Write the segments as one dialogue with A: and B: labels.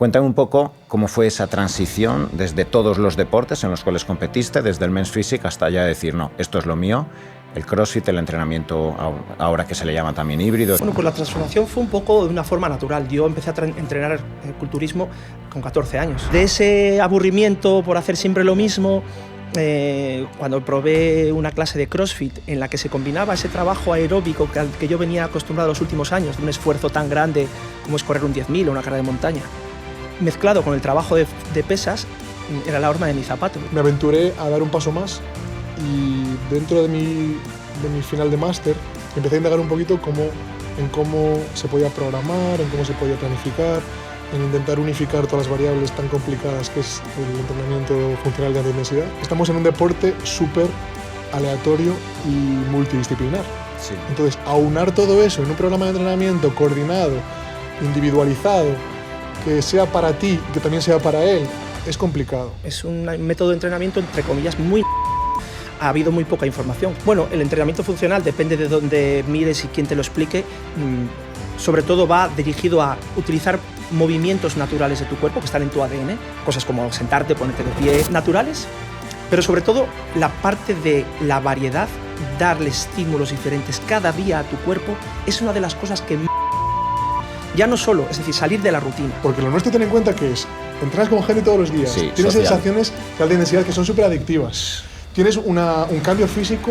A: Cuéntame un poco cómo fue esa transición desde todos los deportes en los cuales competiste, desde el Men's Physique hasta ya decir, no, esto es lo mío, el CrossFit, el entrenamiento ahora que se le llama también híbrido.
B: Bueno, pues la transformación fue un poco de una forma natural. Yo empecé a entrenar culturismo con 14 años. De ese aburrimiento por hacer siempre lo mismo, cuando probé una clase de CrossFit en la que se combinaba ese trabajo aeróbico al que yo venía acostumbrado los últimos años, de un esfuerzo tan grande como es correr un 10.000 o una carrera de montaña, mezclado con el trabajo de pesas, era la horma de mi zapato.
C: Me aventuré a dar un paso más y dentro de mi final de máster empecé a indagar un poquito en cómo se podía programar, en cómo se podía planificar, en intentar unificar todas las variables tan complicadas que es el entrenamiento funcional de alta intensidad. Estamos en un deporte súper aleatorio y multidisciplinar.
A: Sí.
C: Entonces, aunar todo eso en un programa de entrenamiento coordinado, individualizado, que sea para ti y que también sea para él, es complicado.
B: Es un método de entrenamiento, entre comillas, muy... Ha habido muy poca información. Bueno, el entrenamiento funcional depende de dónde mires y quién te lo explique. Sobre todo va dirigido a utilizar movimientos naturales de tu cuerpo que están en tu ADN, cosas como sentarte, ponerte de pie, naturales, pero sobre todo la parte de la variedad, darle estímulos diferentes cada día a tu cuerpo, es una de las cosas que ya no solo, es decir, salir de la rutina.
C: Porque lo nuestro, ten en cuenta que es, entrenas con gente todos los días,
A: sí,
C: tienes
A: social.
C: sensaciones de alta intensidad que son súper adictivas, tienes un cambio físico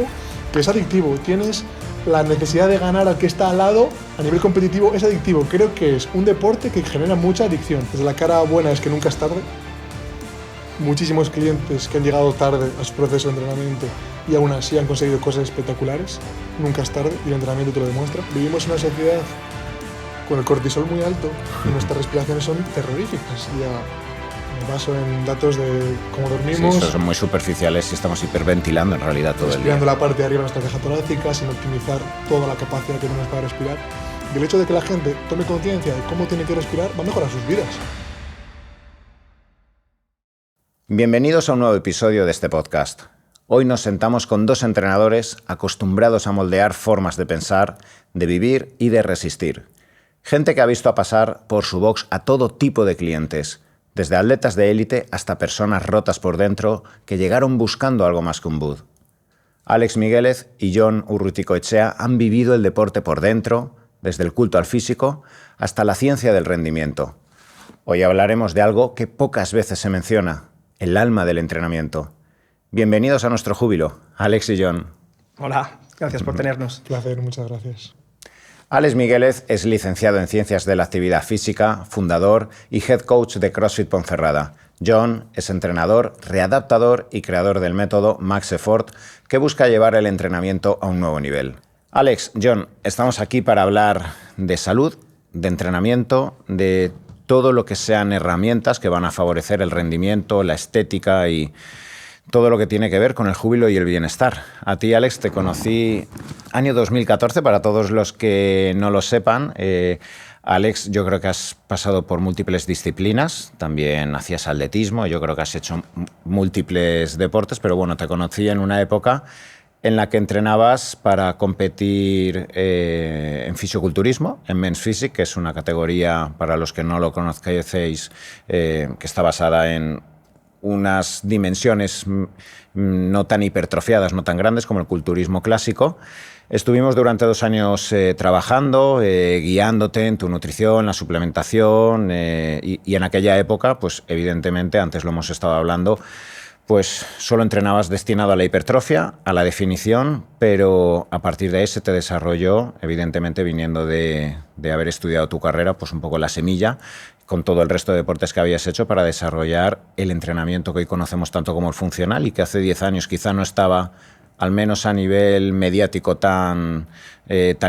C: que es adictivo, tienes la necesidad de ganar al que está al lado a nivel competitivo, es adictivo. Creo que es un deporte que genera mucha adicción. Desde la cara buena es que nunca es tarde. Muchísimos clientes que han llegado tarde a su proceso de entrenamiento y aún así han conseguido cosas espectaculares. Nunca es tarde y el entrenamiento te lo demuestra. Vivimos en una sociedad con el cortisol muy alto y nuestras respiraciones son terroríficas. Ya me baso en datos de cómo dormimos.
A: Sí, son muy superficiales y estamos hiperventilando en realidad todo el día.
C: Respirando la parte de arriba de nuestra caja torácica sin optimizar toda la capacidad que tenemos para respirar. Y el hecho de que la gente tome conciencia de cómo tiene que respirar va a mejorar sus vidas.
A: Bienvenidos a un nuevo episodio de este podcast. Hoy nos sentamos con dos entrenadores acostumbrados a moldear formas de pensar, de vivir y de resistir. Gente que ha visto pasar por su box a todo tipo de clientes, desde atletas de élite hasta personas rotas por dentro que llegaron buscando algo más que un boot. Alex Miguélez y Jon Urruticoetxea han vivido el deporte por dentro, desde el culto al físico hasta la ciencia del rendimiento. Hoy hablaremos de algo que pocas veces se menciona, el alma del entrenamiento. Bienvenidos a nuestro júbilo, Alex y Jon.
B: Hola, gracias por tenernos.
C: Un placer, muchas gracias.
A: Alex Miguélez es licenciado en Ciencias de la Actividad Física, fundador y head coach de CrossFit Ponferrada. Jon es entrenador, readaptador y creador del método Max Effort, que busca llevar el entrenamiento a un nuevo nivel. Alex, Jon, estamos aquí para hablar de salud, de entrenamiento, de todo lo que sean herramientas que van a favorecer el rendimiento, la estética y todo lo que tiene que ver con el júbilo y el bienestar. A ti, Alex, te conocí año 2014, para todos los que no lo sepan. Alex, yo creo que has pasado por múltiples disciplinas, también hacías atletismo, yo creo que has hecho múltiples deportes, pero bueno, te conocí en una época en la que entrenabas para competir en fisioculturismo, en Men's Physique, que es una categoría, para los que no lo conozcáis, que está basada en unas dimensiones no tan hipertrofiadas, no tan grandes como el culturismo clásico. Estuvimos durante 2 años trabajando, guiándote en tu nutrición, la suplementación y en aquella época, pues evidentemente, antes lo hemos estado hablando, pues solo entrenabas destinado a la hipertrofia, a la definición, pero a partir de ahí se te desarrolló, evidentemente viniendo de haber estudiado tu carrera, pues un poco la semilla, con todo el resto de deportes que habías hecho para desarrollar el entrenamiento que hoy conocemos tanto como el funcional y que hace 10 años quizá no estaba, al menos a nivel mediático, tan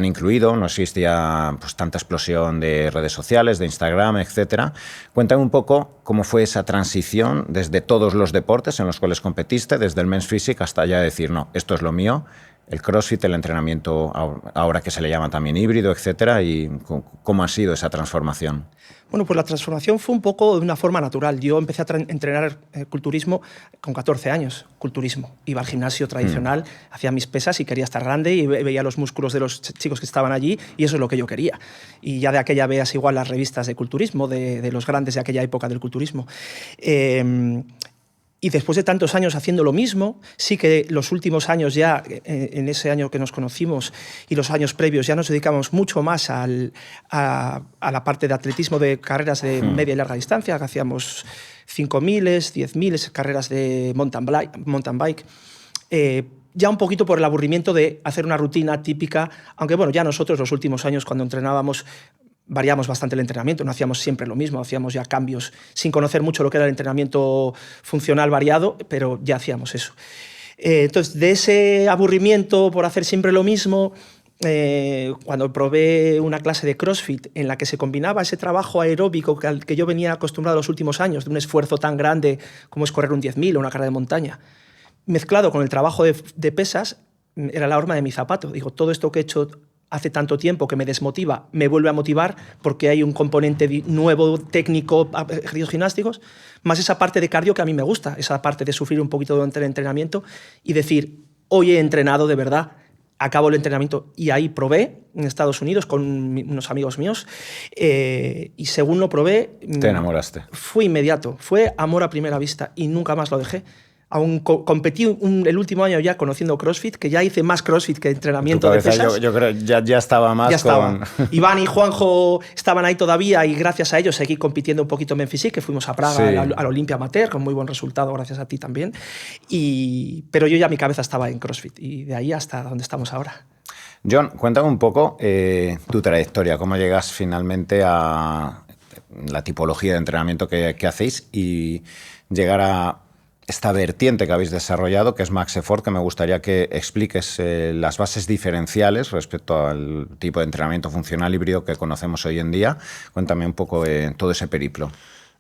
A: incluido, no existía pues tanta explosión de redes sociales, de Instagram, etcétera. Cuéntame un poco cómo fue esa transición desde todos los deportes en los cuales competiste, desde el Men's Physique hasta ya decir, no, esto es lo mío, el CrossFit, el entrenamiento ahora que se le llama también híbrido, etcétera, y cómo ha sido esa transformación?
B: Bueno, pues la transformación fue un poco de una forma natural. Yo empecé a entrenar culturismo con 14 años, culturismo. Iba al gimnasio tradicional, hacía mis pesas y quería estar grande y veía los músculos de los chicos que estaban allí y eso es lo que yo quería. Y ya de aquella veas igual las revistas de culturismo, de los grandes de aquella época del culturismo. Y después de tantos años haciendo lo mismo, sí que los últimos años ya, en ese año que nos conocimos y los años previos, ya nos dedicamos mucho más a la parte de atletismo de carreras de media y larga distancia, que hacíamos 5.000, 10.000, carreras de mountain bike. Ya un poquito por el aburrimiento de hacer una rutina típica, aunque bueno, ya nosotros los últimos años cuando entrenábamos variamos bastante el entrenamiento, no hacíamos siempre lo mismo, hacíamos ya cambios sin conocer mucho lo que era el entrenamiento funcional variado, pero ya hacíamos eso. Entonces, de ese aburrimiento por hacer siempre lo mismo, cuando probé una clase de CrossFit en la que se combinaba ese trabajo aeróbico al que yo venía acostumbrado los últimos años, de un esfuerzo tan grande como es correr un 10.000 o una carrera de montaña, mezclado con el trabajo de pesas, era la horma de mi zapato. Digo, todo esto que he hecho hace tanto tiempo que me desmotiva, me vuelve a motivar porque hay un componente nuevo, técnico, ejercicios gimnásticos, más esa parte de cardio que a mí me gusta, esa parte de sufrir un poquito durante el entrenamiento y decir, hoy he entrenado de verdad, acabo el entrenamiento y ahí probé en Estados Unidos con unos amigos míos y según lo probé...
A: Te enamoraste.
B: Fue inmediato, fue amor a primera vista y nunca más lo dejé. Aún competí el último año ya conociendo CrossFit, que ya hice más CrossFit que entrenamiento de pesas.
A: Yo creo ya estaba más
B: ya estaba. Iván y Juanjo estaban ahí todavía y gracias a ellos seguí compitiendo un poquito en Memphis, que fuimos a Praga, sí, al Olympia Amateur, con muy buen resultado, gracias a ti también. Pero yo ya mi cabeza estaba en CrossFit y de ahí hasta donde estamos ahora.
A: John, cuéntame un poco tu trayectoria, cómo llegas finalmente a la tipología de entrenamiento que hacéis y llegar a esta vertiente que habéis desarrollado, que es Max Effort, que me gustaría que expliques las bases diferenciales respecto al tipo de entrenamiento funcional híbrido que conocemos hoy en día. Cuéntame un poco todo ese periplo.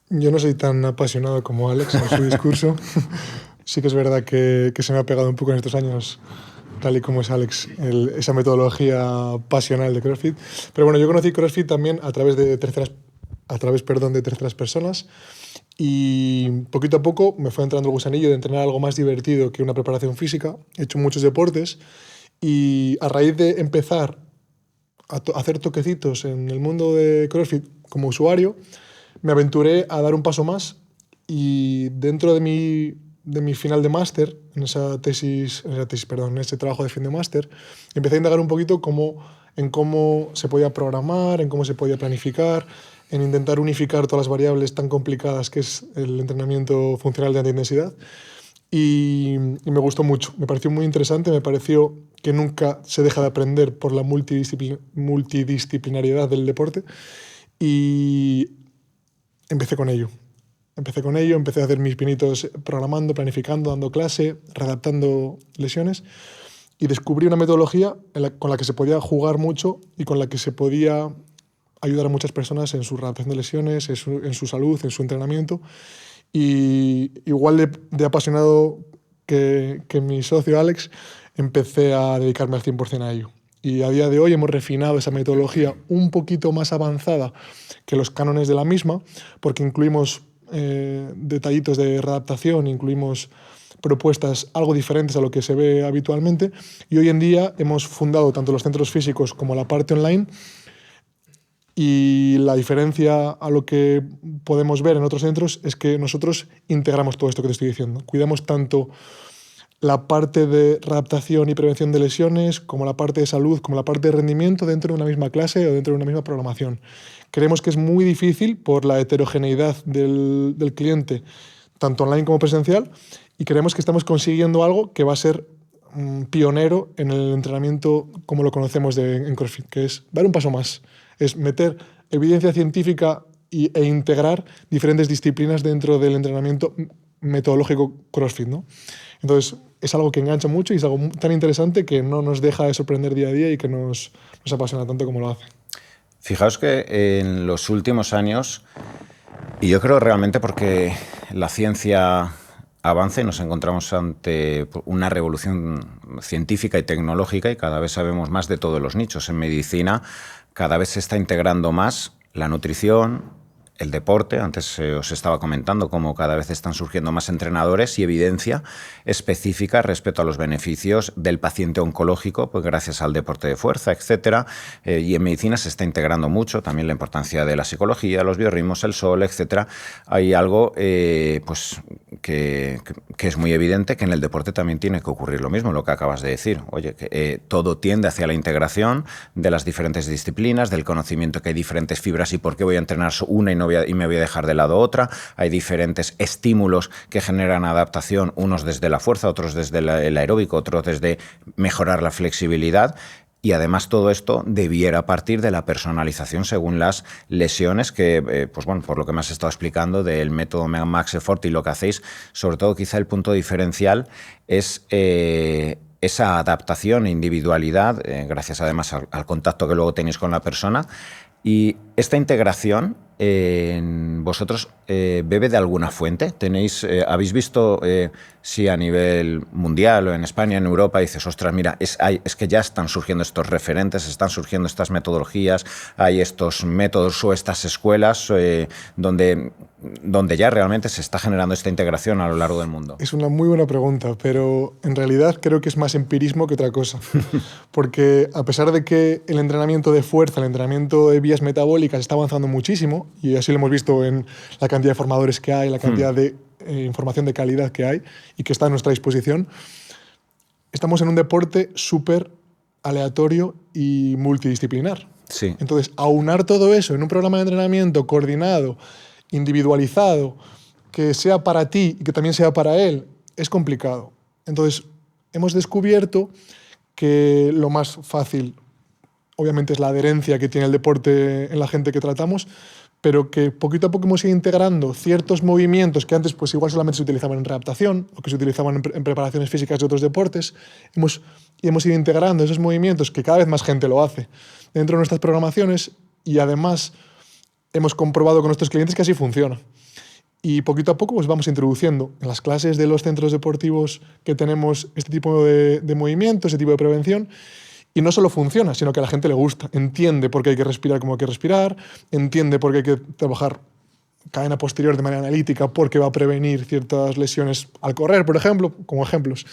C: Yo no soy tan apasionado como Alex en su discurso. Sí que es verdad que se me ha pegado un poco en estos años, tal y como es Alex, esa metodología pasional de CrossFit. Pero bueno, yo conocí CrossFit también a través de terceras personas. Y poquito a poco me fue entrando el gusanillo de entrenar algo más divertido que una preparación física. He hecho muchos deportes y a raíz de empezar a hacer toquecitos en el mundo de CrossFit como usuario, me aventuré a dar un paso más y dentro de mi final de máster, en ese trabajo de fin de máster, empecé a indagar un poquito en cómo se podía programar, en cómo se podía planificar, en intentar unificar todas las variables tan complicadas que es el entrenamiento funcional de alta intensidad. Y me gustó mucho, me pareció muy interesante, me pareció que nunca se deja de aprender por la multidisciplinariedad del deporte y empecé con ello. Empecé a hacer mis pinitos programando, planificando, dando clase, readaptando lesiones y descubrí una metodología con la que se podía jugar mucho y con la que se podía ayudar a muchas personas en su readaptación de lesiones, en su salud, en su entrenamiento. Y igual de apasionado que mi socio Alex, empecé a dedicarme al 100% a ello. Y a día de hoy hemos refinado esa metodología un poquito más avanzada que los cánones de la misma, porque incluimos detallitos de readaptación, incluimos propuestas algo diferentes a lo que se ve habitualmente. Y hoy en día hemos fundado tanto los centros físicos como la parte online. Y la diferencia a lo que podemos ver en otros centros es que nosotros integramos todo esto que te estoy diciendo. Cuidamos tanto la parte de readaptación y prevención de lesiones, como la parte de salud, como la parte de rendimiento dentro de una misma clase o dentro de una misma programación. Creemos que es muy difícil por la heterogeneidad del cliente, tanto online como presencial, y creemos que estamos consiguiendo algo que va a ser pionero en el entrenamiento como lo conocemos en CrossFit, que es dar un paso más. Es meter evidencia científica e integrar diferentes disciplinas dentro del entrenamiento metodológico CrossFit, ¿no? Entonces, es algo que engancha mucho y es algo tan interesante que no nos deja de sorprender día a día y que nos apasiona tanto como lo hace.
A: Fijaos que en los últimos años, y yo creo realmente porque la ciencia avance y nos encontramos ante una revolución científica y tecnológica y cada vez sabemos más de todos los nichos. En medicina cada vez se está integrando más la nutrición, el deporte. Antes os estaba comentando cómo cada vez están surgiendo más entrenadores y evidencia específica respecto a los beneficios del paciente oncológico, pues gracias al deporte de fuerza, etcétera. Y en medicina se está integrando mucho también la importancia de la psicología, los biorritmos, el sol, etcétera. Hay algo pues que es muy evidente, que en el deporte también tiene que ocurrir lo mismo, lo que acabas de decir. Oye, que todo tiende hacia la integración de las diferentes disciplinas, del conocimiento que hay diferentes fibras y por qué voy a entrenar una y me voy a dejar de lado otra. Hay diferentes estímulos que generan adaptación, unos desde la fuerza, otros desde el aeróbico, otros desde mejorar la flexibilidad. Y además todo esto debiera partir de la personalización según las lesiones que, pues bueno, por lo que me has estado explicando del método Max Effort y lo que hacéis, sobre todo quizá el punto diferencial es esa adaptación e individualidad, gracias además al contacto que luego tenéis con la persona. Y esta integración, vosotros bebe de alguna fuente. ¿Habéis visto si a nivel mundial o en España, en Europa, dices, ostras, mira, es que ya están surgiendo estos referentes, están surgiendo estas metodologías, hay estos métodos o estas escuelas donde ya realmente se está generando esta integración a lo largo del mundo?
C: Es una muy buena pregunta, pero en realidad creo que es más empirismo que otra cosa. Porque a pesar de que el entrenamiento de fuerza, el entrenamiento de vías metabólicas está avanzando muchísimo, y así lo hemos visto en la cantidad de formadores que hay, la cantidad de información de calidad que hay y que está a nuestra disposición, estamos en un deporte súper aleatorio y multidisciplinar.
A: Sí.
C: Entonces, aunar todo eso en un programa de entrenamiento coordinado, individualizado, que sea para ti y que también sea para él, es complicado. Entonces, hemos descubierto que lo más fácil, obviamente, es la adherencia que tiene el deporte en la gente que tratamos, pero que poquito a poco hemos ido integrando ciertos movimientos que antes pues igual solamente se utilizaban en readaptación o que se utilizaban en preparaciones físicas de otros deportes. Hemos ido integrando esos movimientos que cada vez más gente lo hace dentro de nuestras programaciones y además hemos comprobado con nuestros clientes que así funciona. Y poquito a poco pues vamos introduciendo en las clases de los centros deportivos que tenemos este tipo de movimientos, este tipo de prevención. Y no solo funciona, sino que a la gente le gusta. Entiende por qué hay que respirar como hay que respirar, entiende por qué hay que trabajar cadena posterior de manera analítica, porque va a prevenir ciertas lesiones al correr, por ejemplo, como ejemplos.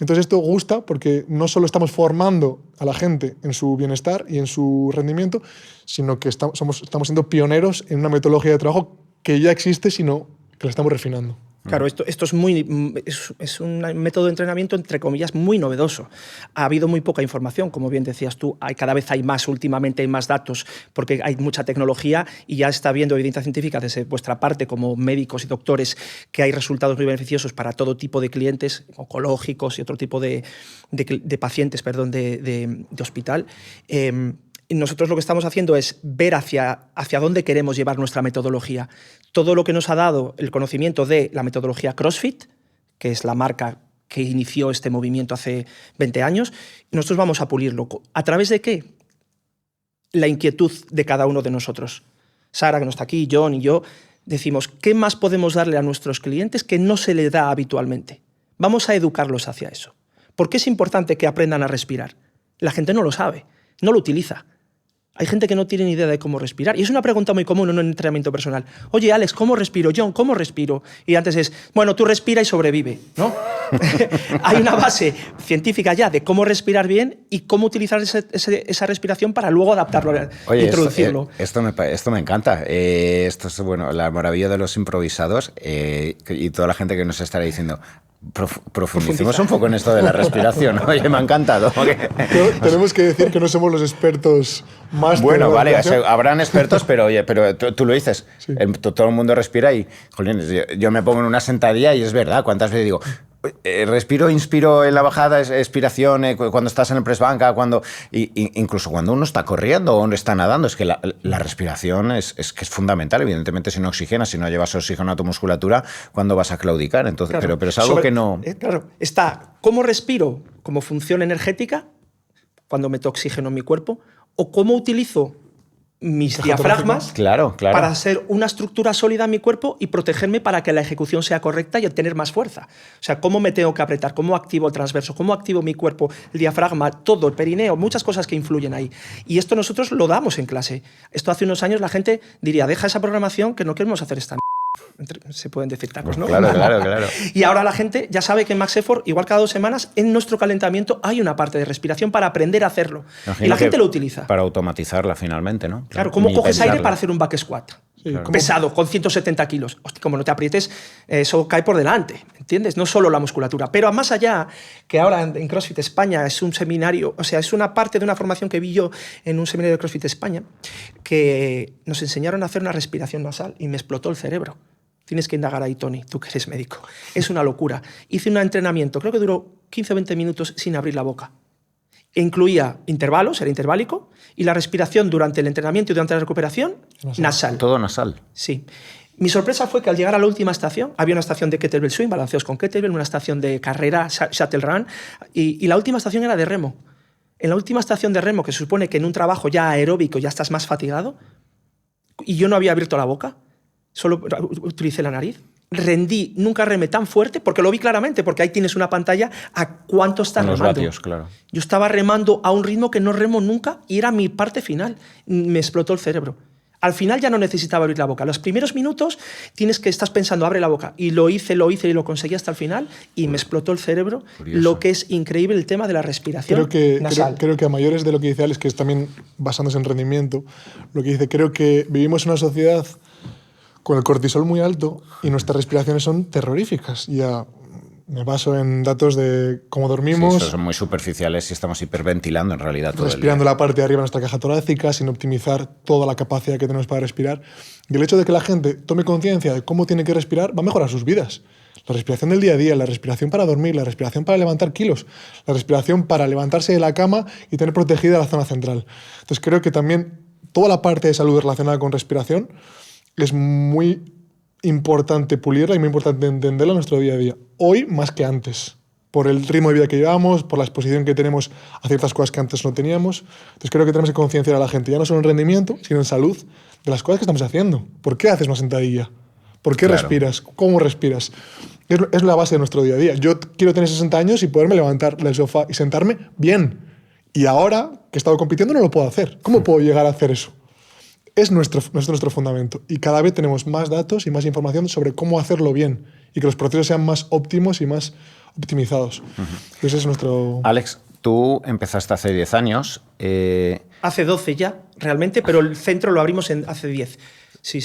C: Entonces esto gusta porque no solo estamos formando a la gente en su bienestar y en su rendimiento, sino que estamos siendo pioneros en una metodología de trabajo que ya existe, sino que la estamos refinando.
B: Claro, esto es un método de entrenamiento, entre comillas, muy novedoso. Ha habido muy poca información, como bien decías tú. Cada vez hay más, últimamente hay más datos, porque hay mucha tecnología y ya está habiendo evidencia científica desde vuestra parte, como médicos y doctores, que hay resultados muy beneficiosos para todo tipo de clientes, oncológicos y otro tipo de pacientes, de hospital. Nosotros lo que estamos haciendo es ver hacia dónde queremos llevar nuestra metodología. Todo lo que nos ha dado el conocimiento de la metodología CrossFit, que es la marca que inició este movimiento hace 20 años, nosotros vamos a pulirlo. ¿A través de qué? La inquietud de cada uno de nosotros. Sara, que no está aquí, John y yo, decimos, ¿qué más podemos darle a nuestros clientes que no se le da habitualmente? Vamos a educarlos hacia eso. ¿Por qué es importante que aprendan a respirar? La gente no lo sabe, no lo utiliza. Hay gente que no tiene ni idea de cómo respirar. Y es una pregunta muy común en un entrenamiento personal. Oye, Alex, ¿cómo respiro? John, ¿cómo respiro? Y antes es, bueno, tú respira y sobrevive, ¿no? Hay una base científica ya de cómo respirar bien y cómo utilizar esa respiración para luego adaptarlo, introducirlo.
A: Esto me encanta. Esto es, bueno, la maravilla de los improvisados y toda la gente que nos estará diciendo, profundicemos un poco en esto de la respiración. Oye, me ha encantado.
C: Tenemos que decir que no somos los expertos más.
A: Bueno, vale, habrán expertos, pero oye, tú lo dices. Sí. Todo el mundo respira y, jolines, yo me pongo en una sentadilla y es verdad. ¿Cuántas veces digo, respiro, inspiro en la bajada, expiración, cuando estás en el press banca, incluso cuando uno está corriendo o uno está nadando, es que la respiración es que es fundamental. Evidentemente, si no oxigenas, si no llevas oxígeno a tu musculatura, ¿cuándo vas a claudicar? Entonces, claro, pero es algo que no.
B: Claro, está cómo respiro como función energética cuando meto oxígeno en mi cuerpo, o cómo utilizo mis diafragmas
A: claro.
B: para ser una estructura sólida en mi cuerpo y protegerme para que la ejecución sea correcta y obtener más fuerza. O sea, cómo me tengo que apretar, cómo activo el transverso, cómo activo mi cuerpo, el diafragma, todo, el perineo, muchas cosas que influyen ahí. Y esto nosotros lo damos en clase. Esto hace unos años la gente diría, deja esa programación que no queremos hacer esta se pueden decir tacos, ¿no?
A: Claro.
B: Y ahora la gente ya sabe que en Max Effort, igual cada 2 semanas, en nuestro calentamiento hay una parte de respiración para aprender a hacerlo.
A: Imagino
B: y la gente lo utiliza.
A: Para automatizarla finalmente, ¿no?
B: Claro, ¿cómo coges
A: pensarla.
B: aire para hacer un back squat?
C: Sí, claro.
B: Pesado, con 170 kilos. Hostia, como no te aprietes, eso cae por delante, ¿entiendes? No solo la musculatura. Pero más allá, que ahora en CrossFit España es un seminario, o sea, es una parte de una formación que vi yo en un seminario de CrossFit España, que nos enseñaron a hacer una respiración nasal y me explotó el cerebro. Tienes que indagar ahí, Tony, tú que eres médico. Es una locura. Hice un entrenamiento, creo que duró 15 o 20 minutos sin abrir la boca. Incluía intervalos, era interválico, y la respiración durante el entrenamiento y durante la recuperación, nasal.
A: Todo nasal.
B: Sí. Mi sorpresa fue que al llegar a la última estación, había una estación de kettlebell swing, balanceos con kettlebell, una estación de carrera, shuttle run, y la última estación era de remo. En la última estación de remo, que se supone que en un trabajo ya aeróbico ya estás más fatigado, y yo no había abierto la boca, solo utilicé la nariz. Rendí, nunca remé tan fuerte, porque lo vi claramente, porque ahí tienes una pantalla a cuánto estás
A: Con los
B: remando.
A: vatios, claro.
B: Yo estaba remando a un ritmo que no remo nunca y era mi parte final. Me explotó el cerebro. Al final ya no necesitaba abrir la boca. Los primeros minutos estás pensando, abre la boca. Y lo hice y lo conseguí hasta el final y me explotó el cerebro.
A: Curioso.
B: Lo que es increíble el tema de la respiración nasal.
C: Creo que a mayores de lo que dice Alex, que es también basándose en rendimiento, lo que dice, creo que vivimos en una sociedad con el cortisol muy alto y nuestras respiraciones son terroríficas. Ya me baso en datos de cómo dormimos.
A: Sí, son muy superficiales y estamos hiperventilando en realidad todo
C: respirando
A: el día.
C: la parte de arriba de nuestra caja torácica sin optimizar toda la capacidad que tenemos para respirar. Y el hecho de que la gente tome conciencia de cómo tiene que respirar va a mejorar sus vidas. La respiración del día a día, la respiración para dormir, la respiración para levantar kilos, la respiración para levantarse de la cama y tener protegida la zona central. Entonces creo que también toda la parte de salud relacionada con respiración es muy importante pulirla y muy importante entenderla en nuestro día a día. Hoy más que antes, por el ritmo de vida que llevamos, por la exposición que tenemos a ciertas cosas que antes no teníamos. Entonces creo que tenemos que concienciar a la gente, ya no solo en rendimiento, sino en salud, de las cosas que estamos haciendo. ¿Por qué haces una sentadilla? ¿Por qué respiras? ¿Cómo respiras? Es la base de nuestro día a día. Yo quiero tener 60 años y poderme levantar del sofá y sentarme bien. Y ahora que he estado compitiendo no lo puedo hacer. ¿Cómo puedo llegar a hacer eso? Es nuestro fundamento y cada vez tenemos más datos y más información sobre cómo hacerlo bien y que los procesos sean más óptimos y más optimizados. Entonces es nuestro...
A: Alex, tú empezaste hace 10 años.
B: Hace 12 ya, realmente, pero el centro lo abrimos hace 10. Sí.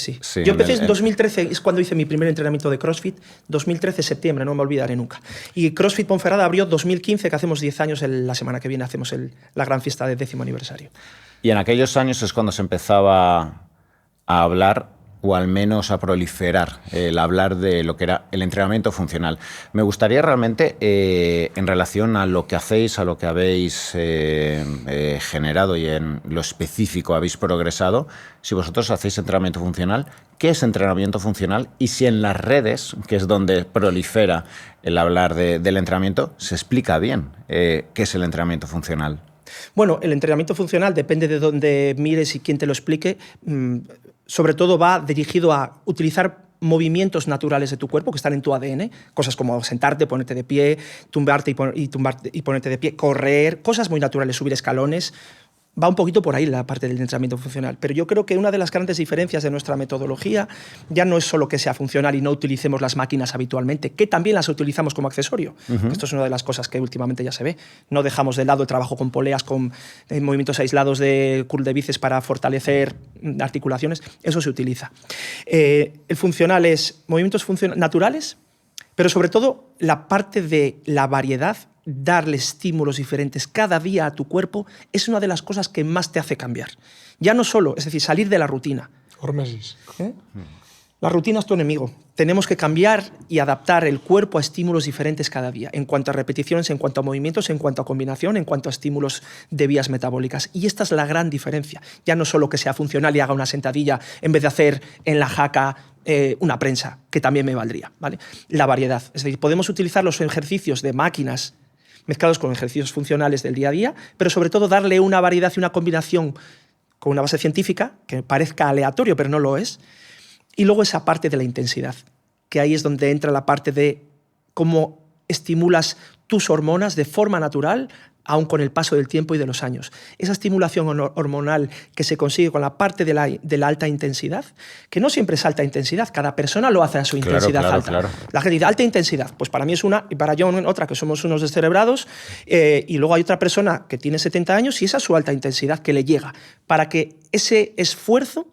B: Yo empecé en 2013, es cuando hice mi primer entrenamiento de CrossFit, 2013, septiembre, no me olvidaré nunca. Y CrossFit Ponferrada abrió 2015, que hacemos 10 años, la semana que viene hacemos la gran fiesta de 10º aniversario.
A: Y en aquellos años es cuando se empezaba a hablar, o al menos a proliferar, el hablar de lo que era el entrenamiento funcional. Me gustaría realmente, en relación a lo que hacéis, a lo que habéis generado y en lo específico habéis progresado, si vosotros hacéis entrenamiento funcional, ¿qué es entrenamiento funcional? Y si en las redes, que es donde prolifera el hablar del entrenamiento, se explica bien qué es el entrenamiento funcional.
B: Bueno, el entrenamiento funcional depende de dónde mires y quién te lo explique. Sobre todo va dirigido a utilizar movimientos naturales de tu cuerpo que están en tu ADN, cosas como sentarte, ponerte de pie, tumbarte y ponerte de pie, correr, cosas muy naturales, subir escalones. Va un poquito por ahí la parte del entrenamiento funcional, pero yo creo que una de las grandes diferencias de nuestra metodología ya no es solo que sea funcional y no utilicemos las máquinas habitualmente, que también las utilizamos como accesorio. Esto es una de las cosas que últimamente ya se ve. No dejamos de lado el trabajo con poleas, con movimientos aislados de curl de bíceps para fortalecer articulaciones. Eso se utiliza. El funcional es movimientos naturales, pero sobre todo la parte de la variedad, darle estímulos diferentes cada día a tu cuerpo es una de las cosas que más te hace cambiar. Ya no solo, es decir, salir de la rutina.
C: Hormesis.
B: La rutina es tu enemigo. Tenemos que cambiar y adaptar el cuerpo a estímulos diferentes cada día, en cuanto a repeticiones, en cuanto a movimientos, en cuanto a combinación, en cuanto a estímulos de vías metabólicas. Y esta es la gran diferencia. Ya no solo que sea funcional y haga una sentadilla en vez de hacer en la jaca una prensa, que también me valdría, ¿vale? La variedad. Es decir, podemos utilizar los ejercicios de máquinas mezclados con ejercicios funcionales del día a día, pero sobre todo darle una variedad y una combinación con una base científica, que parezca aleatorio, pero no lo es. Y luego esa parte de la intensidad, que ahí es donde entra la parte de cómo estimulas tus hormonas de forma natural, aun con el paso del tiempo y de los años. Esa estimulación hormonal que se consigue con la parte de la alta intensidad, que no siempre es alta intensidad, cada persona lo hace a su intensidad alta.
A: Claro.
B: La gente dice alta intensidad, pues para mí es una, y para John otra, que somos unos descerebrados, y luego hay otra persona que tiene 70 años y esa es su alta intensidad que le llega, para que ese esfuerzo,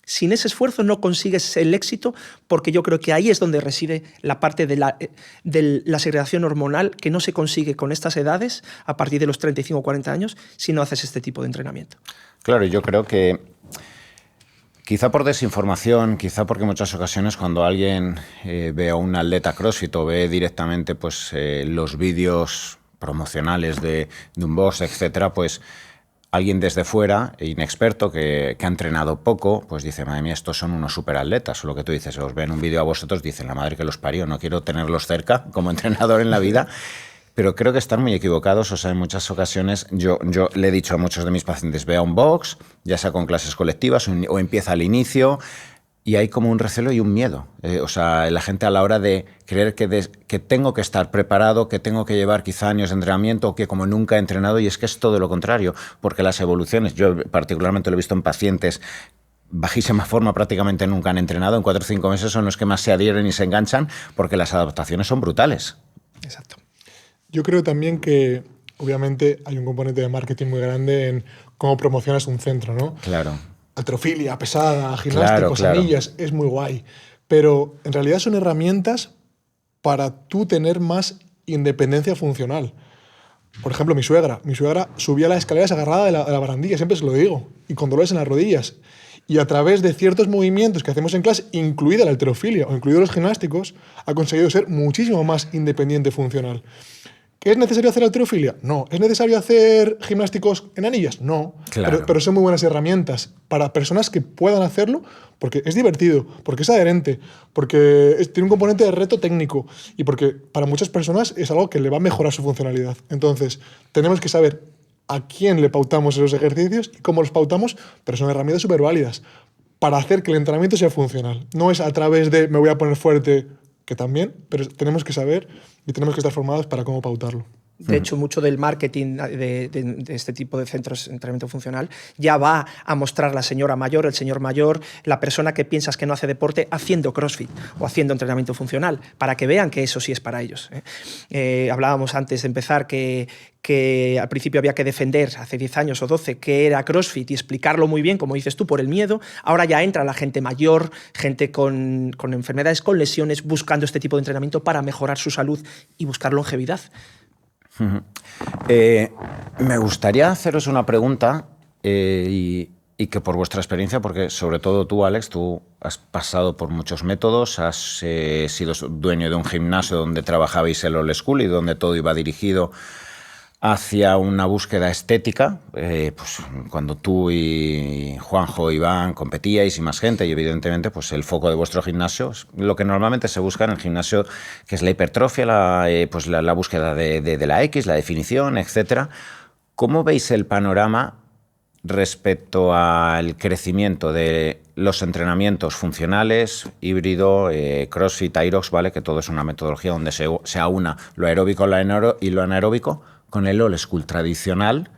B: sin ese esfuerzo no consigues el éxito, porque yo creo que ahí es donde reside la parte de la segregación hormonal que no se consigue con estas edades, a partir de los 35 o 40 años, si no haces este tipo de entrenamiento.
A: Claro, yo creo que quizá por desinformación, quizá porque en muchas ocasiones cuando alguien ve a un atleta CrossFit o ve directamente pues, los vídeos promocionales de un box, etcétera, pues alguien desde fuera, inexperto, que ha entrenado poco, pues dice, madre mía, estos son unos superatletas. O lo que tú dices, os ven un vídeo a vosotros, dicen, la madre que los parió, no quiero tenerlos cerca como entrenador en la vida. Pero creo que están muy equivocados. O sea, en muchas ocasiones yo le he dicho a muchos de mis pacientes, ve a un box, ya sea con clases colectivas o empieza al inicio, y hay como un recelo y un miedo. O sea, la gente a la hora de creer que tengo que estar preparado, que tengo que llevar quizá años de entrenamiento, o que como nunca he entrenado, y es que es todo lo contrario, porque las evoluciones, yo particularmente lo he visto en pacientes bajísima forma, prácticamente nunca han entrenado, en 4 o 5 meses son los que más se adhieren y se enganchan, porque las adaptaciones son brutales.
B: Exacto.
C: Yo creo también que, obviamente, hay un componente de marketing muy grande en cómo promocionas un centro, ¿no?
A: Claro.
C: Halterofilia, pesada, gimnásticos,
A: Claro.
C: anillas, es muy guay. Pero en realidad son herramientas para tú tener más independencia funcional. Por ejemplo, mi suegra subía las escaleras agarrada de la barandilla, siempre se lo digo, y con dolores en las rodillas. Y a través de ciertos movimientos que hacemos en clase, incluida la halterofilia o incluidos los gimnásticos, ha conseguido ser muchísimo más independiente funcional. ¿Es necesario hacer halterofilia? No. ¿Es necesario hacer gimnásticos en anillas? No.
A: Claro.
C: Pero son muy buenas herramientas para personas que puedan hacerlo porque es divertido, porque es adherente, porque tiene un componente de reto técnico y porque para muchas personas es algo que le va a mejorar su funcionalidad. Entonces, tenemos que saber a quién le pautamos esos ejercicios y cómo los pautamos, pero son herramientas súper válidas para hacer que el entrenamiento sea funcional. No es a través de me voy a poner fuerte, que también, pero tenemos que saber y tenemos que estar formados para cómo pautarlo.
B: De hecho, mucho del marketing de este tipo de centros de entrenamiento funcional ya va a mostrar la señora mayor, el señor mayor, la persona que piensas que no hace deporte haciendo CrossFit o haciendo entrenamiento funcional, para que vean que eso sí es para ellos. Hablábamos antes de empezar que al principio había que defender, hace 10 años o 12, qué era CrossFit y explicarlo muy bien, como dices tú, por el miedo. Ahora ya entra la gente mayor, gente con enfermedades, con lesiones, buscando este tipo de entrenamiento para mejorar su salud y buscar longevidad.
A: Me gustaría haceros una pregunta y que por vuestra experiencia, porque sobre todo tú, Alex, tú has pasado por muchos métodos, has sido dueño de un gimnasio donde trabajabais el old school y donde todo iba dirigido hacia una búsqueda estética, pues cuando tú y Juanjo, Iván competíais y más gente, y evidentemente pues el foco de vuestro gimnasio es lo que normalmente se busca en el gimnasio, que es la hipertrofia, la búsqueda de la X, la definición, etc. ¿Cómo veis el panorama respecto al crecimiento de los entrenamientos funcionales, híbrido, CrossFit, Aerox, ¿vale? Que todo es una metodología donde se aúna lo aeróbico y lo anaeróbico, con el old school tradicional,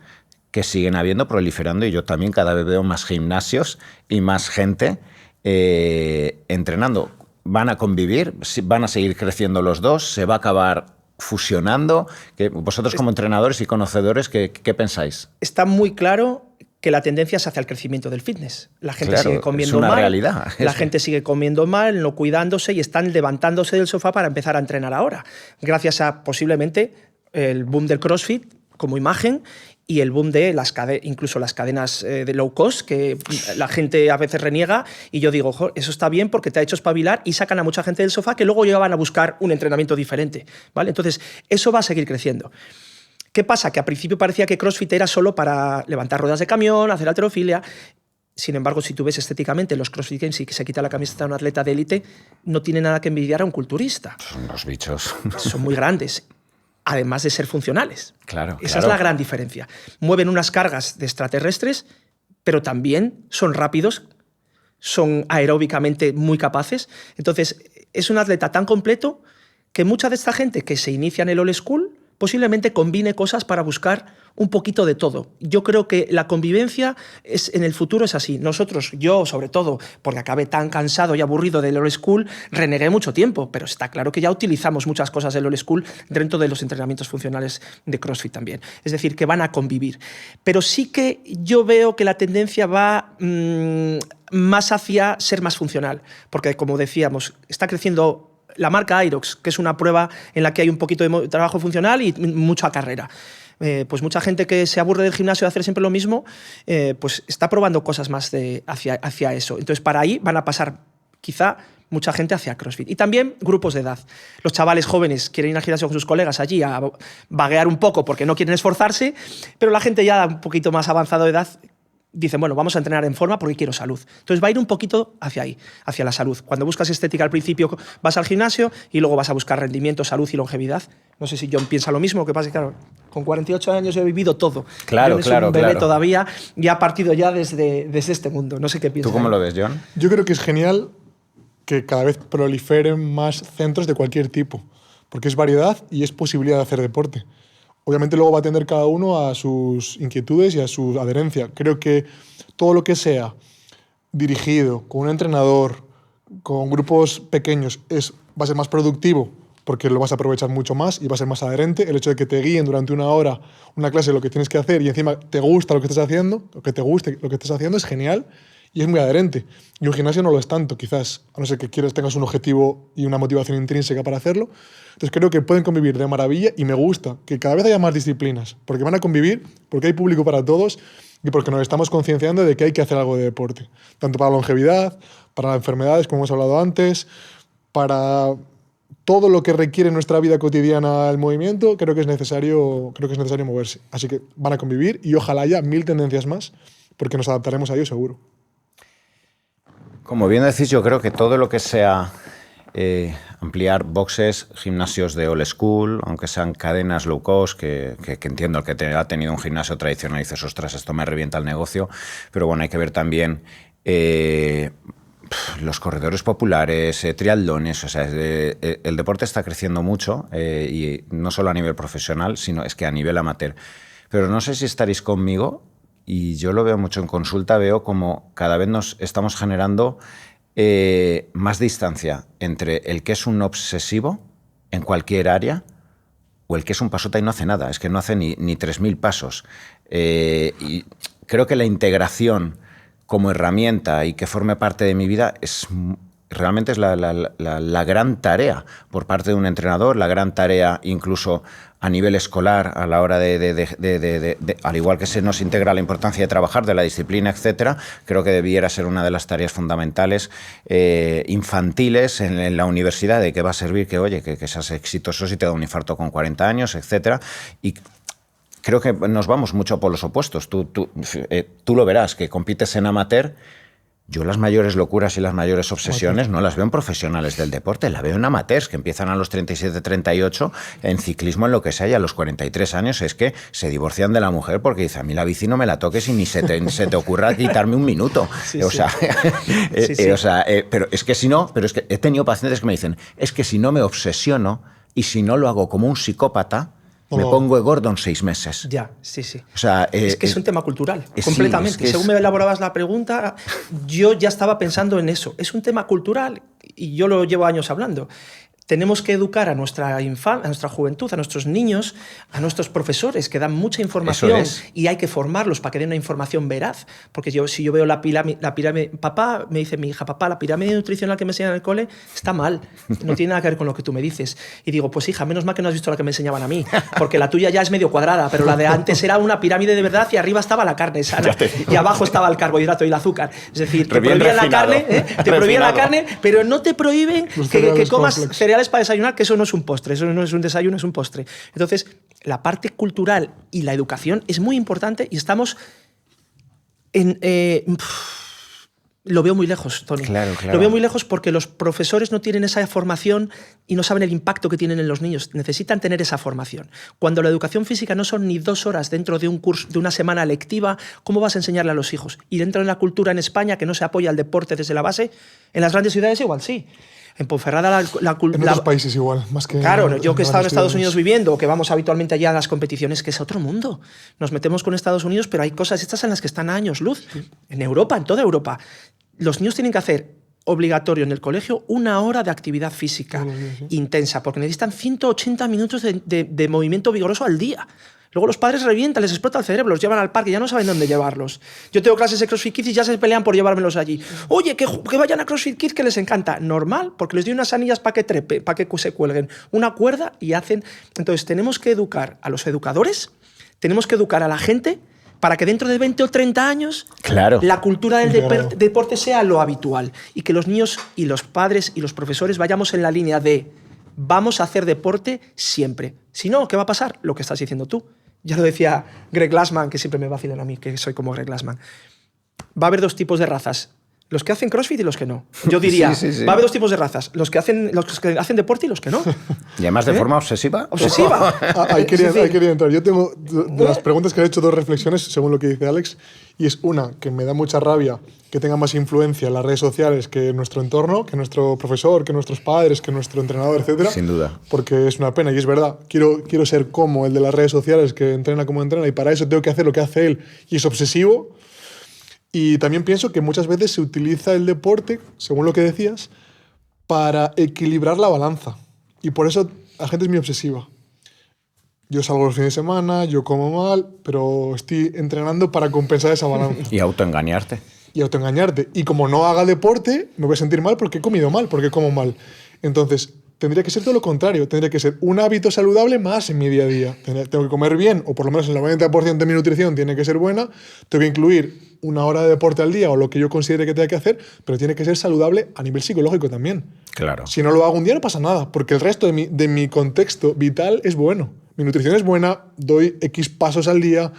A: que siguen habiendo, proliferando, y yo también cada vez veo más gimnasios y más gente entrenando. ¿Van a convivir? ¿Van a seguir creciendo los dos? ¿Se va a acabar fusionando? Vosotros como entrenadores y conocedores, ¿qué pensáis?
B: Está muy claro que la tendencia es hacia el crecimiento del fitness. La gente sigue comiendo
A: es una
B: mal,
A: realidad.
B: La gente sigue comiendo mal, no cuidándose y están levantándose del sofá para empezar a entrenar ahora. Gracias a posiblemente el boom del CrossFit como imagen y el boom de incluso las cadenas de low cost, que la gente a veces reniega, y yo digo, eso está bien porque te ha hecho espabilar, y sacan a mucha gente del sofá que luego llegaban a buscar un entrenamiento diferente, ¿vale? Entonces, eso va a seguir creciendo. ¿Qué pasa? Que al principio parecía que CrossFit era solo para levantar ruedas de camión, hacer halterofilia. Sin embargo, si tú ves estéticamente los CrossFit Games y que se quita la camiseta a un atleta de élite, no tiene nada que envidiar a un culturista.
A: Son los bichos.
B: Son muy grandes, además de ser funcionales.
A: Claro,
B: Esa es la gran diferencia. Mueven unas cargas de extraterrestres, pero también son rápidos, son aeróbicamente muy capaces. Entonces, es un atleta tan completo que mucha de esta gente que se inicia en el old school posiblemente combine cosas para buscar un poquito de todo. Yo creo que la convivencia en el futuro es así. Nosotros, yo sobre todo, porque acabé tan cansado y aburrido del old school, renegué mucho tiempo, pero está claro que ya utilizamos muchas cosas del old school dentro de los entrenamientos funcionales de CrossFit también. Es decir, que van a convivir. Pero sí que yo veo que la tendencia va más hacia ser más funcional, porque como decíamos, está creciendo la marca Irox, que es una prueba en la que hay un poquito de trabajo funcional y mucha carrera. Pues mucha gente que se aburre del gimnasio de hacer siempre lo mismo, pues está probando cosas más hacia eso. Entonces, para ahí van a pasar quizá mucha gente hacia CrossFit. Y también grupos de edad. Los chavales jóvenes quieren ir al gimnasio con sus colegas allí a vaguear un poco porque no quieren esforzarse, pero la gente ya un poquito más avanzada de edad dicen, bueno, vamos a entrenar en forma porque quiero salud. Entonces va a ir un poquito hacia ahí, hacia la salud. Cuando buscas estética al principio vas al gimnasio y luego vas a buscar rendimiento, salud y longevidad. No sé si John piensa lo mismo, lo que pasa es que, claro, con 48 años he vivido todo.
A: Claro,
B: John es un bebé todavía y ha partido ya desde este mundo. No sé qué piensas.
A: ¿Tú cómo lo ves, John?
C: Yo creo que es genial que cada vez proliferen más centros de cualquier tipo, porque es variedad y es posibilidad de hacer deporte. Obviamente luego va a atender cada uno a sus inquietudes y a su adherencia. Creo que todo lo que sea dirigido, con un entrenador, con grupos pequeños, va a ser más productivo porque lo vas a aprovechar mucho más y va a ser más adherente. El hecho de que te guíen durante una hora una clase de lo que tienes que hacer y encima te gusta lo que estás haciendo, o que te guste lo que estás haciendo, es genial y es muy adherente. Y un gimnasio no lo es tanto, quizás, a no ser que tengas un objetivo y una motivación intrínseca para hacerlo. Entonces creo que pueden convivir de maravilla y me gusta que cada vez haya más disciplinas, porque van a convivir, porque hay público para todos y porque nos estamos concienciando de que hay que hacer algo de deporte, tanto para la longevidad, para las enfermedades, como hemos hablado antes, para todo lo que requiere en nuestra vida cotidiana el movimiento. Creo que es necesario moverse. Así que van a convivir y ojalá haya 1000 tendencias más, porque nos adaptaremos a ello seguro.
A: Como bien decís, yo creo que todo lo que sea ampliar boxes, gimnasios de old school, aunque sean cadenas low cost, que entiendo que ha tenido un gimnasio tradicional y dices, ostras, esto me revienta el negocio, pero bueno, hay que ver también los corredores populares, triatlones, o sea, el deporte está creciendo mucho y no solo a nivel profesional, sino es que a nivel amateur. Pero no sé si estaréis conmigo, y yo lo veo mucho en consulta, veo como cada vez nos estamos generando más distancia entre el que es un obsesivo en cualquier área o el que es un pasota y no hace nada, es que no hace ni 3.000 pasos. Y creo que la integración como herramienta y que forme parte de mi vida realmente es la gran tarea por parte de un entrenador, la gran tarea incluso a nivel escolar a la hora al igual que se nos integra la importancia de trabajar, de la disciplina, etcétera, creo que debiera ser una de las tareas fundamentales infantiles en la universidad, de qué va a servir que seas exitoso si te da un infarto con 40 años, etcétera. Y creo que nos vamos mucho por los opuestos. Tú lo verás, que compites en amateur. Yo las mayores locuras y las mayores obsesiones no las veo en profesionales del deporte, la veo en amateurs que empiezan a los 37, 38, en ciclismo, en lo que sea, y a los 43 años es que se divorcian de la mujer porque dice, a mí la bici no me la toques y ni se te ocurra quitarme un minuto. Sí, o sea, pero es que si no, pero es que he tenido pacientes que me dicen, es que si no me obsesiono y si no lo hago como un psicópata, me pongo gordo en 6 meses.
B: Ya, sí.
A: O sea,
B: es que es un tema cultural, completamente. Sí, Según me elaborabas la pregunta, yo ya estaba pensando en eso. Es un tema cultural y yo lo llevo años hablando. Tenemos que educar a nuestra infancia, a nuestra juventud, a nuestros niños, a nuestros profesores que dan mucha información y hay que formarlos para que den una información veraz. Porque si yo veo la pirámide, papá, me dice mi hija, papá, la pirámide nutricional que me enseñan en el cole está mal, no tiene nada que ver con lo que tú me dices. Y digo, pues hija, menos mal que no has visto la que me enseñaban a mí, porque la tuya ya es medio cuadrada, pero la de antes era una pirámide de verdad y arriba estaba la carne sana y abajo estaba el carbohidrato y el azúcar. Es decir, te prohíben la carne, pero no te prohíben que comas cereales para desayunar, que eso no es un postre, eso no es un desayuno, es un postre. Entonces, la parte cultural y la educación es muy importante y estamos lo veo muy lejos, Tony.
A: Claro.
B: Lo veo muy lejos porque los profesores no tienen esa formación y no saben el impacto que tienen en los niños. Necesitan tener esa formación. Cuando la educación física no son ni 2 horas dentro de un curso, de una semana lectiva, ¿cómo vas a enseñarle a los hijos? Y dentro de la cultura en España, que no se apoya al deporte desde la base, en las grandes ciudades igual sí. En Ponferrada la cultura...
C: En otros países igual, más que...
B: Claro, yo que he estado en Estados Unidos viviendo, o que vamos habitualmente allá a las competiciones, que es otro mundo. Nos metemos con Estados Unidos, pero hay cosas estas en las que están a años luz. Sí. En Europa, en toda Europa. Los niños tienen que hacer obligatorio en el colegio 1 hora de actividad física intensa, porque necesitan 180 minutos de movimiento vigoroso al día. Luego los padres revientan, les explota el cerebro, los llevan al parque, ya no saben dónde llevarlos. Yo tengo clases de CrossFit Kids y ya se pelean por llevármelos allí. Oye, que vayan a CrossFit Kids, que les encanta. Normal, porque les doy unas anillas para que trepe, para que se cuelguen una cuerda y hacen... Entonces tenemos que educar a los educadores, tenemos que educar a la gente para que dentro de 20 o 30 años la cultura del deporte sea lo habitual y que los niños y los padres y los profesores vayamos en la línea de vamos a hacer deporte siempre. Si no, ¿qué va a pasar? Lo que estás diciendo tú. Ya lo decía Greg Glassman, que siempre me vacilan a mí, que soy como Greg Glassman. Va a haber 2 tipos de razas. Los que hacen CrossFit y los que no. Yo diría, sí. Va a haber 2 tipos de razas. Los que hacen deporte y los que no.
A: Y además de forma obsesiva.
B: Obsesiva.
C: Ahí quería entrar. Yo tengo, de las preguntas que he hecho, 2 reflexiones, según lo que dice Alex. Y es una, que me da mucha rabia que tenga más influencia en las redes sociales que nuestro entorno, que nuestro profesor, que nuestros padres, que nuestro entrenador, etc.
A: Sin duda.
C: Porque es una pena y es verdad. Quiero ser como el de las redes sociales, que entrena como entrena, y para eso tengo que hacer lo que hace él. Y es obsesivo. Y también pienso que muchas veces se utiliza el deporte, según lo que decías, para equilibrar la balanza. Y por eso la gente es muy obsesiva. Yo salgo los fines de semana, yo como mal, pero estoy entrenando para compensar esa balanza.
A: Y autoengañarte.
C: Y como no haga deporte, me voy a sentir mal porque he comido mal, porque como mal. Entonces, tendría que ser todo lo contrario. Tendría que ser un hábito saludable más en mi día a día. Tengo que comer bien, o por lo menos el 90% de mi nutrición tiene que ser buena. Tengo que incluir 1 hora de deporte al día o lo que yo considere que tenga que hacer, pero tiene que ser saludable a nivel psicológico también.
A: Claro.
C: Si no lo hago un día no pasa nada, porque el resto de mi contexto vital es bueno. Mi nutrición es buena, doy X pasos al día,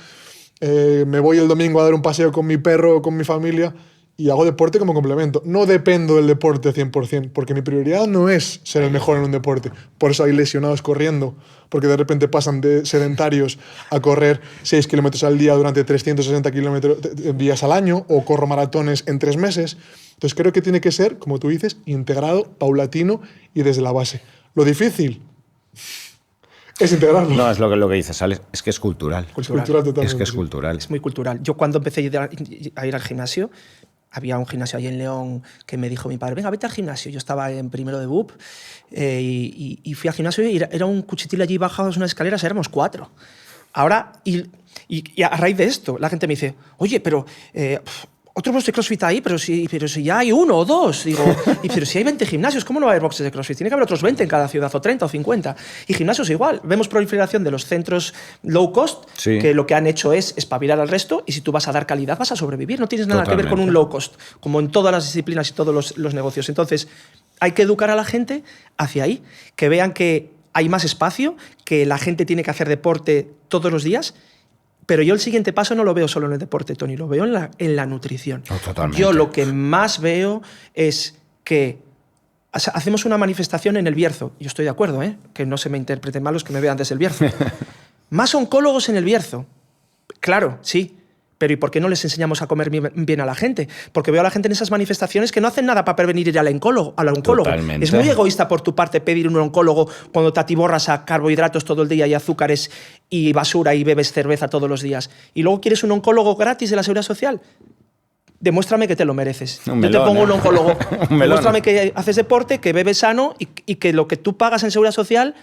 C: me voy el domingo a dar un paseo con mi perro o con mi familia y hago deporte como complemento. No dependo del deporte 100%, porque mi prioridad no es ser el mejor en un deporte. Por eso hay lesionados corriendo, porque de repente pasan de sedentarios a correr 6 kilómetros al día durante 360 días al año, o corro maratones en 3 meses. Entonces creo que tiene que ser, como tú dices, integrado, paulatino y desde la base. Lo difícil es integrarlo.
A: No, es lo que dices, Alex. Es que es cultural.
C: Cultural totalmente.
A: Es que es cultural.
B: Es muy cultural. Yo cuando empecé a ir al gimnasio, había un gimnasio ahí en León que me dijo mi padre, venga, vete al gimnasio. Yo estaba en primero de BUP y fui al gimnasio y era un cuchitil allí bajados unas escaleras, éramos 4. Ahora, y a raíz de esto, la gente me dice, oye, pero... otro box de CrossFit ahí, pero si ya hay 1 o 2. Digo, pero si hay 20 gimnasios, ¿cómo no va a haber boxes de CrossFit? Tiene que haber otros 20 en cada ciudad, o 30 o 50. Y gimnasios igual. Vemos proliferación de los centros low cost, que lo que han hecho es espabilar al resto, y si tú vas a dar calidad, vas a sobrevivir. No tienes nada que ver con un low cost, como en todas las disciplinas y todos los negocios. Entonces, hay que educar a la gente hacia ahí, que vean que hay más espacio, que la gente tiene que hacer deporte todos los días. Pero yo el siguiente paso no lo veo solo en el deporte, Tony, lo veo en la nutrición.
A: Oh, totalmente.
B: Yo lo que más veo es que hacemos una manifestación en el Bierzo. Yo estoy de acuerdo, que no se me interpreten mal los que me vean desde el Bierzo. Más oncólogos en el Bierzo. Claro, sí. Pero ¿y por qué no les enseñamos a comer bien a la gente? Porque veo a la gente en esas manifestaciones que no hacen nada para prevenir ir al oncólogo.
A: Totalmente.
B: Es muy egoísta por tu parte pedir un oncólogo cuando te atiborras a carbohidratos todo el día y azúcares y basura y bebes cerveza todos los días. Y luego quieres un oncólogo gratis de la Seguridad Social. Demuéstrame que te lo mereces. Yo te pongo un oncólogo. Demuéstrame que haces deporte, que bebes sano y que lo que tú pagas en Seguridad Social...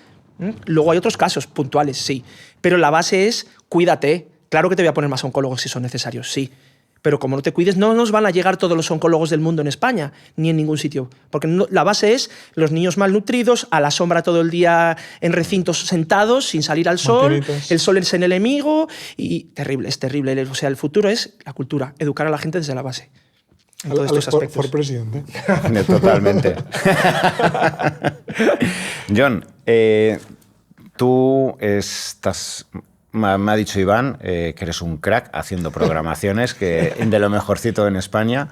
B: Luego hay otros casos puntuales, sí. Pero la base es cuídate. Claro que te voy a poner más oncólogos si son necesarios, sí. Pero como no te cuides, no nos van a llegar todos los oncólogos del mundo en España, ni en ningún sitio. Porque la base es los niños malnutridos, a la sombra todo el día en recintos sentados, sin salir al sol,
C: Montinitos.
B: El sol es el enemigo, y terrible, es terrible. O sea, el futuro es la cultura, educar a la gente desde la base. En todos estos aspectos.
C: Por presidente.
A: Totalmente. John, tú estás... Me ha dicho Iván que eres un crack haciendo programaciones, que de lo mejorcito en España.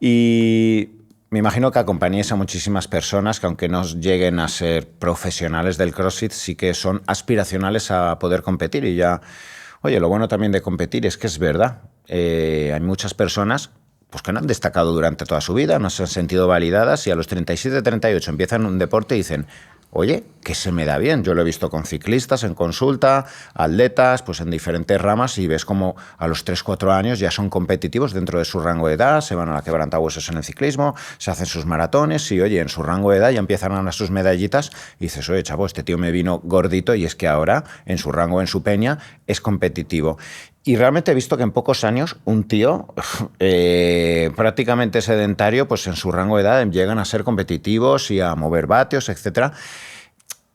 A: Y me imagino que acompañéis a muchísimas personas que, aunque no lleguen a ser profesionales del CrossFit, sí que son aspiracionales a poder competir. Y ya, oye, lo bueno también de competir es que es verdad. Hay muchas personas pues, que no han destacado durante toda su vida, no se han sentido validadas y a los 37, 38 empiezan un deporte y dicen, oye, que se me da bien. Yo lo he visto con ciclistas en consulta, atletas, pues en diferentes ramas, y ves como a los 3, 4 años ya son competitivos dentro de su rango de edad, se van a la quebrantahuesos en el ciclismo, se hacen sus maratones y, oye, en su rango de edad ya empiezan a ganar sus medallitas y dices, oye, chavo, este tío me vino gordito y es que ahora, en su rango, en su peña, es competitivo. Y realmente he visto que en pocos años un tío prácticamente sedentario, pues en su rango de edad llegan a ser competitivos y a mover vatios, etc.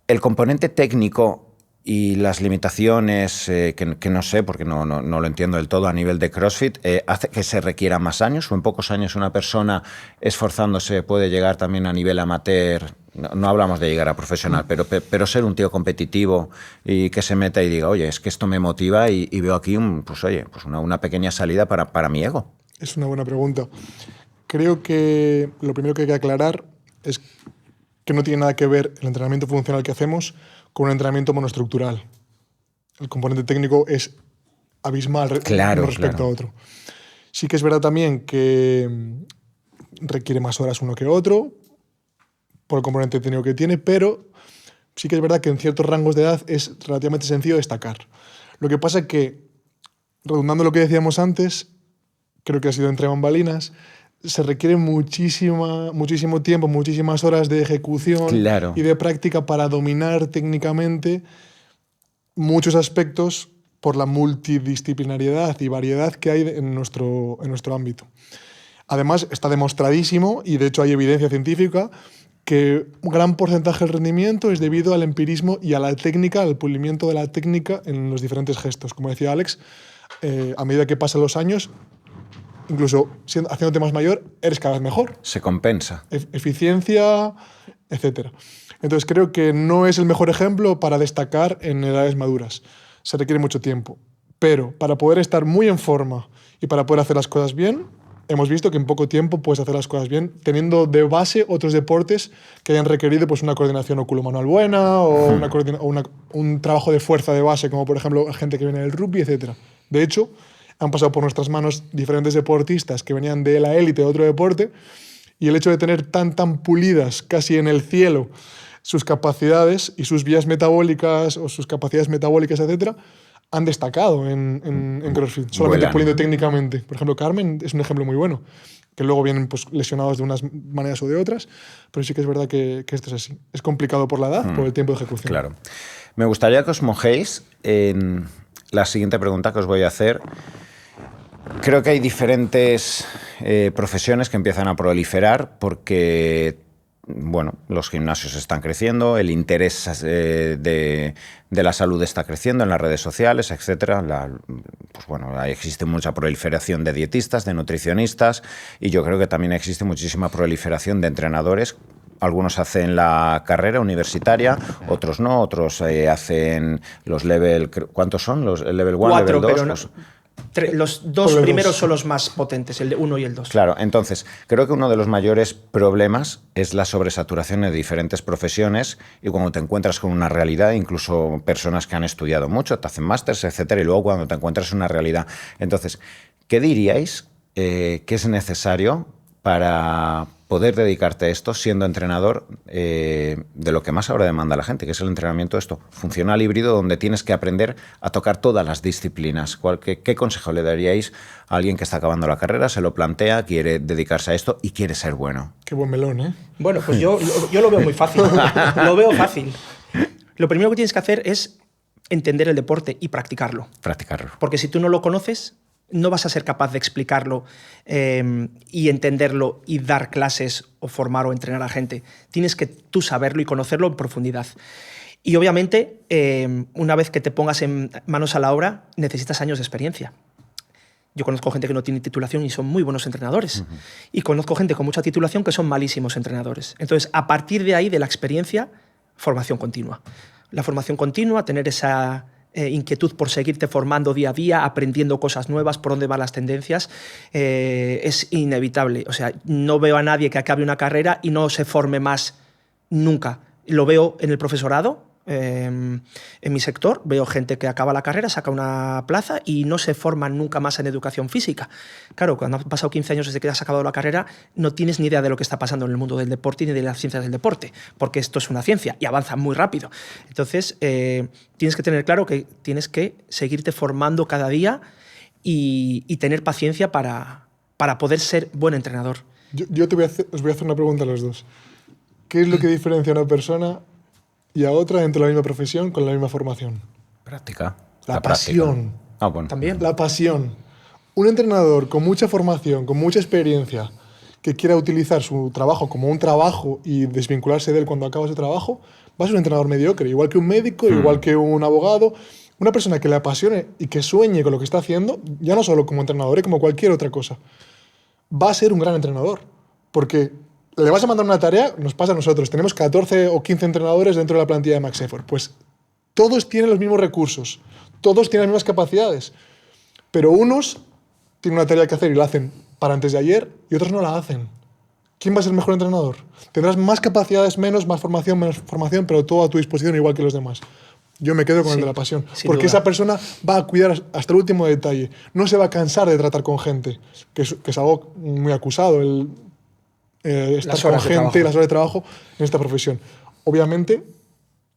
A: El componente técnico y las limitaciones, que no sé, porque no lo entiendo del todo a nivel de CrossFit, hace que se requieran más años, o en pocos años una persona esforzándose puede llegar también a nivel amateur. No hablamos de llegar a profesional, pero ser un tío competitivo y que se meta y diga, oye, es que esto me motiva y veo aquí una pequeña salida para mi ego.
C: Es una buena pregunta. Creo que lo primero que hay que aclarar es que no tiene nada que ver el entrenamiento funcional que hacemos con un entrenamiento monoestructural. El componente técnico es abismal respecto a otro. Sí que es verdad también que requiere más horas uno que otro, por el componente técnico que tiene, pero sí que es verdad que en ciertos rangos de edad es relativamente sencillo destacar. Lo que pasa es que, redundando lo que decíamos antes, creo que ha sido entre bambalinas, se requiere muchísimo tiempo, muchísimas horas de ejecución y de práctica para dominar técnicamente muchos aspectos por la multidisciplinariedad y variedad que hay en nuestro ámbito. Además, está demostradísimo, y de hecho hay evidencia científica, que un gran porcentaje del rendimiento es debido al empirismo y a la técnica, al pulimiento de la técnica en los diferentes gestos. Como decía Alex, a medida que pasan los años, incluso haciéndote más mayor, eres cada vez mejor.
A: Se compensa.
C: Eficiencia, etc. Entonces creo que no es el mejor ejemplo para destacar en edades maduras. Se requiere mucho tiempo. Pero para poder estar muy en forma y para poder hacer las cosas bien, hemos visto que en poco tiempo puedes hacer las cosas bien, teniendo de base otros deportes que hayan requerido pues, una coordinación oculomanual buena o un trabajo de fuerza de base, como por ejemplo gente que viene del rugby, etc. De hecho, han pasado por nuestras manos diferentes deportistas que venían de la élite de otro deporte, y el hecho de tener tan pulidas, casi en el cielo, sus capacidades y sus vías metabólicas o sus capacidades metabólicas, etc., han destacado en CrossFit, solamente puliendo técnicamente. Por ejemplo, Carmen es un ejemplo muy bueno, que luego vienen pues, lesionados de unas maneras o de otras, pero sí que es verdad que esto es así. Es complicado por la edad, por el tiempo de ejecución.
A: Claro. Me gustaría que os mojéis en la siguiente pregunta que os voy a hacer. Creo que hay diferentes profesiones que empiezan a proliferar porque, bueno, los gimnasios están creciendo, el interés de la salud está creciendo en las redes sociales, etc. Pues bueno, existe mucha proliferación de dietistas, de nutricionistas, y yo creo que también existe muchísima proliferación de entrenadores. Algunos hacen la carrera universitaria, otros no, otros hacen los level... ¿Cuántos son? Los level 1,
B: 4,
A: level 2.
B: Los dos primeros son los más potentes, el 1 y el 2.
A: Claro, entonces, creo que uno de los mayores problemas es la sobresaturación de diferentes profesiones, y cuando te encuentras con una realidad, incluso personas que han estudiado mucho, te hacen másters, etcétera, y luego cuando te encuentras en una realidad. Entonces, ¿qué diríais que es necesario para poder dedicarte a esto siendo entrenador de lo que más ahora demanda la gente, que es el entrenamiento funcional híbrido, donde tienes que aprender a tocar todas las disciplinas? ¿Qué consejo le daríais a alguien que está acabando la carrera, se lo plantea, quiere dedicarse a esto y quiere ser bueno?
C: Qué buen melón, ¿eh?
B: Bueno, pues yo lo veo muy fácil. Lo veo fácil. Lo primero que tienes que hacer es entender el deporte y practicarlo. Porque si tú no lo conoces, no vas a ser capaz de explicarlo y entenderlo y dar clases o formar o entrenar a gente. Tienes que tú saberlo y conocerlo en profundidad. Y obviamente, una vez que te pongas en manos a la obra, necesitas años de experiencia. Yo conozco gente que no tiene titulación y son muy buenos entrenadores. Y conozco gente con mucha titulación que son malísimos entrenadores. Entonces, a partir de ahí, de la experiencia, formación continua. La formación continua, tener esa inquietud por seguirte formando día a día, aprendiendo cosas nuevas, por dónde van las tendencias, es inevitable. O sea, no veo a nadie que acabe una carrera y no se forme más nunca. Lo veo en el profesorado. En mi sector veo gente que acaba la carrera, saca una plaza y no se forman nunca más en educación física. Claro, cuando han pasado 15 años desde que has acabado la carrera, no tienes ni idea de lo que está pasando en el mundo del deporte ni de las ciencias del deporte, porque esto es una ciencia y avanza muy rápido. Entonces, tienes que tener claro que tienes que seguirte formando cada día y tener paciencia para poder ser buen entrenador.
C: Yo os voy a hacer una pregunta a los dos. ¿Qué es lo que diferencia a una persona y a otra dentro de la misma profesión con la misma formación?
A: Práctica.
C: La pasión.
A: Ah, bueno.
B: También.
C: La pasión. Un entrenador con mucha formación, con mucha experiencia, que quiera utilizar su trabajo como un trabajo y desvincularse de él cuando acaba ese trabajo, va a ser un entrenador mediocre. Igual que un médico, igual que un abogado. Una persona que le apasione y que sueñe con lo que está haciendo, ya no solo como entrenador, como cualquier otra cosa, va a ser un gran entrenador. Porque le vas a mandar una tarea, nos pasa a nosotros, tenemos 14 o 15 entrenadores dentro de la plantilla de Max Effort. Pues todos tienen los mismos recursos, todos tienen las mismas capacidades, pero unos tienen una tarea que hacer y la hacen para antes de ayer y otros no la hacen. ¿Quién va a ser el mejor entrenador? Tendrás más capacidades, menos formación, pero todo a tu disposición igual que los demás. Yo me quedo con el de la pasión, porque esa persona va a cuidar hasta el último detalle, no se va a cansar de tratar con gente, que es algo muy acusado, estar con gente y las horas de trabajo en esta profesión. Obviamente,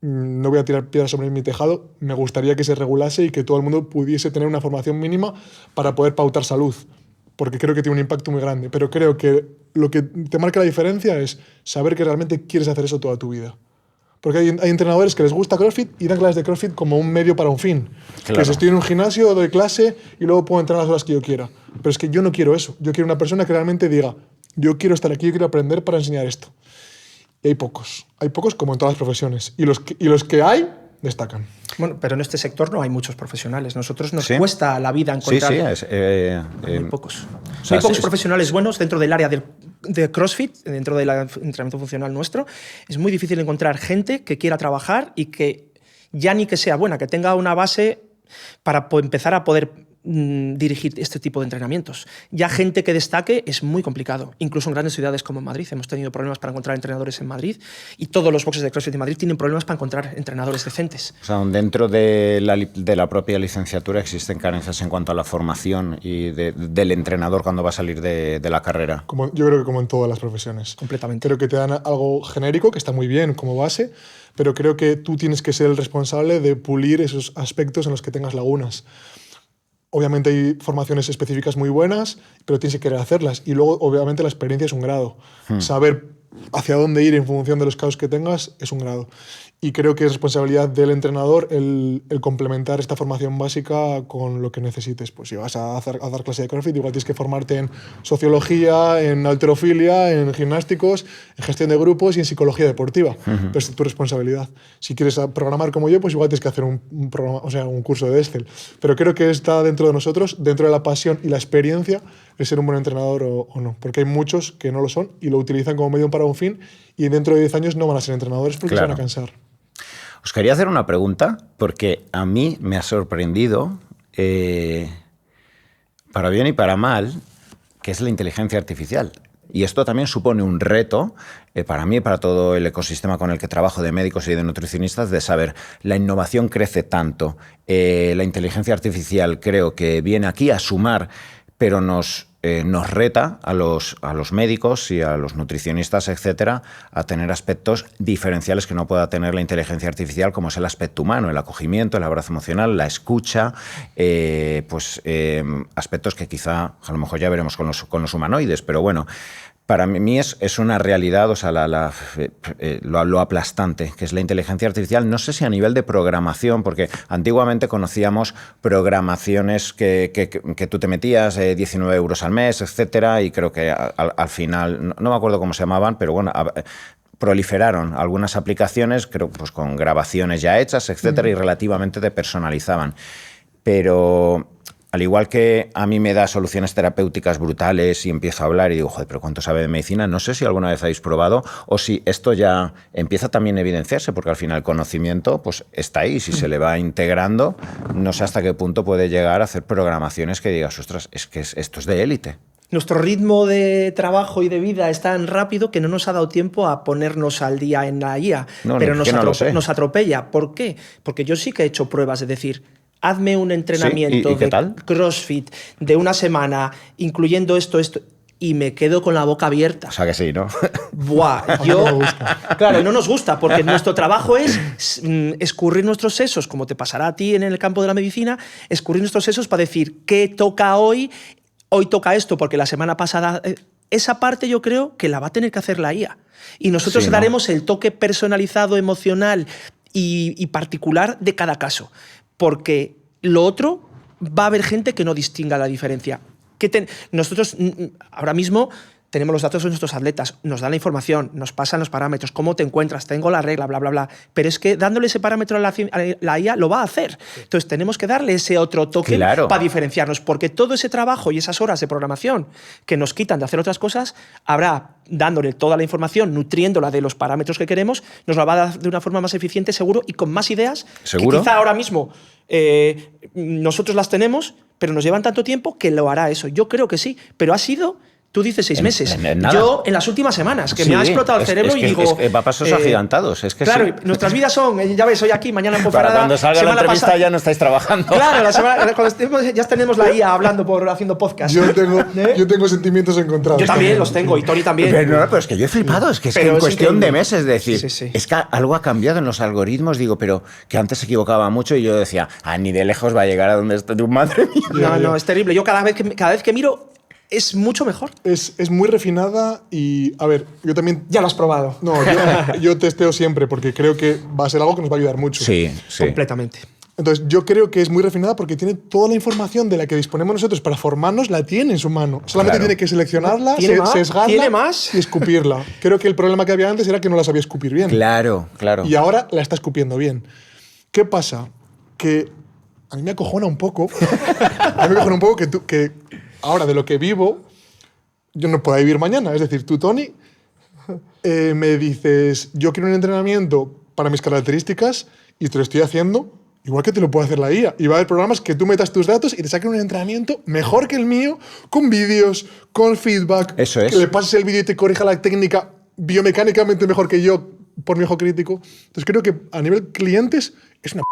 C: no voy a tirar piedras sobre mi tejado, me gustaría que se regulase y que todo el mundo pudiese tener una formación mínima para poder pautar salud, porque creo que tiene un impacto muy grande. Pero creo que lo que te marca la diferencia es saber que realmente quieres hacer eso toda tu vida. Porque hay entrenadores que les gusta CrossFit y dan clases de CrossFit como un medio para un fin. Claro. Que si estoy en un gimnasio, doy clase y luego puedo entrenar las horas que yo quiera. Pero es que yo no quiero eso. Yo quiero una persona que realmente diga, yo quiero estar aquí, yo quiero aprender para enseñar esto. Y hay pocos como en todas las profesiones. Y los que hay, destacan.
B: Bueno, pero en este sector no hay muchos profesionales. Nosotros nos cuesta la vida encontrar muy pocos. Hay pocos profesionales buenos dentro del área de CrossFit, dentro del entrenamiento funcional nuestro. Es muy difícil encontrar gente que quiera trabajar y que ya ni que sea buena, que tenga una base para empezar a poder dirigir este tipo de entrenamientos. Ya gente que destaque es muy complicado. Incluso en grandes ciudades como Madrid hemos tenido problemas para encontrar entrenadores en Madrid y todos los boxes de CrossFit de Madrid tienen problemas para encontrar entrenadores decentes.
A: O sea, dentro de la propia licenciatura existen carencias en cuanto a la formación y del entrenador cuando va a salir de la carrera.
C: Yo creo que como en todas las profesiones.
B: Completamente.
C: Creo que te dan algo genérico, que está muy bien como base, pero creo que tú tienes que ser el responsable de pulir esos aspectos en los que tengas lagunas. Obviamente hay formaciones específicas muy buenas, pero tienes que querer hacerlas. Y luego, obviamente, la experiencia es un grado. Saber hacia dónde ir en función de los casos que tengas es un grado. Y creo que es responsabilidad del entrenador el complementar esta formación básica con lo que necesites. Pues si vas a dar clase de CrossFit, igual tienes que formarte en sociología, en halterofilia, en gimnásticos, en gestión de grupos y en psicología deportiva. Pero es tu responsabilidad. Si quieres programar como yo, pues igual tienes que hacer un programa, o sea, un curso de Excel. Pero creo que está dentro de nosotros, dentro de la pasión y la experiencia, el ser un buen entrenador o no. Porque hay muchos que no lo son y lo utilizan como medio para un fin y dentro de 10 años no van a ser entrenadores porque se van a cansar.
A: Os quería hacer una pregunta porque a mí me ha sorprendido, para bien y para mal, que es la inteligencia artificial. Y esto también supone un reto para mí y para todo el ecosistema con el que trabajo de médicos y de nutricionistas de saber, la innovación crece tanto, la inteligencia artificial creo que viene aquí a sumar, pero nos reta a los médicos y a los nutricionistas, etcétera, a tener aspectos diferenciales que no pueda tener la inteligencia artificial, como es el aspecto humano, el acogimiento, el abrazo emocional, la escucha, aspectos que quizá a lo mejor ya veremos con los humanoides, pero bueno. Para mí es una realidad, o sea, lo aplastante que es la inteligencia artificial. No sé si a nivel de programación, porque antiguamente conocíamos programaciones que tú te metías 19 euros al mes, etcétera, y creo que al final, no me acuerdo cómo se llamaban, pero bueno, proliferaron algunas aplicaciones, creo, pues con grabaciones ya hechas, etcétera, y relativamente te personalizaban. Pero al igual que a mí me da soluciones terapéuticas brutales y empiezo a hablar y digo, joder, pero ¿cuánto sabe de medicina? No sé si alguna vez habéis probado o si esto ya empieza también a evidenciarse, porque al final el conocimiento pues, está ahí. Si se le va integrando, no sé hasta qué punto puede llegar a hacer programaciones que digas, ostras, es que esto es de élite.
B: Nuestro ritmo de trabajo y de vida es tan rápido que no nos ha dado tiempo a ponernos al día en la IA, pero nos atropella. ¿Por qué? Porque yo sí que he hecho pruebas, es decir, hazme un entrenamiento
A: ¿Y qué
B: de
A: tal?
B: CrossFit de una semana, incluyendo esto, y me quedo con la boca abierta.
A: O sea que sí, ¿no?
B: Buah, yo... No claro, no nos gusta, porque nuestro trabajo es escurrir nuestros sesos, como te pasará a ti en el campo de la medicina, escurrir nuestros sesos para decir qué toca hoy toca esto, porque la semana pasada... Esa parte yo creo que la va a tener que hacer la IA. Y nosotros daremos el toque personalizado, emocional y particular de cada caso. Porque lo otro, va a haber gente que no distinga la diferencia. Nosotros ahora mismo tenemos los datos de nuestros atletas, nos dan la información, nos pasan los parámetros, cómo te encuentras, tengo la regla, bla, bla, bla. Pero es que dándole ese parámetro a la IA lo va a hacer. Entonces tenemos que darle ese otro toque para diferenciarnos, porque todo ese trabajo y esas horas de programación que nos quitan de hacer otras cosas, habrá, dándole toda la información, nutriéndola de los parámetros que queremos, nos la va a dar de una forma más eficiente, seguro, y con más ideas.
A: ¿Seguro?
B: Que quizá ahora mismo nosotros las tenemos, pero nos llevan tanto tiempo que lo hará eso. Yo creo que sí, pero ha sido... Tú dices 6 meses. Yo, en las últimas semanas, que me ha explotado el cerebro y digo...
A: va a pasos agigantados. Es que
B: claro, nuestras vidas son, ya ves, hoy aquí, mañana en Ponferrada.
A: Cuando salga la entrevista pasada, ya no estáis trabajando.
B: Claro, ya tenemos la IA haciendo podcast.
C: Yo tengo sentimientos encontrados.
B: Yo también los tengo, y Tony también.
A: Pero es que yo he flipado, es que en cuestión de meses, decir, es que algo ha cambiado en los algoritmos, digo, pero que antes se equivocaba mucho y yo decía, ni de lejos va a llegar a donde está tu madre mía.
B: No, es terrible. Yo cada vez que miro... Es mucho mejor.
C: Es muy refinada y, a ver, yo también...
B: Ya lo has probado.
C: No, yo testeo siempre porque creo que va a ser algo que nos va a ayudar mucho.
A: Sí.
B: Completamente.
C: Entonces, yo creo que es muy refinada porque tiene toda la información de la que disponemos nosotros para formarnos, la tiene en su mano. Solamente tiene que seleccionarla, sesgarla y escupirla. Creo que el problema que había antes era que no la sabía escupir bien.
A: Claro.
C: Y ahora la está escupiendo bien. ¿Qué pasa? Que a mí me acojona un poco. que ahora, de lo que vivo, yo no puedo vivir mañana. Es decir, tú, Tony, me dices, yo quiero un entrenamiento para mis características y te lo estoy haciendo igual que te lo puede hacer la IA. Y va a haber programas que tú metas tus datos y te saquen un entrenamiento mejor que el mío, con vídeos, con feedback.
A: Eso es.
C: Que le pases el vídeo y te corrija la técnica biomecánicamente mejor que yo por mi ojo crítico. Entonces creo que a nivel clientes es una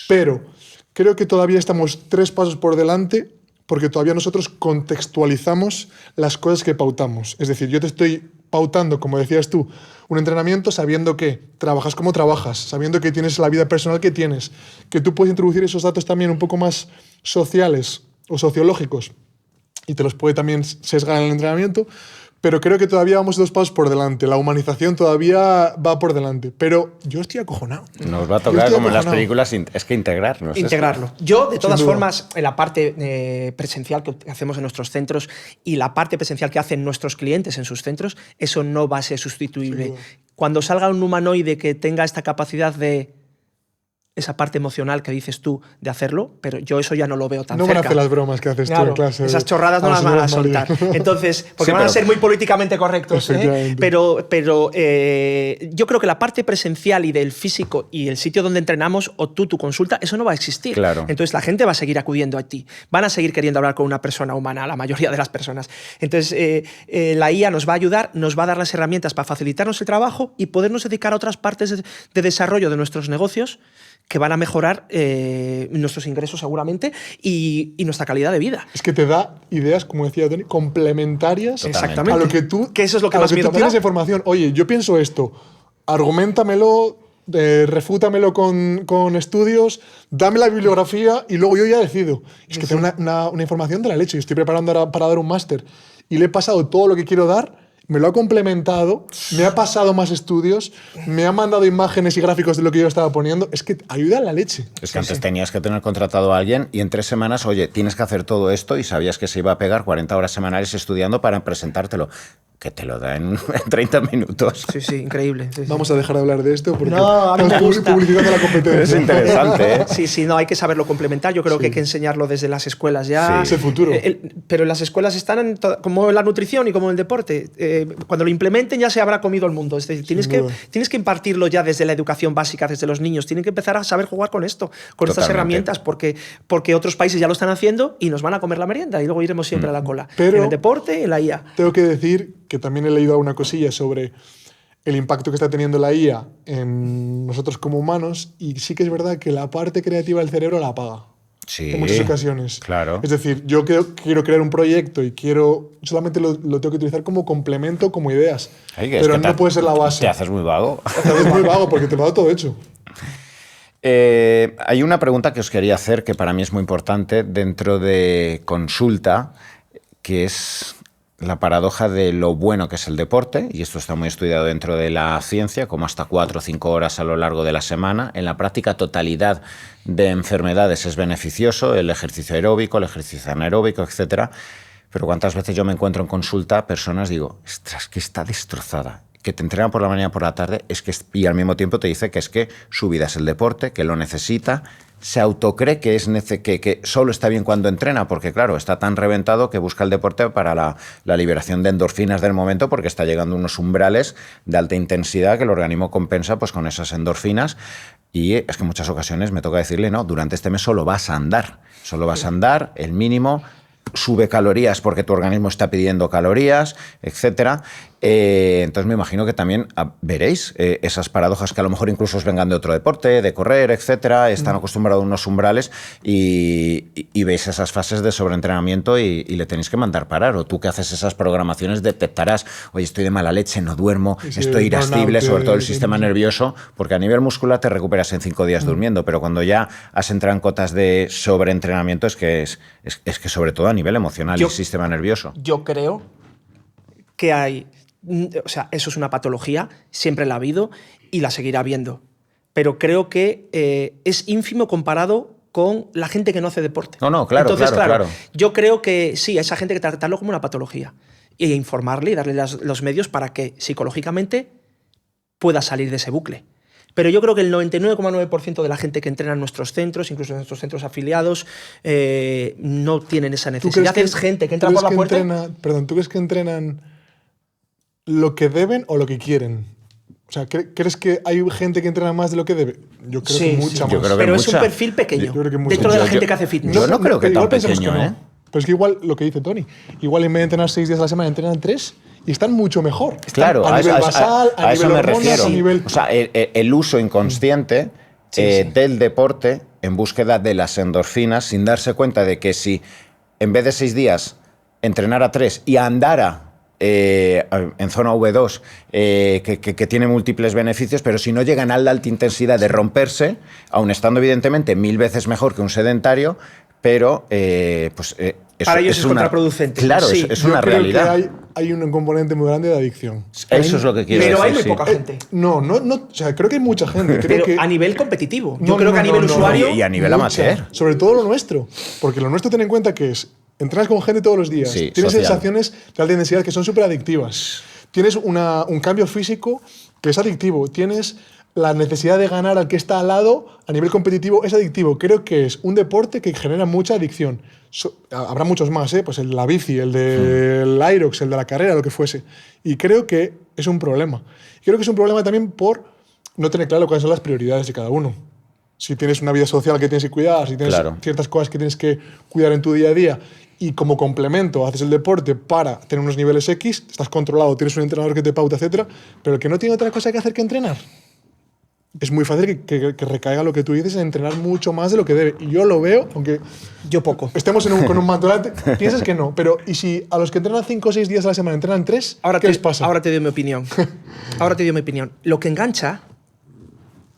C: Pero creo que todavía estamos 3 pasos por delante porque todavía nosotros contextualizamos las cosas que pautamos. Es decir, yo te estoy pautando, como decías tú, un entrenamiento sabiendo que trabajas como trabajas, sabiendo que tienes la vida personal que tienes, que tú puedes introducir esos datos también un poco más sociales o sociológicos y te los puede también sesgar en el entrenamiento, pero creo que todavía vamos 2 pasos por delante. La humanización todavía va por delante. Pero yo estoy acojonado.
A: Nos va a tocar, como en las películas, es que integrarnos.
B: Integrarlo. Yo, de todas formas, en la parte presencial que hacemos en nuestros centros y la parte presencial que hacen nuestros clientes en sus centros, eso no va a ser sustituible. Cuando salga un humanoide que tenga esta capacidad de... esa parte emocional que dices tú de hacerlo, pero yo eso ya no lo veo tan cerca.
C: No van a hacer las bromas que haces tú en clase.
B: Esas chorradas no las van a soltar. Entonces, porque van a ser muy políticamente correctos. Pero yo creo que la parte presencial y del físico y el sitio donde entrenamos o tu consulta, eso no va a existir.
A: Claro.
B: Entonces la gente va a seguir acudiendo a ti. Van a seguir queriendo hablar con una persona humana, la mayoría de las personas. Entonces la IA nos va a ayudar, nos va a dar las herramientas para facilitarnos el trabajo y podernos dedicar a otras partes de desarrollo de nuestros negocios que van a mejorar nuestros ingresos seguramente y nuestra calidad de vida.
C: Es que te da ideas, como decía Tony, complementarias.
B: Exactamente.
C: A lo que tú,
B: que eso es lo que más miedo me da.
C: Tienes información. Oye, yo pienso esto, arguméntamelo, refútamelo con estudios, dame la bibliografía y luego yo ya decido. Es que tengo una información de la leche. Yo estoy preparando ahora para dar un máster y le he pasado todo lo que quiero dar. Me lo ha complementado, me ha pasado más estudios, me ha mandado imágenes y gráficos de lo que yo estaba poniendo. Es que ayuda a la leche.
A: Es que antes tenías que tener contratado a alguien y en 3 semanas, oye, tienes que hacer todo esto y sabías que se iba a pegar 40 horas semanales estudiando para presentártelo. que te lo da en 30 minutos.
B: Sí, sí, increíble. Sí, sí.
C: Vamos a dejar de hablar de esto porque
B: No, a mí me
C: estamos
B: gusta.
C: publicitando la competencia.
A: Es interesante, ¿eh?
B: Sí, sí, no, hay que saberlo complementar. Yo creo que hay que enseñarlo desde las escuelas ya.
C: Sí. Es el futuro.
B: Pero las escuelas están como la nutrición y como el deporte. Cuando lo implementen ya se habrá comido el mundo. Es decir, tienes que impartirlo ya desde la educación básica, desde los niños. Tienen que empezar a saber jugar con esto, con estas herramientas, porque otros países ya lo están haciendo y nos van a comer la merienda y luego iremos siempre a la cola.
C: Pero
B: en el deporte, en la IA.
C: Tengo que decir que también he leído una cosilla sobre el impacto que está teniendo la IA en nosotros como humanos, y sí que es verdad que la parte creativa del cerebro la apaga.
A: Sí,
C: En muchas ocasiones.
A: claro.
C: Es decir, yo quiero crear un proyecto y solamente lo tengo que utilizar como complemento, como ideas.
A: Ay, que
C: pero
A: es que
C: no puede ser la base.
A: Te haces muy vago.
C: Es muy vago porque te lo da todo hecho.
A: Hay una pregunta que os quería hacer que para mí es muy importante dentro de consulta, que es la paradoja de lo bueno que es el deporte, y esto está muy estudiado dentro de la ciencia, como hasta 4 o 5 horas a lo largo de la semana. En la práctica totalidad de enfermedades es beneficioso, el ejercicio aeróbico, el ejercicio anaeróbico, etc. Pero cuántas veces yo me encuentro en consulta personas, digo, ostras, que está destrozada, que te entrena por la mañana, por la tarde, y al mismo tiempo te dice que es que su vida es el deporte, que lo necesita, se autocree que solo está bien cuando entrena, porque claro, está tan reventado que busca el deporte para la liberación de endorfinas del momento, porque está llegando a unos umbrales de alta intensidad que el organismo compensa pues con esas endorfinas. Y es que en muchas ocasiones me toca decirle, no, durante este mes solo vas a andar el mínimo, sube calorías porque tu organismo está pidiendo calorías, etcétera. Entonces me imagino que también veréis esas paradojas que a lo mejor incluso os vengan de otro deporte, de correr, etcétera. Están acostumbrados a unos umbrales y veis esas fases de sobreentrenamiento y le tenéis que mandar parar. O tú que haces esas programaciones detectarás, oye, estoy de mala leche, no duermo,
C: Sí,
A: estoy irascible, sobre todo el
C: sí,
A: sistema
C: sí.
A: nervioso, porque a nivel muscular te recuperas en 5 días durmiendo, pero cuando ya has entrado en cotas de sobreentrenamiento es que sobre todo a nivel emocional y sistema nervioso.
B: Yo creo que hay... O sea, eso es una patología, siempre la ha habido y la seguirá habiendo. Pero creo que es ínfimo comparado con la gente que no hace deporte.
A: No, claro.
B: Entonces, claro. Yo creo que sí, a esa gente hay que tratarlo como una patología y informarle y darle los medios para que psicológicamente pueda salir de ese bucle. Pero yo creo que el 99,9% de la gente que entrena en nuestros centros, incluso en nuestros centros afiliados, no tienen esa necesidad. Es gente que entra por la puerta.
C: ¿Tú crees que entrenan lo que deben o lo que quieren? O sea, ¿crees que hay gente que entrena más de lo que debe? Yo creo que mucha más.
A: Yo creo que
B: pero
A: mucha.
B: es un perfil pequeño
C: Yo creo que mucha.
B: dentro de la gente que hace fitness.
A: Yo no creo que tan pequeño,
C: no.
A: ¿eh?
C: Pero es que igual lo que dice Tony, igual en vez de entrenar 6 días a la semana, entrenan 3 y están mucho mejor. Están
A: Claro,
C: a nivel basal, a
A: eso
C: nivel
A: me
C: hormonas,
A: refiero.
C: a nivel...
A: O sea, el uso inconsciente del deporte en búsqueda de las endorfinas, sin darse cuenta de que si en vez de 6 días entrenara 3 y andara en zona V2, que tiene múltiples beneficios, pero si no llegan a la alta intensidad de romperse, aun estando evidentemente 1000 veces mejor que un sedentario, pero
B: para ellos es contraproducente.
A: Claro,
B: Sí.
A: es una realidad.
C: Que hay un componente muy grande de adicción.
A: Eso es lo que quiero decir.
B: Pero hay muy
A: sí.
B: poca gente.
C: No, o sea, creo que hay mucha gente. Creo
B: Pero
C: que,
B: a nivel competitivo. Yo
C: No,
B: creo
C: no,
B: que a nivel
C: no, no,
B: usuario...
A: Y a nivel
C: mucha.
A: amateur.
C: Sobre todo lo nuestro. Porque lo nuestro, ten en cuenta que es, entrenas con gente todos los días.
A: Sí,
C: tienes
A: social.
C: sensaciones de alta intensidad que son súper adictivas. Tienes un cambio físico que es adictivo. Tienes la necesidad de ganar al que está al lado a nivel competitivo, es adictivo. Creo que es un deporte que genera mucha adicción. Habrá muchos más, pues el de la bici, el del Aerox, el de la carrera, lo que fuese. Y creo que es un problema. Y creo que es un problema también por no tener claro cuáles son las prioridades de cada uno. Si tienes una vida social que tienes que cuidar, si tienes ciertas cosas que tienes que cuidar en tu día a día y como complemento haces el deporte para tener unos niveles X, estás controlado, tienes un entrenador que te pauta, etc. Pero el que no tiene otra cosa que hacer que entrenar, es muy fácil que recaiga lo que tú dices en entrenar mucho más de lo que debe. Y yo lo veo, aunque
B: Yo poco.
C: estemos con un mantonate, piensas que no. Pero ¿y si a los que entrenan 5 o 6 días a la semana entrenan 3, qué les pasa?
B: Ahora te doy mi opinión. Lo que engancha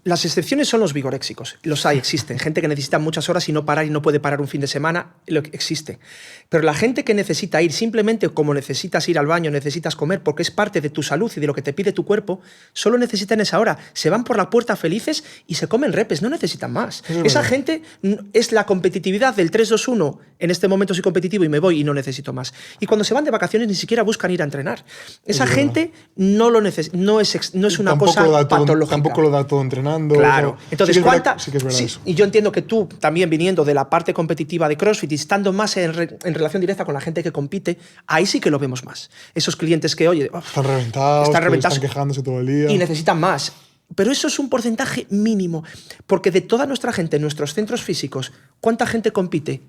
B: Las excepciones son los vigoréxicos. Los hay, existen. Gente que necesita muchas horas y no parar y no puede parar un fin de semana, existe. Pero la gente que necesita ir simplemente como necesitas ir al baño, necesitas comer, porque es parte de tu salud y de lo que te pide tu cuerpo, solo necesitan esa hora. Se van por la puerta felices y se comen repes, no necesitan más. Esa gente es la competitividad del 3-2-1. En este momento soy competitivo y me voy y no necesito más. Y cuando se van de vacaciones ni siquiera buscan ir a entrenar. Esa gente no lo no es una cosa patológica.
C: Tampoco lo da todo entrenando.
B: Claro. Entonces,
C: sí que es verdad eso.
B: Y yo entiendo que tú, también viniendo de la parte competitiva de CrossFit y estando más en relación directa con la gente que compite, ahí sí que lo vemos más. Esos clientes que, oye,
C: están reventados, están quejándose todo el día.
B: Y necesitan más. Pero eso es un porcentaje mínimo. Porque de toda nuestra gente en nuestros centros físicos, ¿cuánta gente compite?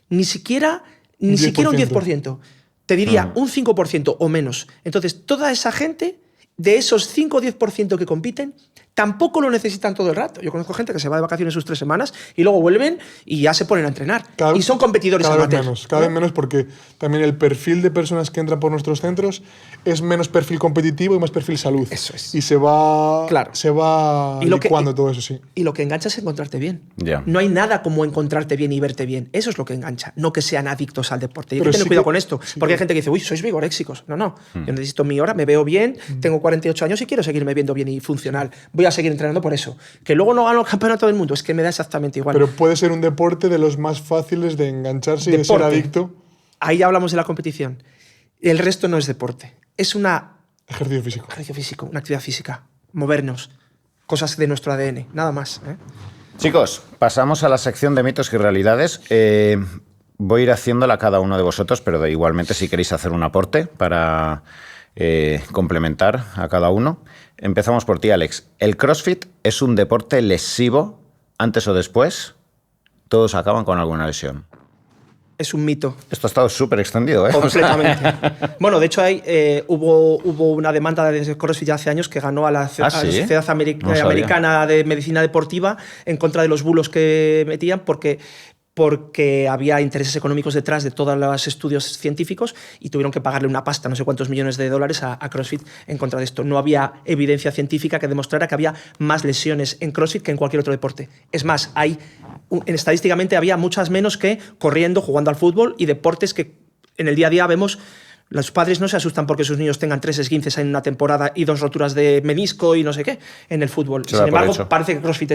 B: Ni siquiera un 10%. Te diría un 5% o menos. Entonces, toda esa gente, de esos 5 o 10% que compiten, tampoco lo necesitan todo el rato. Yo conozco gente que se va de vacaciones sus 3 semanas y luego vuelven y ya se ponen a entrenar. Y son competidores amateurs.
C: Cada vez menos, porque también el perfil de personas que entran por nuestros centros es menos perfil competitivo y más perfil salud.
B: Eso es.
C: Y se va licuando todo eso, sí.
B: Y lo que engancha es encontrarte bien.
A: Yeah.
B: No hay nada como encontrarte bien y verte bien. Eso es lo que engancha. No que sean adictos al deporte. Y hay que tener cuidado con esto. Porque hay gente que dice, uy, sois vigoréxicos. No. Yo necesito mi hora, me veo bien, tengo 48 años y quiero seguirme viendo bien y funcional. Voy a seguir entrenando por eso. Que luego no gano el campeonato del mundo, es que me da exactamente igual.
C: Pero puede ser un deporte de los más fáciles de engancharse y de ser adicto.
B: Ahí ya hablamos de la competición. El resto no es deporte. Es
C: ejercicio físico.
B: Ejercicio físico, una actividad física. Movernos. Cosas de nuestro ADN. Nada más.
A: Chicos, pasamos a la sección de mitos y realidades. Voy a ir haciéndola a cada uno de vosotros, pero igualmente si queréis hacer un aporte para complementar a cada uno. Empezamos por ti, Alex. ¿El CrossFit es un deporte lesivo antes o después? Todos acaban con alguna lesión.
B: Es un mito.
A: Esto ha estado súper extendido, ¿eh?
B: Completamente. Bueno, de hecho, hubo una demanda de CrossFit ya hace años que ganó a la Sociedad Americana de Medicina Deportiva en contra de los bulos que metían porque había intereses económicos detrás de todos los estudios científicos y tuvieron que pagarle una pasta, no sé cuántos millones de dólares a CrossFit en contra de esto. No había evidencia científica que demostrara que había más lesiones en CrossFit que en cualquier otro deporte. Es más, estadísticamente había muchas menos que corriendo, jugando al fútbol y deportes que en el día a día vemos. Los padres no se asustan porque sus niños tengan 3 esguinces en una temporada y 2 roturas de menisco y no sé qué en el fútbol. Sin embargo, parece que CrossFit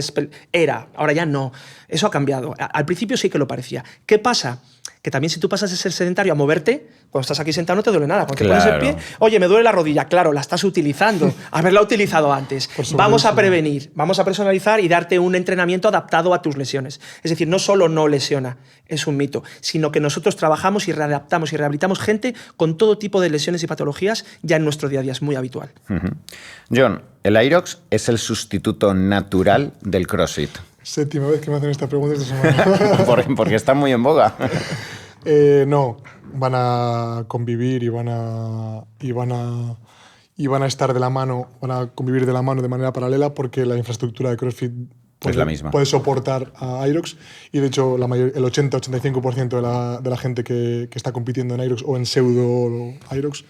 B: ahora ya no. Eso ha cambiado. Al principio sí que lo parecía. ¿Qué pasa? Que también si tú pasas de ser sedentario a moverte, cuando estás aquí sentado no te duele nada. Cuando te pones en pie, oye, me duele la rodilla. Claro, la estás utilizando. Haberla utilizado antes. Vamos a prevenir, vamos a personalizar y darte un entrenamiento adaptado a tus lesiones. Es decir, no solo no lesiona, es un mito, sino que nosotros trabajamos y readaptamos y rehabilitamos gente con todo tipo de lesiones y patologías ya en nuestro día a día. Es muy habitual.
A: John, ¿el Aerox es el sustituto natural del CrossFit?
C: 7ª vez que me hacen esta pregunta esta semana.
A: Porque está muy en boga.
C: No, van a convivir y van a estar de la mano, van a convivir de la mano de manera paralela porque la infraestructura de CrossFit
A: es la misma.
C: Puede soportar a Aerox y de hecho el 80-85% de la gente que está compitiendo en Aerox o en pseudo Aerox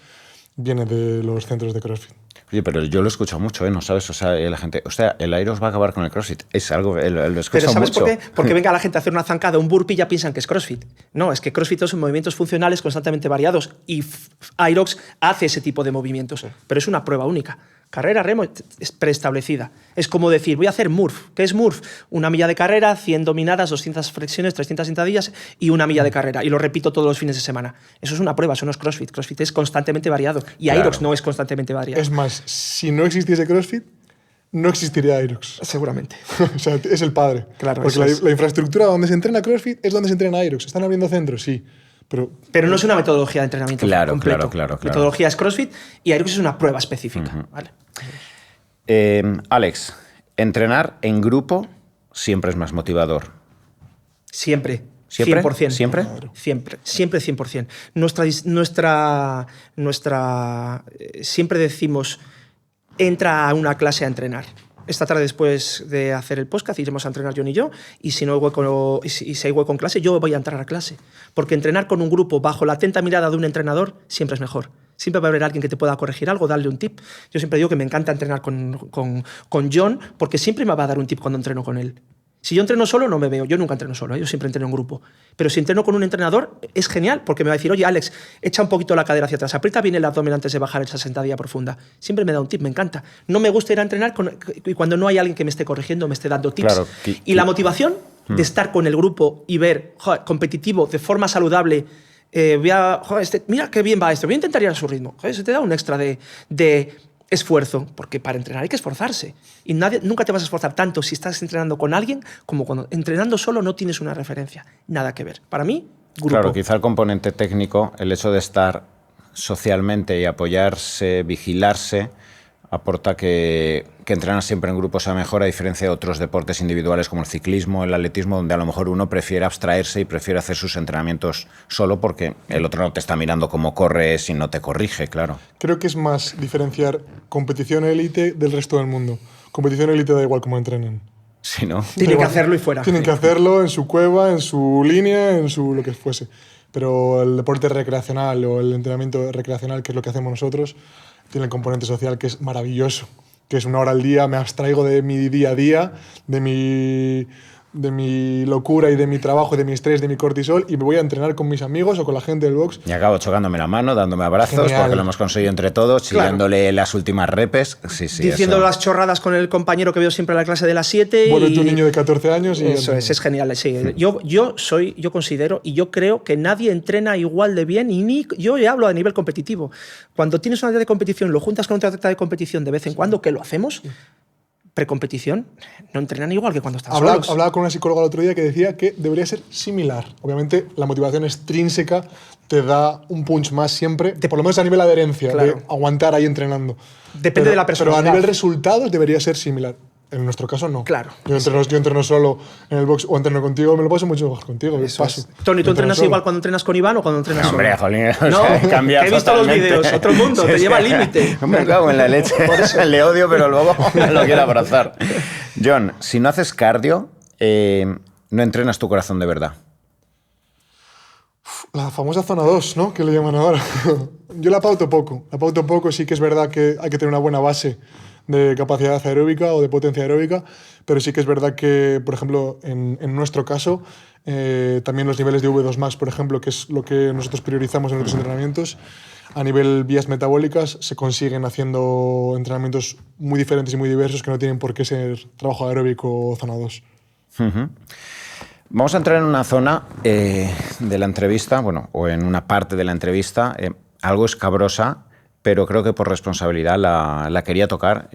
C: viene de los centros de CrossFit.
A: Oye, pero yo lo he escuchado mucho, ¿no sabes? O sea, la gente, el Aerox va a acabar con el CrossFit. Es algo que lo he escuchado
B: Pero ¿sabes
A: mucho.
B: por qué? Porque venga la gente a hacer una zancada, un burpee, ya piensan que es CrossFit. No, es que CrossFit son movimientos funcionales constantemente variados y Aerox hace ese tipo de movimientos. Pero es una prueba única. Carrera remo es preestablecida. Es como decir, voy a hacer MURF. ¿Qué es MURF? 1 milla de carrera, 100 dominadas, 200 flexiones, 300 sentadillas y 1 milla de carrera. Y lo repito todos los fines de semana. Eso es una prueba, eso no es CrossFit. CrossFit es constantemente variado. Y Aerox no es constantemente variado.
C: Es más, si no existiese CrossFit, no existiría Aerox.
B: Seguramente.
C: O sea, es el padre.
B: Claro,
C: porque la infraestructura donde se entrena CrossFit es donde se entrena Aerox. ¿Están abriendo centros? Sí. Pero no
B: es una metodología de entrenamiento completo.
A: Claro.
B: La metodología es CrossFit y Aerox es una prueba específica. ¿Vale?
A: Alex, entrenar en grupo siempre es más motivador.
B: Siempre.
A: ¿Siempre?
B: 100%.
A: ¿Siempre?
B: Siempre 100%. Siempre decimos, entra a una clase a entrenar. Esta tarde, después de hacer el podcast, iremos a entrenar John y yo, y si hay hueco en clase, yo voy a entrar a clase. Porque entrenar con un grupo bajo la atenta mirada de un entrenador siempre es mejor. siempre va a haber alguien que te pueda corregir algo, darle un tip. Yo siempre digo que me encanta entrenar con John porque siempre me va a dar un tip cuando entreno con él. Si yo entreno solo, no me veo. Yo nunca entreno solo, yo siempre entreno en grupo. Pero si entreno con un entrenador, es genial, porque me va a decir, oye, Alex, echa un poquito la cadera hacia atrás, aprieta bien el abdomen antes de bajar esa sentadilla profunda. Siempre me da un tip, me encanta. No me gusta ir a entrenar y cuando no hay alguien que me esté corrigiendo, me esté dando tips.
A: Claro,
B: y la motivación de estar con el grupo y ver, joder, competitivo, de forma saludable, mira qué bien va esto, voy a intentar ir a su ritmo. Joder, se te da un extra de esfuerzo, porque para entrenar hay que esforzarse. Y nunca te vas a esforzar tanto si estás entrenando con alguien como cuando entrenando solo no tienes una referencia. Nada que ver. Para mí, grupo.
A: Claro, quizá el componente técnico, el hecho de estar socialmente y apoyarse, vigilarse, aporta que entrenar siempre en grupo sea mejor, a diferencia de otros deportes individuales como el ciclismo, el atletismo, donde a lo mejor uno prefiere abstraerse y prefiere hacer sus entrenamientos solo porque el otro no te está mirando cómo corres y no te corrige, claro.
C: Creo que es más diferenciar competición élite del resto del mundo. Competición élite da igual cómo entrenen.
A: Sí, ¿no?
B: Tienen que hacerlo y fuera.
C: Tienen que hacerlo en su cueva, en su línea, en su lo que fuese. Pero el deporte recreacional o el entrenamiento recreacional, que es lo que hacemos nosotros, tiene el componente social que es maravilloso, que es 1 hora al día, me abstraigo de mi día a día, de mi locura y de mi trabajo, de mi estrés, de mi cortisol, y me voy a entrenar con mis amigos o con la gente del box.
A: Y acabo chocándome la mano, dándome abrazos,
C: Genial.
A: porque lo hemos conseguido entre todos, chillándole las últimas repes. Sí,
B: Diciendo
A: eso.
B: las chorradas con el compañero que veo siempre en la clase de las 7.
C: Vuelve tu niño de 14 años y...
B: Eso es genial. Sí. Yo considero y yo creo que nadie entrena igual de bien, y yo ya hablo a nivel competitivo. Cuando tienes una atleta de competición y lo juntas con otra atleta de competición de vez en cuando, que lo hacemos, precompetición, no entrenan igual que cuando están solos.
C: Hablaba con una psicóloga el otro día que decía que debería ser similar. Obviamente, la motivación extrínseca te da un punch más siempre, por lo menos a nivel de adherencia,
B: Claro.
C: de aguantar ahí entrenando.
B: Depende de la personalidad.
C: Pero a nivel resultados debería ser similar. En nuestro caso, no.
B: Claro.
C: Yo entreno solo en el box o entreno contigo, me lo paso mucho mejor contigo.
B: Eso
C: paso.
B: es. Tony, ¿tú entrenas
C: solo.
B: igual cuando entrenas con Iván o cuando entrenas solo?
A: Hombre, jolín,
B: No,
A: cambia
B: he visto los
A: totalmente.
B: vídeos, otro mundo, te lleva al límite.
A: Me cago en la leche. Le odio, pero luego lo quiero abrazar. John, si no haces cardio, no entrenas tu corazón de verdad.
C: La famosa zona 2, ¿no? Que le llaman ahora. Yo la pauto poco. Sí que es verdad que hay que tener una buena base de capacidad aeróbica o de potencia aeróbica, pero sí que es verdad que, por ejemplo, en nuestro caso, también los niveles de V2 Max, por ejemplo, que es lo que nosotros priorizamos en nuestros entrenamientos, a nivel vías metabólicas se consiguen haciendo entrenamientos muy diferentes y muy diversos que no tienen por qué ser trabajo aeróbico o zona 2.
A: Uh-huh. Vamos a entrar en una zona de la entrevista, bueno, o en una parte de la entrevista, algo escabrosa, pero creo que por responsabilidad la quería tocar.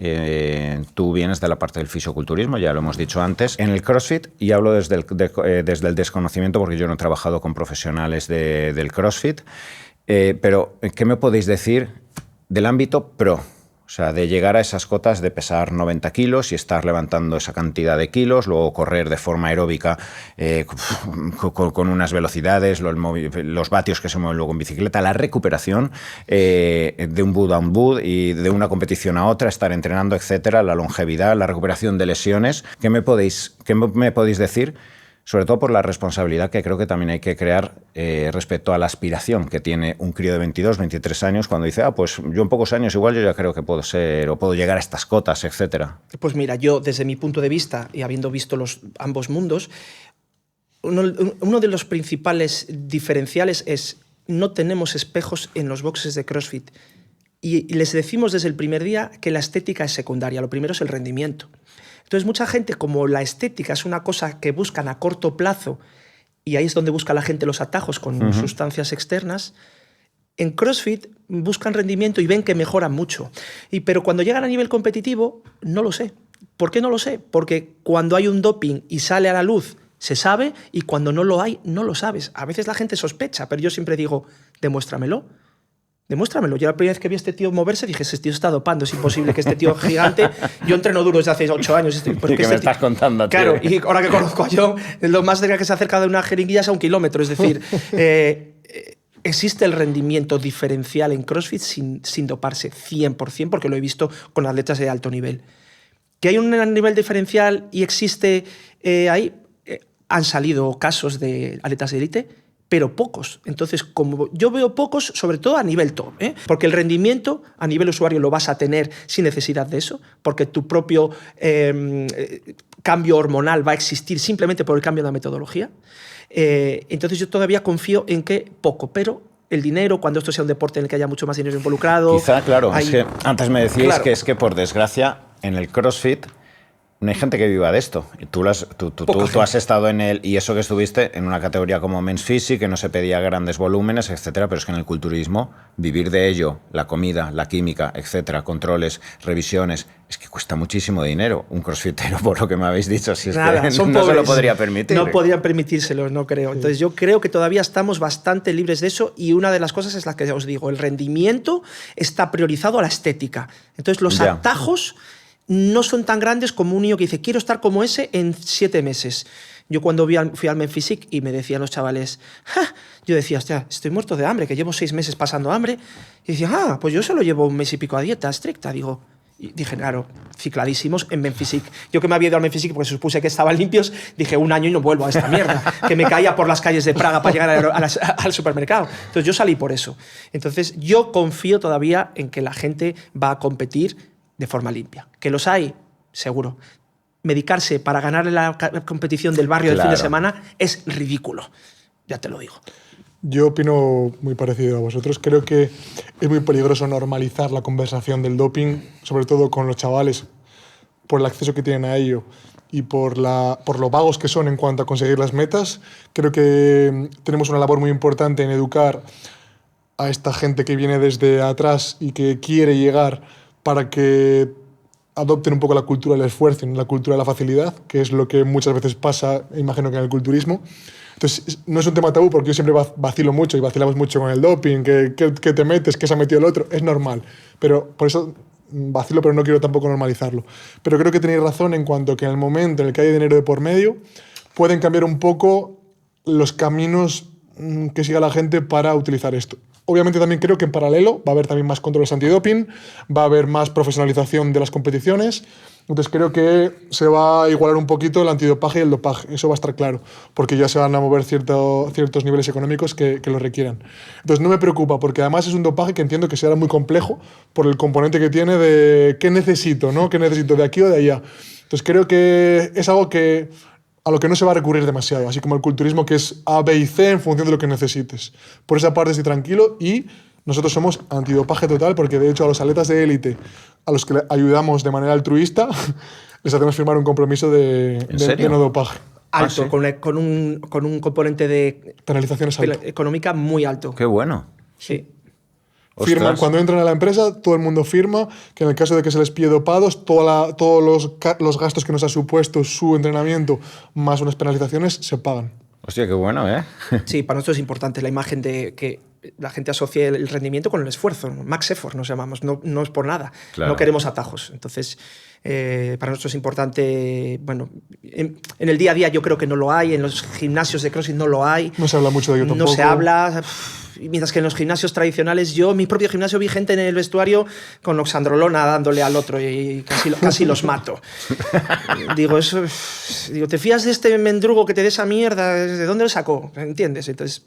A: Tú vienes de la parte del fisiculturismo, ya lo hemos dicho antes, en el CrossFit, y hablo desde el desconocimiento porque yo no he trabajado con profesionales del CrossFit, pero ¿qué me podéis decir del ámbito pro? O sea, de llegar a esas cotas de pesar 90 kilos y estar levantando esa cantidad de kilos, luego correr de forma aeróbica con unas velocidades, los vatios que se mueven luego en bicicleta, la recuperación de un boot a un boot y de una competición a otra, estar entrenando, etcétera, la longevidad, la recuperación de lesiones. ¿Qué me podéis decir? Sobre todo por la responsabilidad que creo que también hay que crear respecto a la aspiración que tiene un crío de 22, 23 años cuando dice, pues yo en pocos años igual yo ya creo que puedo ser o puedo llegar a estas cotas, etcétera.
B: Pues mira, yo desde mi punto de vista y habiendo visto ambos mundos, uno de los principales diferenciales es no tenemos espejos en los boxes de CrossFit. Y les decimos desde el primer día que la estética es secundaria, lo primero es el rendimiento. Entonces, mucha gente, como la estética es una cosa que buscan a corto plazo, y ahí es donde busca la gente los atajos con sustancias externas, en CrossFit buscan rendimiento y ven que mejoran mucho. Pero cuando llegan a nivel competitivo, no lo sé. ¿Por qué no lo sé? Porque cuando hay un doping y sale a la luz, se sabe, y cuando no lo hay, no lo sabes. A veces la gente sospecha, pero yo siempre digo, demuéstramelo. Demuéstramelo. Yo la primera vez que vi a este tío moverse dije, ese tío está dopando, es imposible que este tío gigante... Yo entreno duro desde hace 8 años.
A: ¿Y qué me estás contando, tío?
B: Claro, y ahora que conozco a John, lo más cerca que se acerca de una jeringuilla es a 1 kilómetro. Es decir, existe el rendimiento diferencial en CrossFit sin doparse, 100%, porque lo he visto con atletas de alto nivel. Que hay un nivel diferencial y existe ahí... han salido casos de atletas de élite, pero pocos. Entonces, como yo veo pocos, sobre todo a nivel top, porque el rendimiento a nivel usuario lo vas a tener sin necesidad de eso, porque tu propio cambio hormonal va a existir simplemente por el cambio de la metodología. Entonces yo todavía confío en que poco, pero el dinero, cuando esto sea un deporte en el que haya mucho más dinero involucrado...
A: Quizá, claro, es que antes me decíais que es que, por desgracia, en el CrossFit no hay gente que viva de esto. Tú has estado en el... Y eso que estuviste en una categoría como Men's Physique, que no se pedía grandes volúmenes, etcétera, pero es que en el culturismo, vivir de ello, la comida, la química, etcétera, controles, revisiones, es que cuesta muchísimo dinero. Un crossfitero, por lo que me habéis dicho, si es
B: Nada,
A: que
B: son
A: no
B: pobres.
A: se lo podría permitir.
B: No podrían permitírselo, no creo. Entonces yo creo que todavía estamos bastante libres de eso, y una de las cosas es la que os digo, el rendimiento está priorizado a la estética. Entonces los atajos no son tan grandes como un niño que dice, quiero estar como ese en 7 meses. Yo cuando fui al Men's Physique y me decían los chavales, yo decía, hostia, estoy muerto de hambre, que llevo 6 meses pasando hambre. Y decía, pues yo solo llevo 1 mes y pico a dieta estricta. Y dije, claro, cicladísimos en Men's Physique. Yo que me había ido al Men's Physique porque supuse que estaban limpios, dije, 1 año y no vuelvo a esta mierda, que me caía por las calles de Praga para llegar al supermercado. Entonces yo salí por eso. Entonces yo confío todavía en que la gente va a competir de forma limpia. ¿Que los hay? Seguro. Medicarse para ganarle la competición del barrio del fin de semana es ridículo. Ya te lo digo.
C: Yo opino muy parecido a vosotros. Creo que es muy peligroso normalizar la conversación del doping, sobre todo con los chavales, por el acceso que tienen a ello y por lo vagos que son en cuanto a conseguir las metas. Creo que tenemos una labor muy importante en educar a esta gente que viene desde atrás y que quiere llegar, para que adopten un poco la cultura del esfuerzo, la cultura de la facilidad, que es lo que muchas veces pasa, imagino que en el culturismo. Entonces, no es un tema tabú, porque yo siempre vacilo mucho y vacilamos mucho con el doping, que te metes, que se ha metido el otro, es normal. Pero por eso vacilo, pero no quiero tampoco normalizarlo. Pero creo que tenéis razón en cuanto que en el momento en el que hay dinero de por medio, pueden cambiar un poco los caminos que siga la gente para utilizar esto. Obviamente también creo que en paralelo va a haber también más controles antidoping, va a haber más profesionalización de las competiciones. Entonces creo que se va a igualar un poquito el antidopaje y el dopaje, eso va a estar claro, porque ya se van a mover ciertos niveles económicos que lo requieran. Entonces no me preocupa, porque además es un dopaje que entiendo que será muy complejo por el componente que tiene de qué necesito, ¿no? ¿Qué necesito de aquí o de allá? Entonces creo que es algo a lo que no se va a recurrir demasiado, así como el culturismo, que es A, B y C en función de lo que necesites. Por esa parte estoy tranquilo, y nosotros somos antidopaje total, porque de hecho a los atletas de élite, a los que ayudamos de manera altruista, les hacemos firmar un compromiso de no dopaje.
B: Alto,
A: ¿sí?
B: con un componente de
C: penalizaciones alto.
B: Económica muy alto.
A: Qué bueno.
B: Sí.
C: Firman, cuando entran a la empresa, todo el mundo firma que en el caso de que se les pille dopados, todos los gastos que nos ha supuesto su entrenamiento más unas penalizaciones se pagan.
A: Hostia, qué bueno, ¿eh?
B: Sí, para nosotros es importante la imagen de que la gente asocie el rendimiento con el esfuerzo. Max effort nos llamamos, no es por nada. Claro. No queremos atajos. Entonces, para nosotros es importante, bueno, en el día a día yo creo que no lo hay, en los gimnasios de CrossFit no lo hay.
C: No se habla mucho de ello tampoco.
B: No se habla. Mientras que en los gimnasios tradicionales, yo en mi propio gimnasio vi gente en el vestuario con oxandrolona dándole al otro y casi los mato. Digo, ¿te fías de este mendrugo que te dé esa mierda? ¿De dónde lo sacó? ¿Entiendes? Entonces,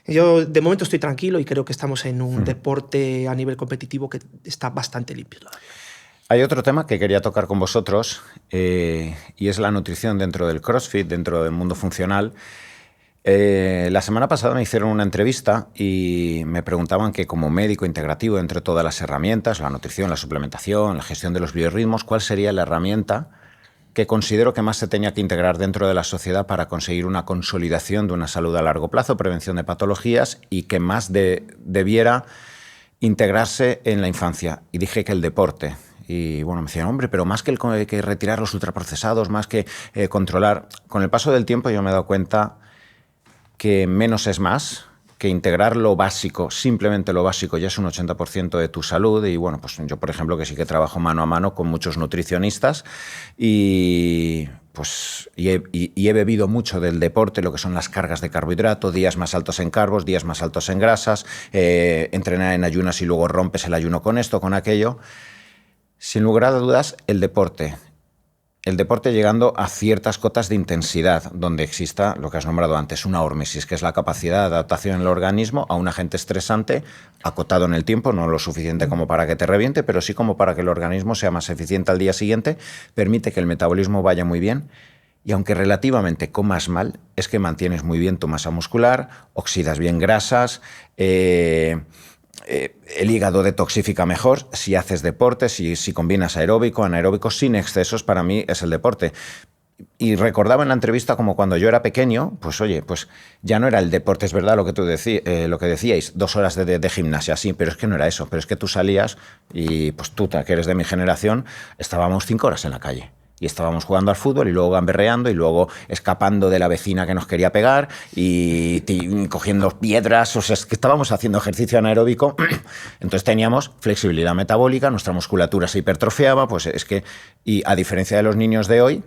B: yo de momento estoy tranquilo y creo que estamos en un deporte a nivel competitivo que está bastante limpio todavía.
A: Hay otro tema que quería tocar con vosotros y es la nutrición dentro del CrossFit, dentro del mundo funcional. La semana pasada me hicieron una entrevista y me preguntaban que, como médico integrativo entre todas las herramientas, la nutrición, la suplementación, la gestión de los biorritmos, ¿cuál sería la herramienta que considero que más se tenía que integrar dentro de la sociedad para conseguir una consolidación de una salud a largo plazo, prevención de patologías, y que más debiera integrarse en la infancia? Y dije que el deporte. Y bueno, me decían, hombre, pero más que retirar los ultraprocesados, más que controlar. Con el paso del tiempo yo me he dado cuenta que menos es más, que integrar lo básico, simplemente lo básico, ya es un 80% de tu salud. Y bueno, pues yo, por ejemplo, que sí que trabajo mano a mano con muchos nutricionistas y he bebido mucho del deporte, lo que son las cargas de carbohidrato, días más altos en carbos, días más altos en grasas, entrenar en ayunas y luego rompes el ayuno con esto, con aquello. Sin lugar a dudas, el deporte el deporte llegando a ciertas cotas de intensidad, donde exista lo que has nombrado antes, una hormesis, que es la capacidad de adaptación en el organismo a un agente estresante acotado en el tiempo, no lo suficiente como para que te reviente, pero sí como para que el organismo sea más eficiente al día siguiente, permite que el metabolismo vaya muy bien. Y aunque relativamente comas mal, es que mantienes muy bien tu masa muscular, oxidas bien grasas, el hígado detoxifica mejor si haces deporte, si combinas aeróbico, anaeróbico, sin excesos. Para mí es el deporte. Y recordaba en la entrevista como cuando yo era pequeño, pues oye, pues ya no era el deporte, es verdad lo que lo que decíais, 2 horas de gimnasia, sí, pero es que no era eso, pero es que tú salías y pues tú, que eres de mi generación, estábamos 5 horas en la calle. Y estábamos jugando al fútbol y luego gamberreando y luego escapando de la vecina que nos quería pegar y cogiendo piedras. O sea, es que estábamos haciendo ejercicio anaeróbico. Entonces teníamos flexibilidad metabólica, nuestra musculatura se hipertrofiaba. Pues es que, y a diferencia de los niños de hoy,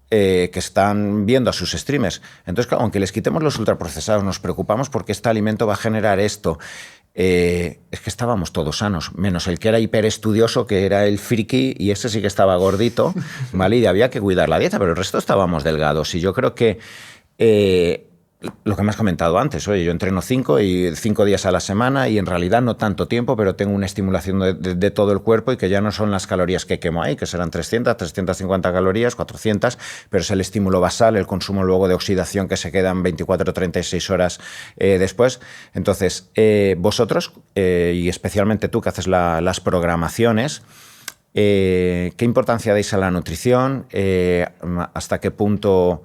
A: que están viendo a sus streamers. Entonces, claro, aunque les quitemos los ultraprocesados, nos preocupamos porque este alimento va a generar esto. Es que estábamos todos sanos, menos el que era hiperestudioso, que era el friki, y ese sí que estaba gordito, ¿vale? Y había que cuidar la dieta, pero el resto estábamos delgados. Y yo creo que lo que me has comentado antes, oye, yo entreno 5 días a la semana y en realidad no tanto tiempo, pero tengo una estimulación de todo el cuerpo y que ya no son las calorías que quemo ahí, que serán 300, 350 calorías, 400, pero es el estímulo basal, el consumo luego de oxidación que se quedan 24 o 36 horas después. Entonces, vosotros, y especialmente tú que haces las programaciones, ¿qué importancia dais a la nutrición? ¿Hasta qué punto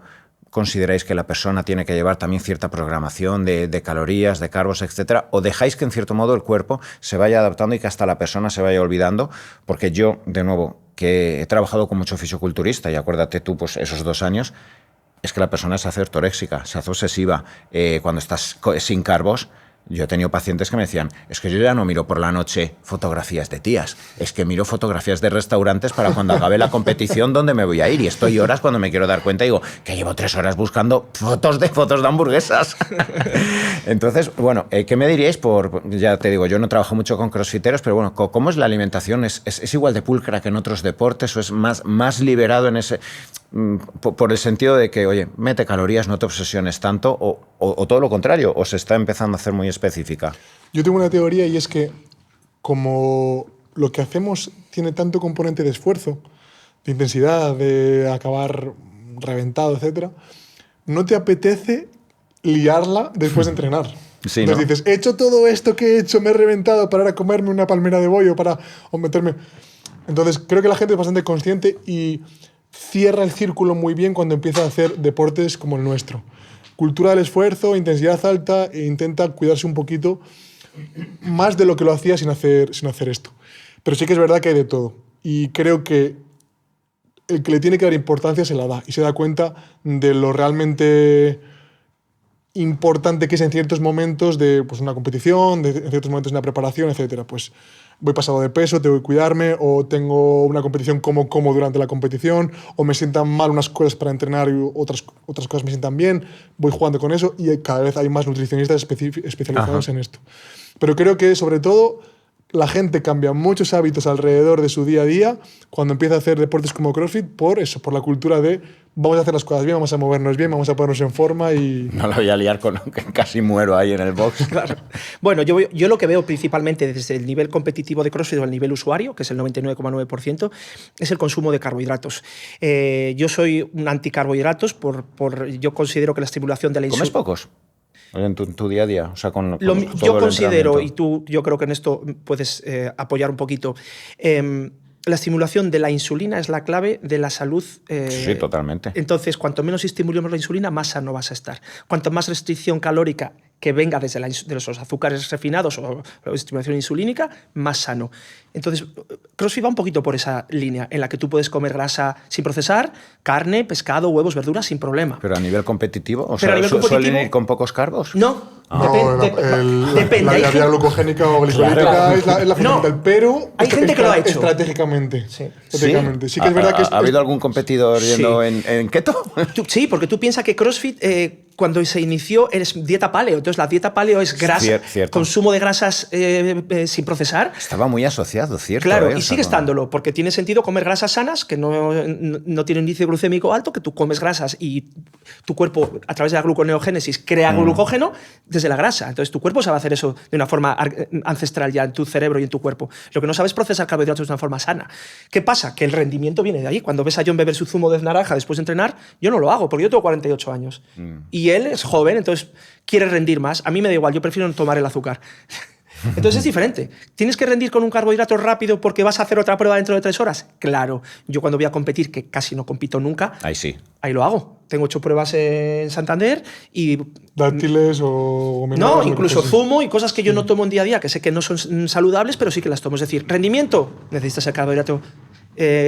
A: consideráis que la persona tiene que llevar también cierta programación de calorías, de carbos, etcétera? ¿O dejáis que en cierto modo el cuerpo se vaya adaptando y que hasta la persona se vaya olvidando? Porque yo, de nuevo, que he trabajado con mucho fisioculturista, y acuérdate tú, pues esos 2 años, es que la persona se hace ortoréxica, se hace obsesiva. Cuando estás sin carbos, yo he tenido pacientes que me decían, es que yo ya no miro por la noche fotografías de tías, es que miro fotografías de restaurantes para cuando acabe la competición dónde me voy a ir, y estoy horas cuando me quiero dar cuenta y digo que llevo 3 horas buscando fotos de hamburguesas. Entonces, bueno, ¿qué me diríais ya te digo, yo no trabajo mucho con crossfiteros, pero bueno, ¿cómo es la alimentación? ¿Es igual de pulcra que en otros deportes o es más liberado en ese, por el sentido de que, oye, mete calorías, no te obsesiones tanto, o todo lo contrario, o se está empezando a hacer muy específica?
C: Yo tengo una teoría y es que como lo que hacemos tiene tanto componente de esfuerzo, de intensidad, de acabar reventado, etc., no te apetece liarla después de entrenar.
A: Sí,
C: entonces,
A: ¿no?
C: dices, he hecho todo esto que he hecho, me he reventado para ir a comerme una palmera de bollo o meterme... Entonces creo que la gente es bastante consciente y cierra el círculo muy bien cuando empieza a hacer deportes como el nuestro. Cultura del esfuerzo, intensidad alta, e intenta cuidarse un poquito más de lo que lo hacía sin hacer esto. Pero sí que es verdad que hay de todo. Y creo que el que le tiene que dar importancia se la da y se da cuenta de lo realmente importante que es en ciertos momentos de pues, una competición, en ciertos momentos de una preparación, etc. Pues voy pasado de peso, tengo que cuidarme, o tengo una competición como durante la competición, o me sientan mal unas cosas para entrenar y otras cosas me sientan bien, voy jugando con eso y cada vez hay más nutricionistas especializados en esto. Pero creo que sobre todo la gente cambia muchos hábitos alrededor de su día a día cuando empieza a hacer deportes como CrossFit por eso, por la cultura de vamos a hacer las cosas bien, vamos a movernos bien, vamos a ponernos en forma y...
A: No la voy a liar con que casi muero ahí en el box.
B: Claro. Bueno, yo lo que veo principalmente desde el nivel competitivo de CrossFit o el nivel usuario, que es el 99,9%, es el consumo de carbohidratos. Yo soy un anticarbohidratos, yo considero que la estimulación de la insulina...
A: ¿Comes pocos? En tu día a día, o sea, con
B: yo
A: todo
B: considero, y tú yo creo que en esto puedes apoyar un poquito, la estimulación de la insulina es la clave de la salud.
A: Sí, totalmente.
B: Entonces, cuanto menos estimulemos la insulina, más sano vas a estar. Cuanto más restricción calórica que venga desde de los azúcares refinados o estimulación insulínica, más sano. Entonces, CrossFit va un poquito por esa línea en la que tú puedes comer grasa sin procesar, carne, pescado, huevos, verduras sin problema.
A: Pero a nivel competitivo, o
B: Pero
A: sea, ¿suelen ir con pocos carbos?
B: No.
C: Depende. La vía glucogénica o glicolítica
A: Claro.
C: es la fundamental, pero
B: hay gente que lo ha hecho.
C: Estratégicamente.
B: Sí.
C: Estratégicamente. Sí que es verdad que
A: ¿Ha habido algún competidor yendo en keto?
B: Sí, porque tú piensas que CrossFit cuando se inició es dieta paleo. Entonces la dieta paleo es grasa, consumo de grasas sin procesar.
A: Estaba muy asociado, ¿cierto?
B: Claro, y sigue estándolo, porque tiene sentido comer grasas sanas, que no tienen índice glucémico alto, que tú comes grasas y tu cuerpo, a través de la gluconeogénesis, crea glucógeno desde la grasa. Entonces tu cuerpo sabe hacer eso de una forma ancestral ya en tu cerebro y en tu cuerpo. Lo que no sabes es procesar carbohidratos de una forma sana. ¿Qué pasa? Que el rendimiento viene de ahí. Cuando ves a John beber su zumo de naranja después de entrenar, yo no lo hago, porque yo tengo 48 años. Y él es joven, entonces quiere rendir más. A mí me da igual, yo prefiero no tomar el azúcar. Entonces es diferente. ¿Tienes que rendir con un carbohidrato rápido porque vas a hacer otra prueba dentro de 3 horas? Claro. Yo cuando voy a competir, que casi no compito nunca,
A: ahí sí.
B: Ahí lo hago. Tengo 8 pruebas en Santander y...
C: Dátiles o...
B: No, incluso zumo y cosas que yo no tomo en día a día, que sé que no son saludables, pero sí que las tomo. Es decir, rendimiento, necesitas el carbohidrato.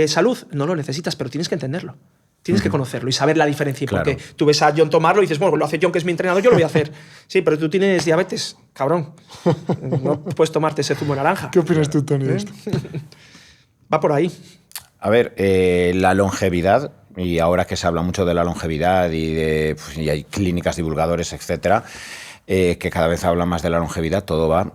B: Salud, no lo necesitas, pero tienes que entenderlo. Tienes que conocerlo y saber la diferencia.
A: Claro.
B: Porque tú ves a John tomarlo y dices, bueno, lo hace John, que es mi entrenador, yo lo voy a hacer. Sí, pero tú tienes diabetes, cabrón. No puedes tomarte ese zumo de naranja.
C: ¿Qué opinas tú, Tony, de esto?
B: Va por ahí.
A: A ver, la longevidad, y ahora que se habla mucho de la longevidad y hay clínicas, divulgadores, etcétera, que cada vez hablan más de la longevidad, todo va,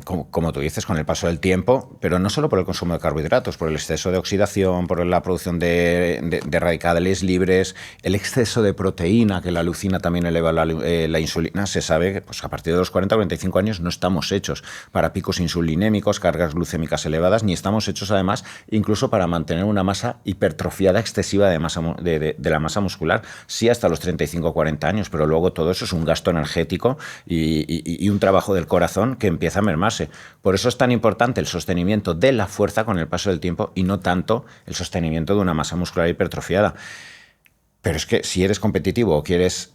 A: como tú dices, con el paso del tiempo, pero no solo por el consumo de carbohidratos, por el exceso de oxidación, por la producción de radicales libres, el exceso de proteína, que la leucina también eleva la insulina. Se sabe que pues, a partir de los 40 o 45 años no estamos hechos para picos insulinémicos, cargas glucémicas elevadas, ni estamos hechos además incluso para mantener una masa hipertrofiada excesiva de la masa muscular, sí hasta los 35 o 40 años, pero luego todo eso es un gasto energético y un trabajo del corazón que empieza a mermarse. Por eso es tan importante el sostenimiento de la fuerza con el paso del tiempo y no tanto el sostenimiento de una masa muscular hipertrofiada. Pero es que si eres competitivo o quieres,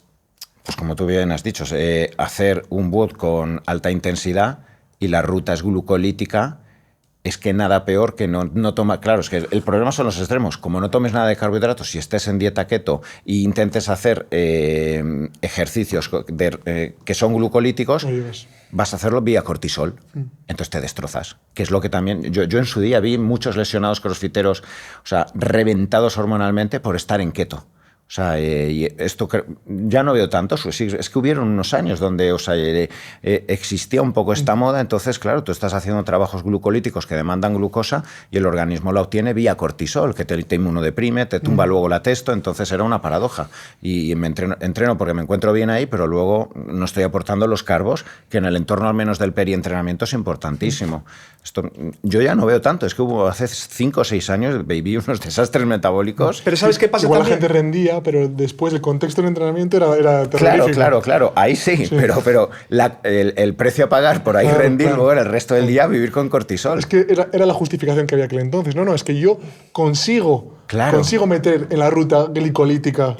A: pues como tú bien has dicho, hacer un WOD con alta intensidad y la ruta es glucolítica, es que nada peor que no tomar... Claro, es que el problema son los extremos. Como no tomes nada de carbohidratos, si estés en dieta keto e intentes hacer ejercicios que son glucolíticos, vas a hacerlo vía cortisol. Entonces te destrozas. Que es lo que también... Yo en su día vi muchos lesionados crossfiteros, o sea, reventados hormonalmente por estar en keto. O sea, y esto ya no veo tanto. Es que hubieron unos años donde existía un poco esta moda. Entonces, claro, tú estás haciendo trabajos glucolíticos que demandan glucosa y el organismo la obtiene vía cortisol, que te inmunodeprime, te tumba luego la testo. Entonces era una paradoja. Y me entreno porque me encuentro bien ahí, pero luego no estoy aportando los carbos, que en el entorno al menos del perientrenamiento es importantísimo. Esto, yo ya no veo tanto. Es que hace 5 o 6 años viví unos desastres metabólicos.
B: Pero ¿sabes qué pasa
C: Igual
B: también?
C: La gente rendía, pero después el contexto del entrenamiento era terrorífico.
A: Claro. Ahí sí. Pero el precio a pagar por ahí rendir, luego el resto del día vivir con cortisol.
C: Es que era la justificación que había aquel entonces. No, es que yo consigo meter en la ruta glicolítica,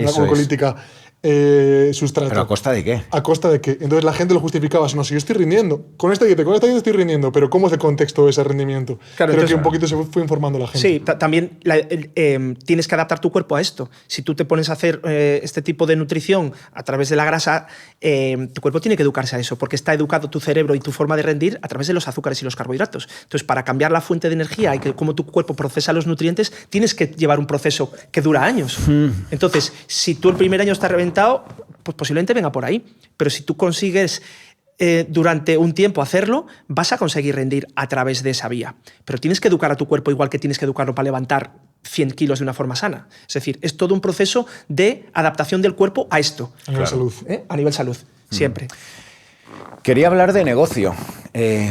C: sustrato.
A: ¿Pero a costa de qué?
C: ¿A costa de qué? Entonces la gente lo justificaba. No, si yo estoy rindiendo. Con esta dieta estoy rindiendo. Pero ¿cómo es el contexto de ese rendimiento?
B: Claro,
C: Creo que un poquito se fue informando la gente.
B: Sí, también tienes que adaptar tu cuerpo a esto. Si tú te pones a hacer este tipo de nutrición a través de la grasa, tu cuerpo tiene que educarse a eso, porque está educado tu cerebro y tu forma de rendir a través de los azúcares y los carbohidratos. Entonces, para cambiar la fuente de energía y cómo tu cuerpo procesa los nutrientes, tienes que llevar un proceso que dura años. Entonces, si tú el primer año estás reventado, pues posiblemente venga por ahí. Pero si tú consigues durante un tiempo hacerlo, vas a conseguir rendir a través de esa vía. Pero tienes que educar a tu cuerpo igual que tienes que educarlo para levantar 100 kilos de una forma sana. Es decir, es todo un proceso de adaptación del cuerpo a esto.
C: A nivel salud.
B: A nivel salud, siempre.
A: Quería hablar de negocio.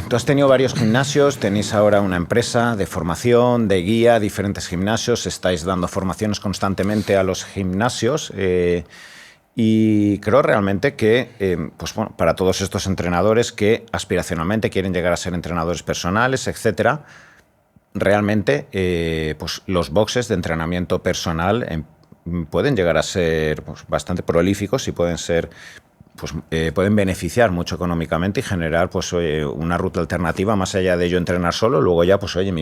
A: Tú has tenido varios gimnasios, tenéis ahora una empresa de formación, de guía, diferentes gimnasios, estáis dando formaciones constantemente a los gimnasios. Y creo realmente que pues bueno, para todos estos entrenadores que aspiracionalmente quieren llegar a ser entrenadores personales, etcétera, realmente pues los boxes de entrenamiento personal pueden llegar a ser pues, bastante prolíficos y pueden ser pues, pueden beneficiar mucho económicamente y generar pues, una ruta alternativa más allá de yo entrenar solo, luego ya pues, oye,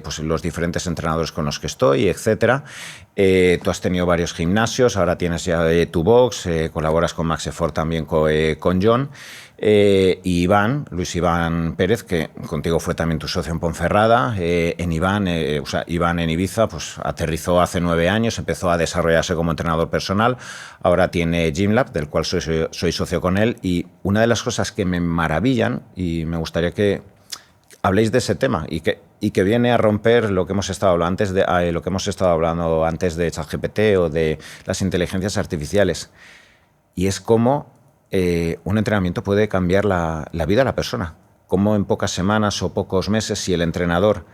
A: pues, los diferentes entrenadores con los que estoy, etcétera. Tú has tenido varios gimnasios, ahora tienes ya tu box, colaboras con Max Effort también con John. Y Iván, Luis Iván Pérez, que contigo fue también tu socio en Ponferrada, Iván en Ibiza, pues aterrizó hace 9 años, empezó a desarrollarse como entrenador personal, ahora tiene Gymlab, del cual soy socio con él, y una de las cosas que me maravillan, y me gustaría que habléis de ese tema, y que viene a romper lo que hemos estado hablando antes de ChatGPT o de las inteligencias artificiales, y es cómo un entrenamiento puede cambiar la vida de la persona. Cómo en pocas semanas o pocos meses, si el entrenador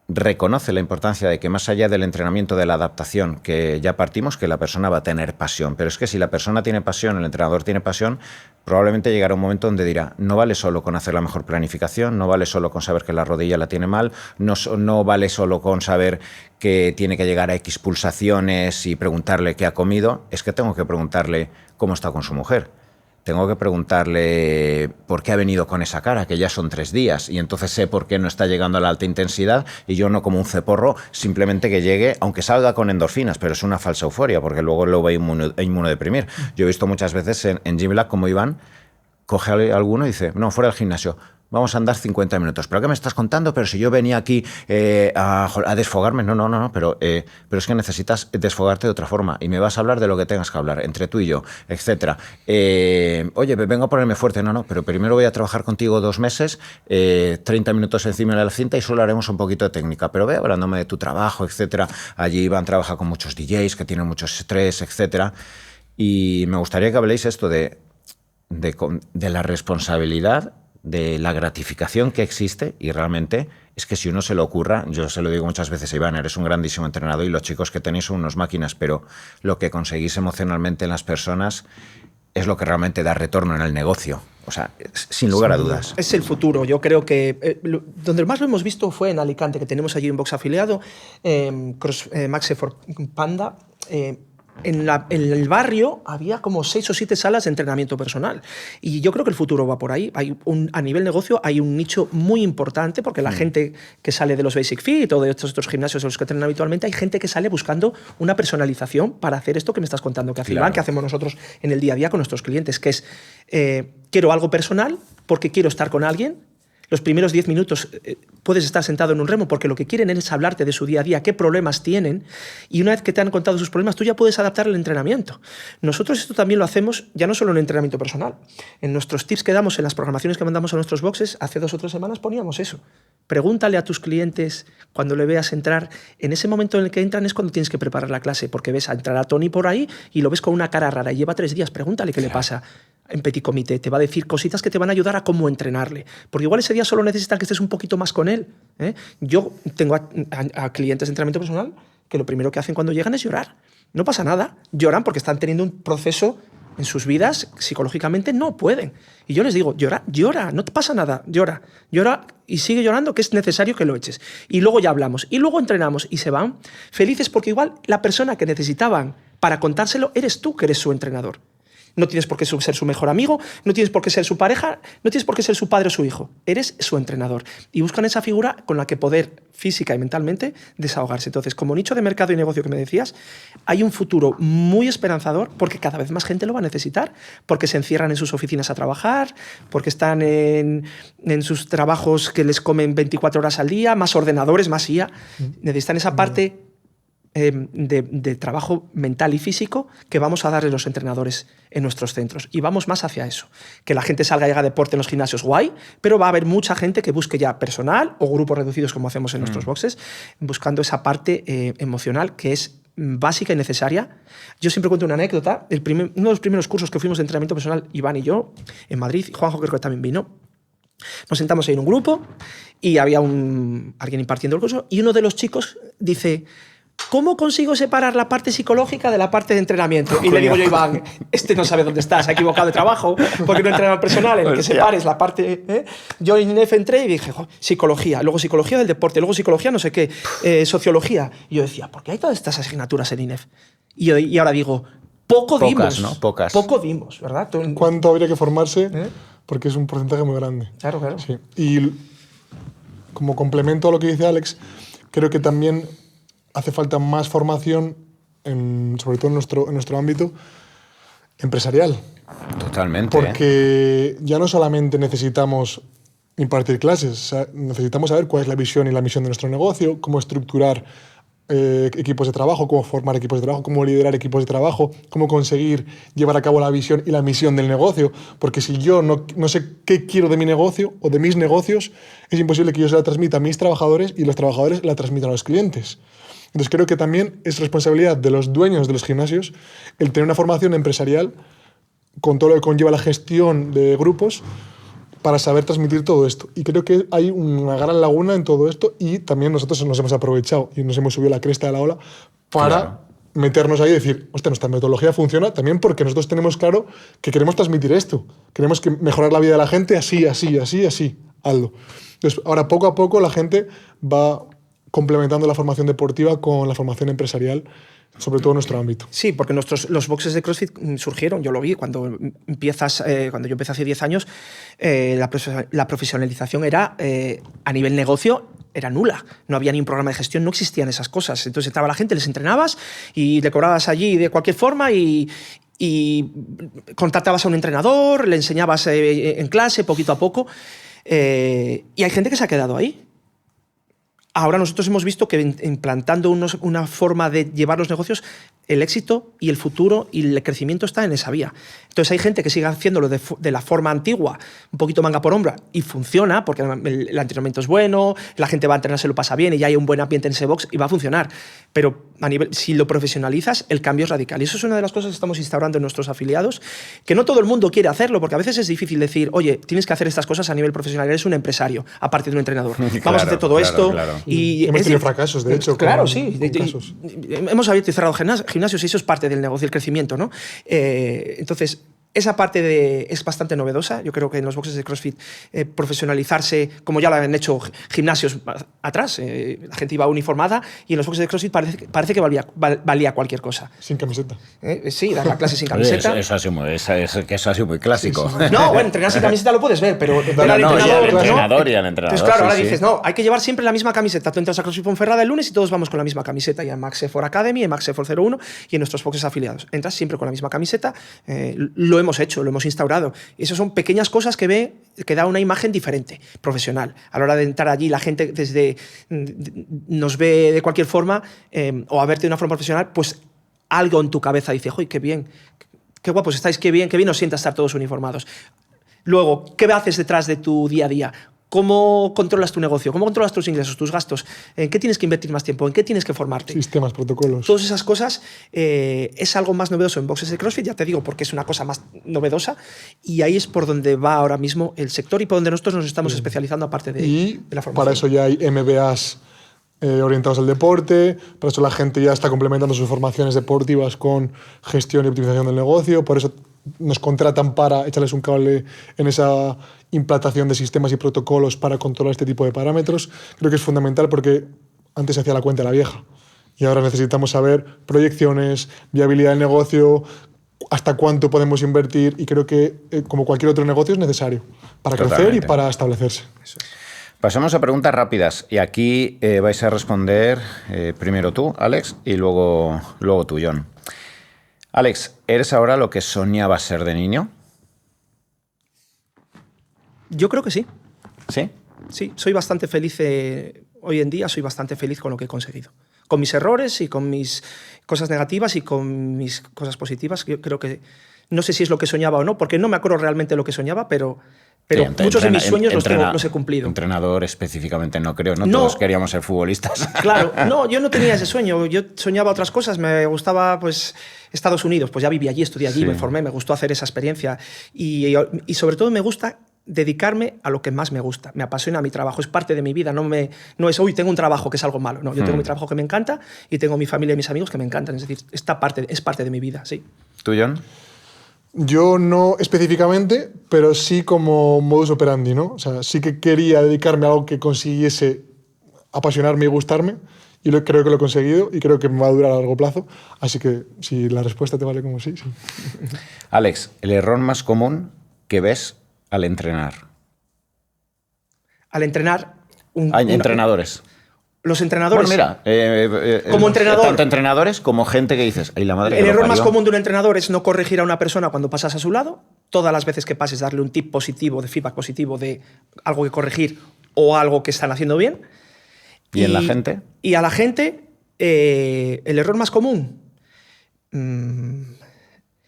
A: reconoce la importancia de que más allá del entrenamiento, de la adaptación, que ya partimos, que la persona va a tener pasión. Pero es que si la persona tiene pasión, el entrenador tiene pasión, probablemente llegará un momento donde dirá, no vale solo con hacer la mejor planificación, no vale solo con saber que la rodilla la tiene mal, no vale solo con saber que tiene que llegar a X pulsaciones y preguntarle qué ha comido, es que tengo que preguntarle cómo está con su mujer. Tengo que preguntarle por qué ha venido con esa cara, que ya son 3 días, y entonces sé por qué no está llegando a la alta intensidad, y yo no como un ceporro, simplemente que llegue, aunque salga con endorfinas, pero es una falsa euforia, porque luego lo va a inmunodeprimir. Yo he visto muchas veces en Gymlab como Iván coge a alguno y dice, no, fuera del gimnasio, vamos a andar 50 minutos. ¿Pero qué me estás contando? Pero si yo venía aquí a desfogarme. No, pero es que necesitas desfogarte de otra forma y me vas a hablar de lo que tengas que hablar, entre tú y yo, etcétera. Oye, vengo a ponerme fuerte. No, pero primero voy a trabajar contigo 2 meses, 30 minutos encima de la cinta y solo haremos un poquito de técnica. Pero ve hablándome de tu trabajo, etcétera. Allí Iván trabaja con muchos DJs que tienen mucho estrés, etcétera. Y me gustaría que habléis esto de la responsabilidad, de la gratificación que existe, y realmente es que si uno se lo ocurra, yo se lo digo muchas veces a Iván, eres un grandísimo entrenador y los chicos que tenéis son unos máquinas, pero lo que conseguís emocionalmente en las personas es lo que realmente da retorno en el negocio. O sea, sin lugar a dudas.
B: Es el futuro. Yo creo que donde más lo hemos visto fue en Alicante, que tenemos allí un box afiliado, Max Effort Panda. En el barrio había como 6 o 7 salas de entrenamiento personal. Y yo creo que el futuro va por ahí. A nivel negocio hay un nicho muy importante, porque la gente que sale de los Basic Fit o de estos otros gimnasios en los que entrenan habitualmente, hay gente que sale buscando una personalización para hacer esto que me estás contando, que hace Iván, que hacemos nosotros en el día a día con nuestros clientes, que es quiero algo personal porque quiero estar con alguien. Los primeros 10 minutos puedes estar sentado en un remo porque lo que quieren es hablarte de su día a día, qué problemas tienen, y una vez que te han contado sus problemas, tú ya puedes adaptar el entrenamiento. Nosotros esto también lo hacemos ya no solo en entrenamiento personal. En nuestros tips que damos, en las programaciones que mandamos a nuestros boxes, hace 2 o 3 semanas poníamos eso. Pregúntale a tus clientes cuando le veas entrar. En ese momento en el que entran es cuando tienes que preparar la clase, porque ves a entrar a Tony por ahí y lo ves con una cara rara y lleva 3 días. Pregúntale qué le pasa. En petit comité te va a decir cositas que te van a ayudar a cómo entrenarle, porque igual ese día solo necesitan que estés un poquito más con él. Yo tengo a clientes de entrenamiento personal que lo primero que hacen cuando llegan es llorar. No pasa nada, lloran porque están teniendo un proceso en sus vidas, psicológicamente no pueden. Y yo les digo, llora, no te pasa nada, llora y sigue llorando, que es necesario que lo eches. Y luego ya hablamos, y luego entrenamos y se van felices, porque igual la persona que necesitaban para contárselo eres tú, que eres su entrenador. No tienes por qué ser su mejor amigo, no tienes por qué ser su pareja, no tienes por qué ser su padre o su hijo. Eres su entrenador. Y buscan esa figura con la que poder física y mentalmente desahogarse. Entonces, como nicho de mercado y negocio que me decías, hay un futuro muy esperanzador, porque cada vez más gente lo va a necesitar, porque se encierran en sus oficinas a trabajar, porque están en sus trabajos que les comen 24 horas al día, más ordenadores, más IA. Necesitan esa parte de trabajo mental y físico que vamos a darle los entrenadores en nuestros centros. Y vamos más hacia eso. Que la gente salga y haga deporte en los gimnasios, guay, pero va a haber mucha gente que busque ya personal o grupos reducidos, como hacemos en nuestros boxes, buscando esa parte emocional que es básica y necesaria. Yo siempre cuento una anécdota. Uno de los primeros cursos que fuimos de entrenamiento personal, Iván y yo, en Madrid, Juanjo creo que también vino, nos sentamos ahí en un grupo y había alguien impartiendo el curso, y uno de los chicos dice: ¿cómo consigo separar la parte psicológica de la parte de entrenamiento? Y le digo yo, Iván, no sabe dónde estás, ha equivocado de trabajo, porque no entrenador personal en el que separes la parte... Yo en INEF entré y dije, psicología, luego psicología del deporte, luego psicología no sé qué, sociología. Y yo decía, ¿por qué hay todas estas asignaturas en INEF? Y ahora digo, Poco
A: Pocas,
B: dimos.
A: ¿no? Pocas.
B: Poco dimos, ¿verdad?
C: ¿Cuánto habría que formarse? Porque es un porcentaje muy grande.
B: Claro, claro.
C: Sí. Y como complemento a lo que dice Alex, creo que también hace falta más formación, sobre todo en nuestro ámbito empresarial.
A: Totalmente.
C: Porque ya no solamente necesitamos impartir clases, o sea, necesitamos saber cuál es la visión y la misión de nuestro negocio, cómo estructurar equipos de trabajo, cómo formar equipos de trabajo, cómo liderar equipos de trabajo, cómo conseguir llevar a cabo la visión y la misión del negocio. Porque si yo no sé qué quiero de mi negocio o de mis negocios, es imposible que yo se la transmita a mis trabajadores y los trabajadores la transmitan a los clientes. Entonces creo que también es responsabilidad de los dueños de los gimnasios el tener una formación empresarial con todo lo que conlleva la gestión de grupos para saber transmitir todo esto. Y creo que hay una gran laguna en todo esto y también nosotros nos hemos aprovechado y nos hemos subido a la cresta de la ola para meternos ahí y decir, hostia, nuestra metodología funciona también porque nosotros tenemos claro que queremos transmitir esto. Queremos mejorar la vida de la gente así, hazlo. Entonces, ahora poco a poco la gente va complementando la formación deportiva con la formación empresarial, sobre todo en nuestro ámbito.
B: Sí, porque los boxes de CrossFit surgieron, yo lo vi, cuando yo empecé hace 10 años, la profesionalización era, a nivel negocio, era nula. No había ni un programa de gestión, no existían esas cosas. Entonces entraba la gente, les entrenabas y le cobrabas allí de cualquier forma y contratabas a un entrenador, le enseñabas en clase poquito a poco y hay gente que se ha quedado ahí. Ahora nosotros hemos visto que implantando una forma de llevar los negocios, el éxito y el futuro y el crecimiento está en esa vía. Entonces hay gente que sigue haciéndolo de la forma antigua, un poquito manga por hombro, y funciona porque el entrenamiento es bueno, la gente va a entrenar, se lo pasa bien y ya hay un buen ambiente en ese box y va a funcionar. Pero si lo profesionalizas, el cambio es radical. Y eso es una de las cosas que estamos instaurando en nuestros afiliados, que no todo el mundo quiere hacerlo, porque a veces es difícil decir, oye, tienes que hacer estas cosas a nivel profesional, eres un empresario, aparte de un entrenador. Vamos a hacer todo esto.
A: Claro.
C: Y hemos tenido fracasos, de hecho.
B: Claro, sí. Hemos abierto y cerrado gimnasios y eso es parte del negocio, el crecimiento, ¿no? Entonces, esa parte es bastante novedosa. Yo creo que en los boxes de CrossFit profesionalizarse, como ya lo han hecho gimnasios atrás, la gente iba uniformada y en los boxes de CrossFit parece que valía cualquier cosa.
C: Sin camiseta.
B: Sí, dar la clase sin camiseta.
A: Eso ha sido muy clásico.
B: Sí. No, bueno, entrenar sin camiseta lo puedes ver, pero
A: al entrenador y al entrenador.
B: Entonces, claro, ahora dices, no, hay que llevar siempre la misma camiseta. Tú entras a CrossFit Ponferrada el lunes y todos vamos con la misma camiseta, y en Max Effort Academy, en Max Effort 01 y en nuestros boxes afiliados. Entras siempre con la misma camiseta, lo hemos hecho, lo hemos instaurado. Y esas son pequeñas cosas que da una imagen diferente, profesional. A la hora de entrar allí, la gente nos ve de cualquier forma o a verte de una forma profesional, pues algo en tu cabeza dice, ¡joy, qué bien! ¡Qué guapos estáis! ¡Qué bien nos sienta estar todos uniformados! Luego, ¿qué haces detrás de tu día a día? ¿Cómo controlas tu negocio? ¿Cómo controlas tus ingresos, tus gastos? ¿En qué tienes que invertir más tiempo? ¿En qué tienes que formarte?
C: Sistemas, protocolos.
B: Todas esas cosas es algo más novedoso en boxes de CrossFit, ya te digo, porque es una cosa más novedosa y ahí es por donde va ahora mismo el sector y por donde nosotros nos estamos especializando aparte de la formación.
C: Para eso ya hay MBAs orientados al deporte, para eso la gente ya está complementando sus formaciones deportivas con gestión y optimización del negocio, por eso nos contratan para echarles un cable en esa implantación de sistemas y protocolos para controlar este tipo de parámetros. Creo que es fundamental porque antes se hacía la cuenta a la vieja y ahora necesitamos saber proyecciones, viabilidad del negocio, hasta cuánto podemos invertir y creo que, como cualquier otro negocio, es necesario para crecer y para establecerse.
B: Eso es.
A: Pasamos a preguntas rápidas y aquí vais a responder primero tú, Alex, y luego tú, John. Alex, ¿eres ahora lo que soñabas ser de niño?
B: Yo creo que sí.
A: ¿Sí?
B: Sí, soy bastante feliz hoy en día, soy bastante feliz con lo que he conseguido. Con mis errores y con mis cosas negativas y con mis cosas positivas. Yo creo que, no sé si es lo que soñaba o no, porque no me acuerdo realmente lo que soñaba, pero muchos de mis sueños los he cumplido.
A: Entrenador específicamente no creo, ¿no? Todos queríamos ser futbolistas.
B: Claro, no, yo no tenía ese sueño, yo soñaba otras cosas, me gustaba pues Estados Unidos, pues ya viví allí, estudié allí, me formé, me gustó hacer esa experiencia y sobre todo me gusta dedicarme a lo que más me gusta, me apasiona mi trabajo, es parte de mi vida, no es, uy, tengo un trabajo que es algo malo, no, yo tengo mi trabajo que me encanta y tengo mi familia y mis amigos que me encantan, es decir, es parte de mi vida, sí.
A: ¿Tú, John?
C: Yo no específicamente, pero sí como modus operandi, ¿no? O sea, sí que quería dedicarme a algo que consiguiese apasionarme y gustarme y creo que lo he conseguido y creo que me va a durar a largo plazo. Así que si la respuesta te vale como sí, sí.
A: Alex, el error más común que ves al entrenar.
B: Al entrenar...
A: Hay entrenadores.
B: Los entrenadores...
A: Bueno, mira,
B: como entrenador...
A: Tanto entrenadores como gente que dices, ¡ay, la madre
B: El
A: que lo
B: error más
A: parió!
B: común de un entrenador es no corregir a una persona cuando pasas a su lado. Todas las veces que pases, darle un tip positivo, de feedback positivo, de algo que corregir o algo que están haciendo bien.
A: ¿Y en la gente?
B: Y a la gente, el error más común,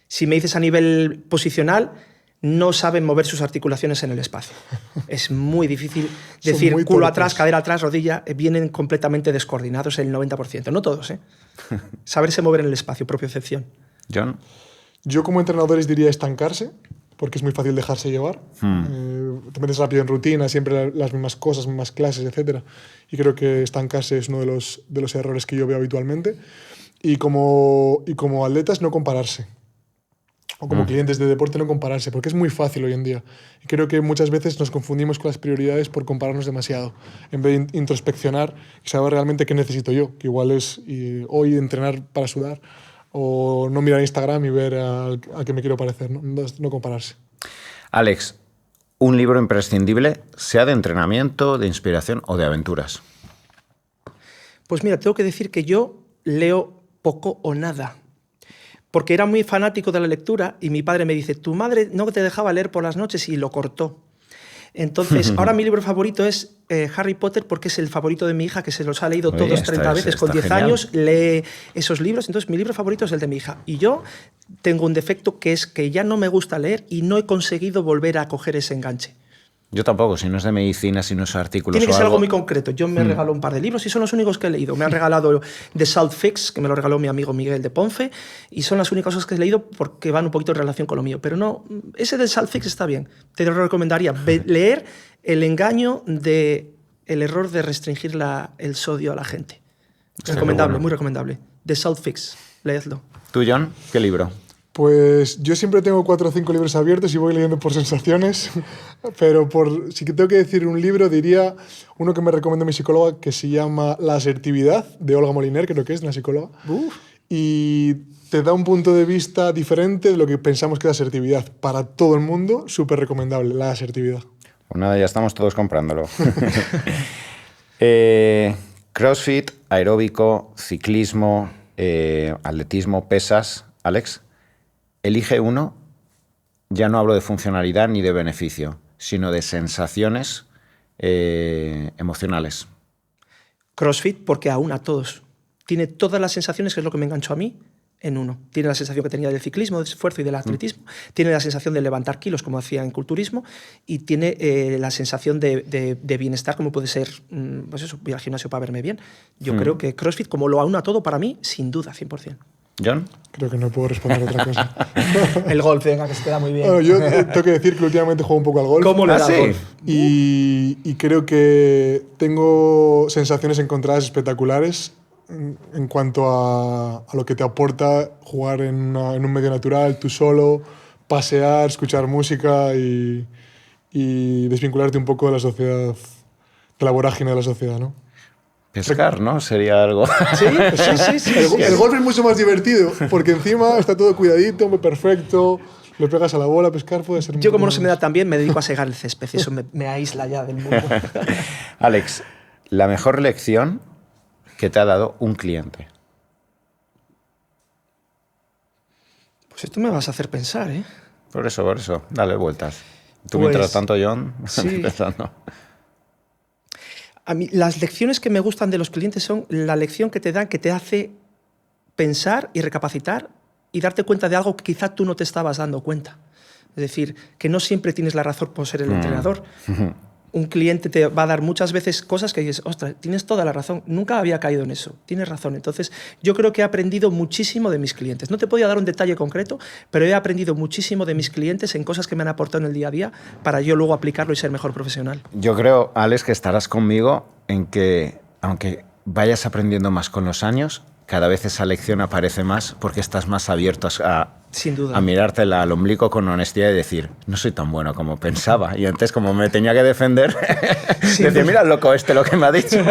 B: si me dices a nivel posicional, no saben mover sus articulaciones en el espacio. Es muy difícil decir culo atrás, cadera atrás, rodilla, vienen completamente descoordinados el 90%. No todos, ¿eh? Saberse mover en el espacio, propiocepción.
A: John.
C: Yo como entrenadores diría estancarse, porque es muy fácil dejarse llevar. Te metes rápido en rutina, siempre las mismas cosas, mismas clases, etc. Y creo que estancarse es uno de los errores que yo veo habitualmente. Y como atletas, no compararse. O como clientes de deporte, no compararse, porque es muy fácil hoy en día. Y creo que muchas veces nos confundimos con las prioridades por compararnos demasiado, en vez de introspeccionar y saber realmente qué necesito yo, que igual es hoy entrenar para sudar, o no mirar Instagram y ver a qué me quiero parecer, no compararse.
A: Alex, un libro imprescindible, sea de entrenamiento, de inspiración o de aventuras.
B: Pues mira, tengo que decir que yo leo poco o nada. Porque era muy fanático de la lectura y mi padre me dice, tu madre no te dejaba leer por las noches y lo cortó. Entonces, ahora mi libro favorito es Harry Potter porque es el favorito de mi hija, que se los ha leído todos 30 veces con 10 años, lee esos libros. Entonces, mi libro favorito es el de mi hija. Y yo tengo un defecto que es que ya no me gusta leer y no he conseguido volver a coger ese enganche.
A: Yo tampoco, si no es de medicina, si no es artículos
B: Tiene que
A: o
B: ser
A: algo
B: algo muy concreto. Yo me regalo un par de libros y son los únicos que he leído. Me han regalado The Salt Fix, que me lo regaló mi amigo Miguel de Ponce, y son las únicas cosas que he leído porque van un poquito en relación con lo mío. Pero no, ese de Salt Fix está bien. Te lo recomendaría. Leer El engaño de el error de restringir el sodio a la gente. Recomendable, bueno. Muy recomendable. The Salt Fix, leedlo.
A: ¿Tú, John? ¿Qué libro?
C: Pues yo siempre tengo 4 o 5 libros abiertos y voy leyendo por sensaciones, pero si tengo que decir un libro, diría uno que me recomendó mi psicóloga, que se llama La asertividad, de Olga Moliner, creo que es, una psicóloga. Y te da un punto de vista diferente de lo que pensamos que es asertividad. Para todo el mundo, súper recomendable, la asertividad.
A: Pues nada, ya estamos todos comprándolo. CrossFit, aeróbico, ciclismo, atletismo, pesas. Alex, elige uno, ya no hablo de funcionalidad ni de beneficio, sino de sensaciones emocionales.
B: CrossFit porque aúna a todos. Tiene todas las sensaciones, que es lo que me enganchó a mí, en uno. Tiene la sensación que tenía del ciclismo, de esfuerzo y del atletismo. Tiene la sensación de levantar kilos, como hacía en culturismo. Y tiene la sensación de bienestar, como puede ser, pues eso, voy al gimnasio para verme bien. Yo creo que CrossFit, como lo aúna todo, para mí, sin duda, 100%.
A: ¿John?
C: Creo que no puedo responder otra cosa.
B: El golf, venga, que se queda muy bien.
C: Bueno, yo tengo que decir que últimamente juego un poco al golf.
B: ¿Cómo le da golf?
C: Y creo que tengo sensaciones encontradas espectaculares en cuanto a lo que te aporta jugar en un medio natural, tú solo, pasear, escuchar música y desvincularte un poco de la sociedad, de la vorágine de la sociedad, ¿no?
A: Pescar, ¿no? Sería algo...
B: Sí.
C: El golf es mucho más divertido, porque encima está todo cuidadito, muy perfecto, le pegas a la bola, pescar puede ser...
B: Yo, como no se me da tan bien, me dedico a segar el césped, eso me aísla ya del mundo.
A: Alex, la mejor lección que te ha dado un cliente.
B: Pues esto me vas a hacer pensar, ¿eh?
A: Por eso, dale vueltas. Tú,
B: pues,
A: mientras tanto, John,
B: sí.
A: pensando.
B: A mí, las lecciones que me gustan de los clientes son la lección que te dan, que te hace pensar y recapacitar y darte cuenta de algo que quizá tú no te estabas dando cuenta. Es decir, que no siempre tienes la razón por ser el entrenador. Un cliente te va a dar muchas veces cosas que dices, ostras, tienes toda la razón, nunca había caído en eso, tienes razón. Entonces, yo creo que he aprendido muchísimo de mis clientes. No te podía dar un detalle concreto, pero he aprendido muchísimo de mis clientes en cosas que me han aportado en el día a día para yo luego aplicarlo y ser mejor profesional.
A: Yo creo, Alex, que estarás conmigo en que, aunque vayas aprendiendo más con los años, cada vez esa lección aparece más porque estás más abierto a
B: Sin duda.
A: a mirarte al ombligo con honestidad y decir, no soy tan bueno como pensaba. Y antes, como me tenía que defender, decía, mira el loco lo que me ha dicho.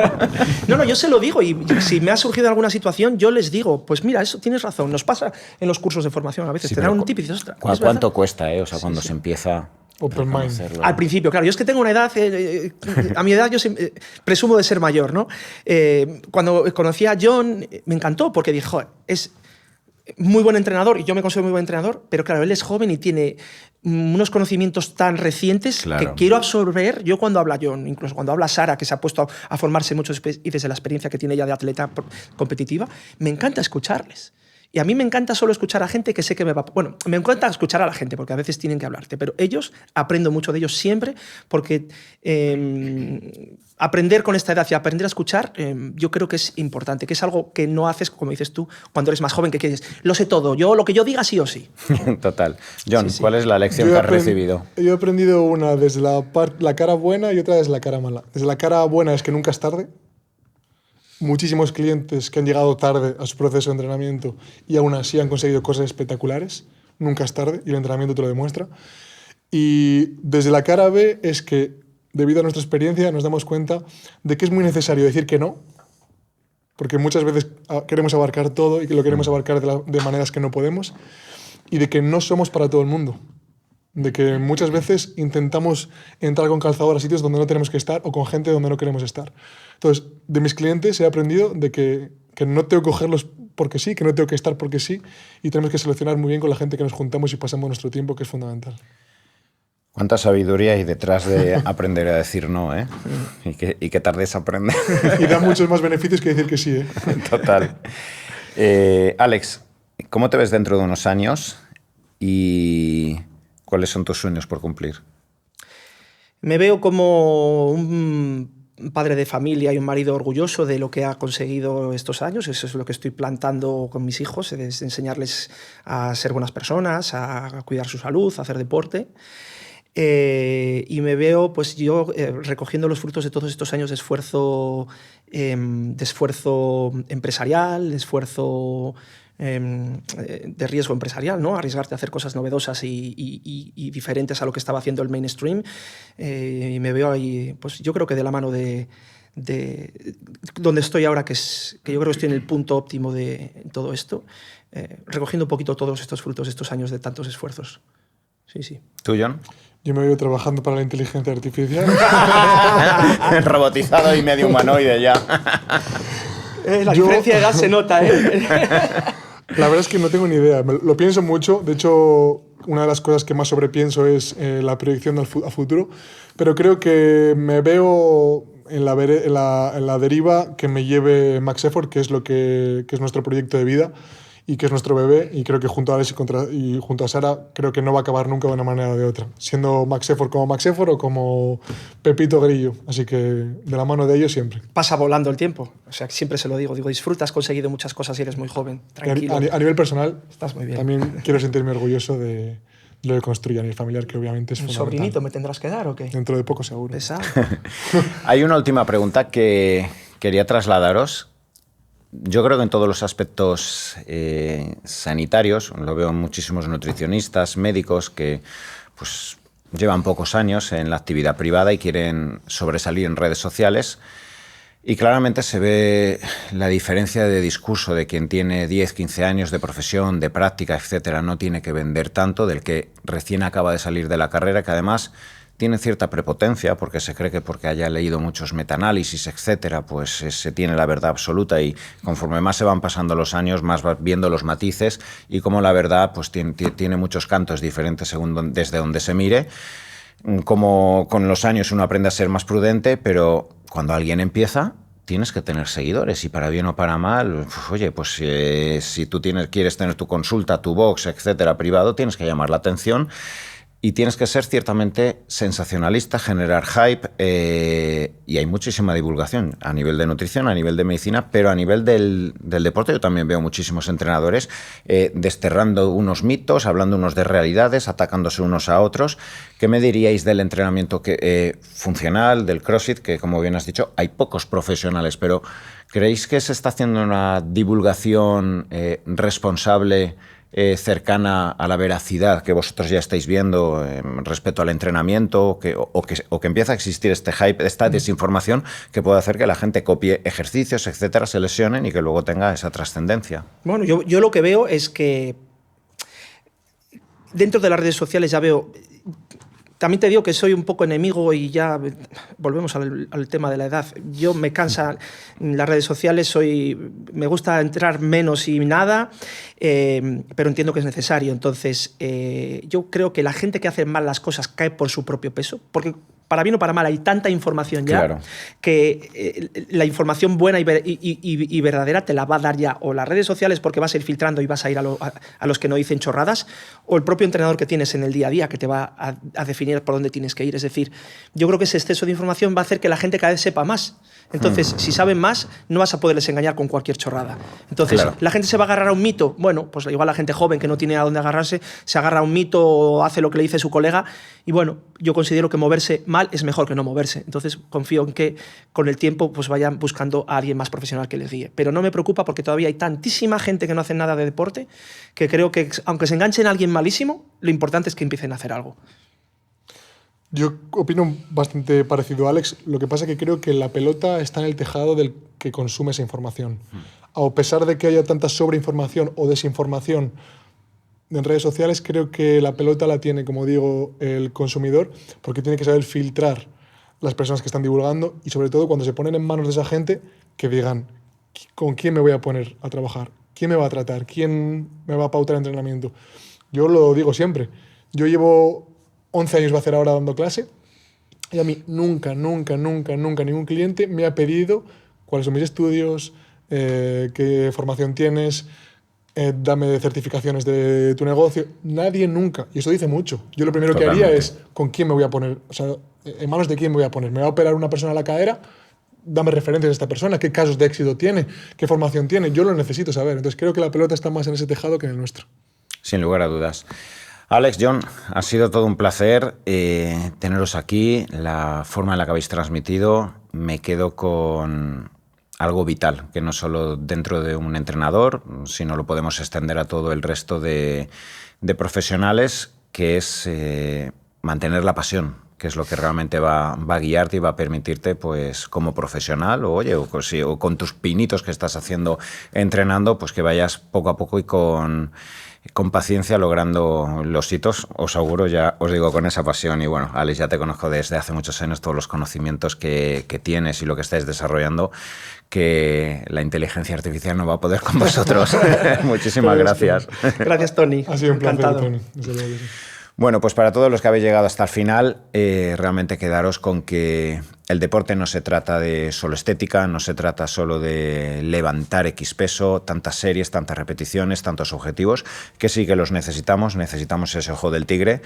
B: No, yo se lo digo, y si me ha surgido alguna situación, yo les digo, pues mira, eso tienes razón, nos pasa en los cursos de formación a veces, te dan un tip y dices, ostras,
A: ¿cuánto cuesta, O sea, cuando se empieza...
C: Open mind.
B: Al principio, claro. Yo es que tengo una edad, a mi edad yo presumo de ser mayor, ¿no? Cuando conocí a John, me encantó porque dije, joder, es muy buen entrenador y yo me considero muy buen entrenador, pero claro, él es joven y tiene unos conocimientos tan recientes que quiero absorber. Yo cuando habla John, incluso cuando habla Sara, que se ha puesto a formarse mucho y desde la experiencia que tiene ella de atleta competitiva, me encanta escucharles. Y a mí me encanta solo escuchar a gente que sé que me va... Bueno, me encanta escuchar a la gente porque a veces tienen que hablarte, pero ellos, aprendo mucho de ellos siempre porque aprender con esta edad y aprender a escuchar yo creo que es importante, que es algo que no haces, como dices tú, cuando eres más joven, que quieres, lo sé todo, lo que yo diga sí o sí.
A: Total. John, ¿cuál es la lección que has recibido?
C: Yo he aprendido una desde la cara buena y otra desde la cara mala. Desde la cara buena es que nunca es tarde. Muchísimos clientes que han llegado tarde a su proceso de entrenamiento y aún así han conseguido cosas espectaculares. Nunca es tarde y el entrenamiento te lo demuestra. Y desde la cara B es que, debido a nuestra experiencia, nos damos cuenta de que es muy necesario decir que no, porque muchas veces queremos abarcar todo y que lo queremos abarcar de maneras que no podemos, y de que no somos para todo el mundo. De que muchas veces intentamos entrar con calzador a sitios donde no tenemos que estar o con gente donde no queremos estar. Entonces, de mis clientes he aprendido de que no tengo que cogerlos porque sí, que no tengo que estar porque sí, y tenemos que seleccionar muy bien con la gente que nos juntamos y pasamos nuestro tiempo, que es fundamental.
A: Cuánta sabiduría hay detrás de aprender a decir no, ¿eh? Y que tardes a aprender.
C: Y da muchos más beneficios que decir que sí, ¿eh?
A: Total. Alex, ¿cómo te ves dentro de unos años y cuáles son tus sueños por cumplir?
B: Me veo como un padre de familia y un marido orgulloso de lo que ha conseguido estos años. Eso es lo que estoy plantando con mis hijos, es enseñarles a ser buenas personas, a cuidar su salud, a hacer deporte. Y me veo pues yo recogiendo los frutos de todos estos años de esfuerzo empresarial, de esfuerzo de riesgo empresarial, ¿no? Arriesgarte a hacer cosas novedosas y diferentes a lo que estaba haciendo el mainstream. Y me veo ahí, pues yo creo que de la mano de donde estoy ahora, que yo creo que estoy en el punto óptimo de todo esto, recogiendo un poquito todos estos frutos de estos años de tantos esfuerzos. Sí, sí.
A: ¿Tú, John?
C: Yo me veo trabajando para la inteligencia artificial.
A: Robotizado y medio humanoide ya.
B: La diferencia de edad se nota, ¿eh?
C: La verdad es que no tengo ni idea. Lo pienso mucho. De hecho, una de las cosas que más sobrepienso es la proyección a futuro. Pero creo que me veo en la deriva que me lleve Max Effort, que es nuestro proyecto de vida y que es nuestro bebé. Y creo que junto a Alex y junto a Sara, creo que no va a acabar nunca de una manera o de otra. Siendo Max Effort como Max Effort o como Pepito Grillo. Así que de la mano de ellos siempre.
B: Pasa volando el tiempo. O sea, siempre se lo digo. Disfruta, has conseguido muchas cosas y eres muy joven. Tranquilo.
C: A nivel personal,
B: estás muy bien.
C: También quiero sentirme orgulloso de lo que construye a nivel familiar, que obviamente es fundamental.
B: ¿Un sobrinito me tendrás que dar o qué?
C: Dentro de poco, seguro.
B: Pesado.
A: Hay una última pregunta que quería trasladaros. Yo creo que en todos los aspectos sanitarios, lo veo en muchísimos nutricionistas, médicos que pues, llevan pocos años en la actividad privada y quieren sobresalir en redes sociales. Y claramente se ve la diferencia de discurso de quien tiene 10, 15 años de profesión, de práctica, etcétera. No tiene que vender tanto del que recién acaba de salir de la carrera, que además tiene cierta prepotencia porque se cree que porque haya leído muchos metaanálisis, etcétera, pues se tiene la verdad absoluta, y conforme más se van pasando los años, más vas viendo los matices y cómo la verdad pues tiene muchos cantos diferentes según desde donde se mire. Como con los años uno aprende a ser más prudente, pero cuando alguien empieza tienes que tener seguidores, y para bien o para mal, oye, pues si tú quieres tener tu consulta, tu box, etcétera, privado, tienes que llamar la atención. Y tienes que ser ciertamente sensacionalista, generar hype, y hay muchísima divulgación a nivel de nutrición, a nivel de medicina, pero a nivel del deporte yo también veo muchísimos entrenadores desterrando unos mitos, hablando unos de realidades, atacándose unos a otros. ¿Qué me diríais del entrenamiento funcional, del CrossFit, que como bien has dicho, hay pocos profesionales, pero ¿creéis que se está haciendo una divulgación responsable cercana a la veracidad que vosotros ya estáis viendo respecto al entrenamiento, o que empieza a existir este hype, esta desinformación que puede hacer que la gente copie ejercicios, etcétera, se lesionen y que luego tenga esa trascendencia?
B: Bueno, yo lo que veo es que dentro de las redes sociales ya veo... También te digo que soy un poco enemigo y ya volvemos al tema de la edad. Yo me cansa las redes sociales, me gusta entrar menos y nada, pero entiendo que es necesario. Entonces, yo creo que la gente que hace mal las cosas cae por su propio peso, porque para bien o para mal hay tanta información ya, claro, que la información buena y verdadera te la va a dar ya o las redes sociales, porque vas a ir filtrando y vas a ir a los que no dicen chorradas, o el propio entrenador que tienes en el día a día que te va a definir por dónde tienes que ir. Es decir, yo creo que ese exceso de información va a hacer que la gente cada vez sepa más. Entonces, si saben más, no vas a poderles engañar con cualquier chorrada. Entonces, claro, la gente se va a agarrar a un mito. Bueno, pues igual la gente joven que no tiene a dónde agarrarse, se agarra a un mito o hace lo que le dice su colega. Y bueno, yo considero que moverse mal es mejor que no moverse. Entonces, confío en que con el tiempo pues vayan buscando a alguien más profesional que les guíe. Pero no me preocupa porque todavía hay tantísima gente que no hace nada de deporte que creo que, aunque se enganchen a alguien malísimo, lo importante es que empiecen a hacer algo.
C: Yo opino bastante parecido a Alex. Lo que pasa es que creo que la pelota está en el tejado del que consume esa información. A pesar de que haya tanta sobreinformación o desinformación en redes sociales, creo que la pelota la tiene, como digo, el consumidor, porque tiene que saber filtrar las personas que están divulgando y, sobre todo, cuando se ponen en manos de esa gente, que digan con quién me voy a poner a trabajar, quién me va a tratar, quién me va a pautar entrenamiento. Yo lo digo siempre. Yo llevo 11 años va a hacer ahora dando clase y a mí nunca ningún cliente me ha pedido cuáles son mis estudios, qué formación tienes, dame certificaciones de tu negocio. Nadie nunca. Y eso dice mucho. Yo lo primero que haría es con quién me voy a poner, o sea, en manos de quién me voy a poner. ¿Me va a operar una persona a la cadera? Dame referencias de esta persona, qué casos de éxito tiene, qué formación tiene. Yo lo necesito saber. Entonces creo que la pelota está más en ese tejado que en el nuestro.
A: Sin lugar a dudas. Alex, John, ha sido todo un placer teneros aquí, la forma en la que habéis transmitido. Me quedo con algo vital, que no solo dentro de un entrenador, sino lo podemos extender a todo el resto de profesionales, que es mantener la pasión, que es lo que realmente va a guiarte y va a permitirte, pues, como profesional, o con tus pinitos que estás haciendo entrenando, pues que vayas poco a poco y con paciencia logrando los hitos, os aseguro, ya os digo, con esa pasión. Y bueno, Alex, ya te conozco desde hace muchos años, todos los conocimientos que tienes y lo que estáis desarrollando, que la inteligencia artificial no va a poder con vosotros. Muchísimas gracias.
B: Gracias, Tony.
C: Ha sido un placer,
B: encantado.
C: Tony.
A: Bueno, pues para todos los que habéis llegado hasta el final, realmente quedaros con que el deporte no se trata de solo estética, no se trata solo de levantar X peso, tantas series, tantas repeticiones, tantos objetivos, que sí que los necesitamos ese ojo del tigre,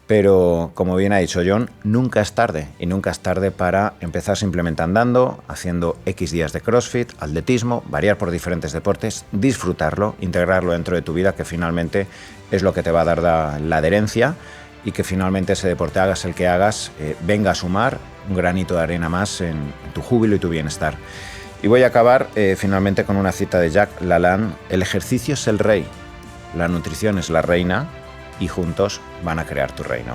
A: pero como bien ha dicho John, nunca es tarde, y nunca es tarde para empezar simplemente andando, haciendo X días de CrossFit, atletismo, variar por diferentes deportes, disfrutarlo, integrarlo dentro de tu vida, que finalmente es lo que te va a dar la adherencia, y que finalmente ese deporte, hagas el que hagas, venga a sumar un granito de arena más en tu júbilo y tu bienestar. Y voy a acabar finalmente con una cita de Jack LaLanne: el ejercicio es el rey, la nutrición es la reina, y juntos van a crear tu reino.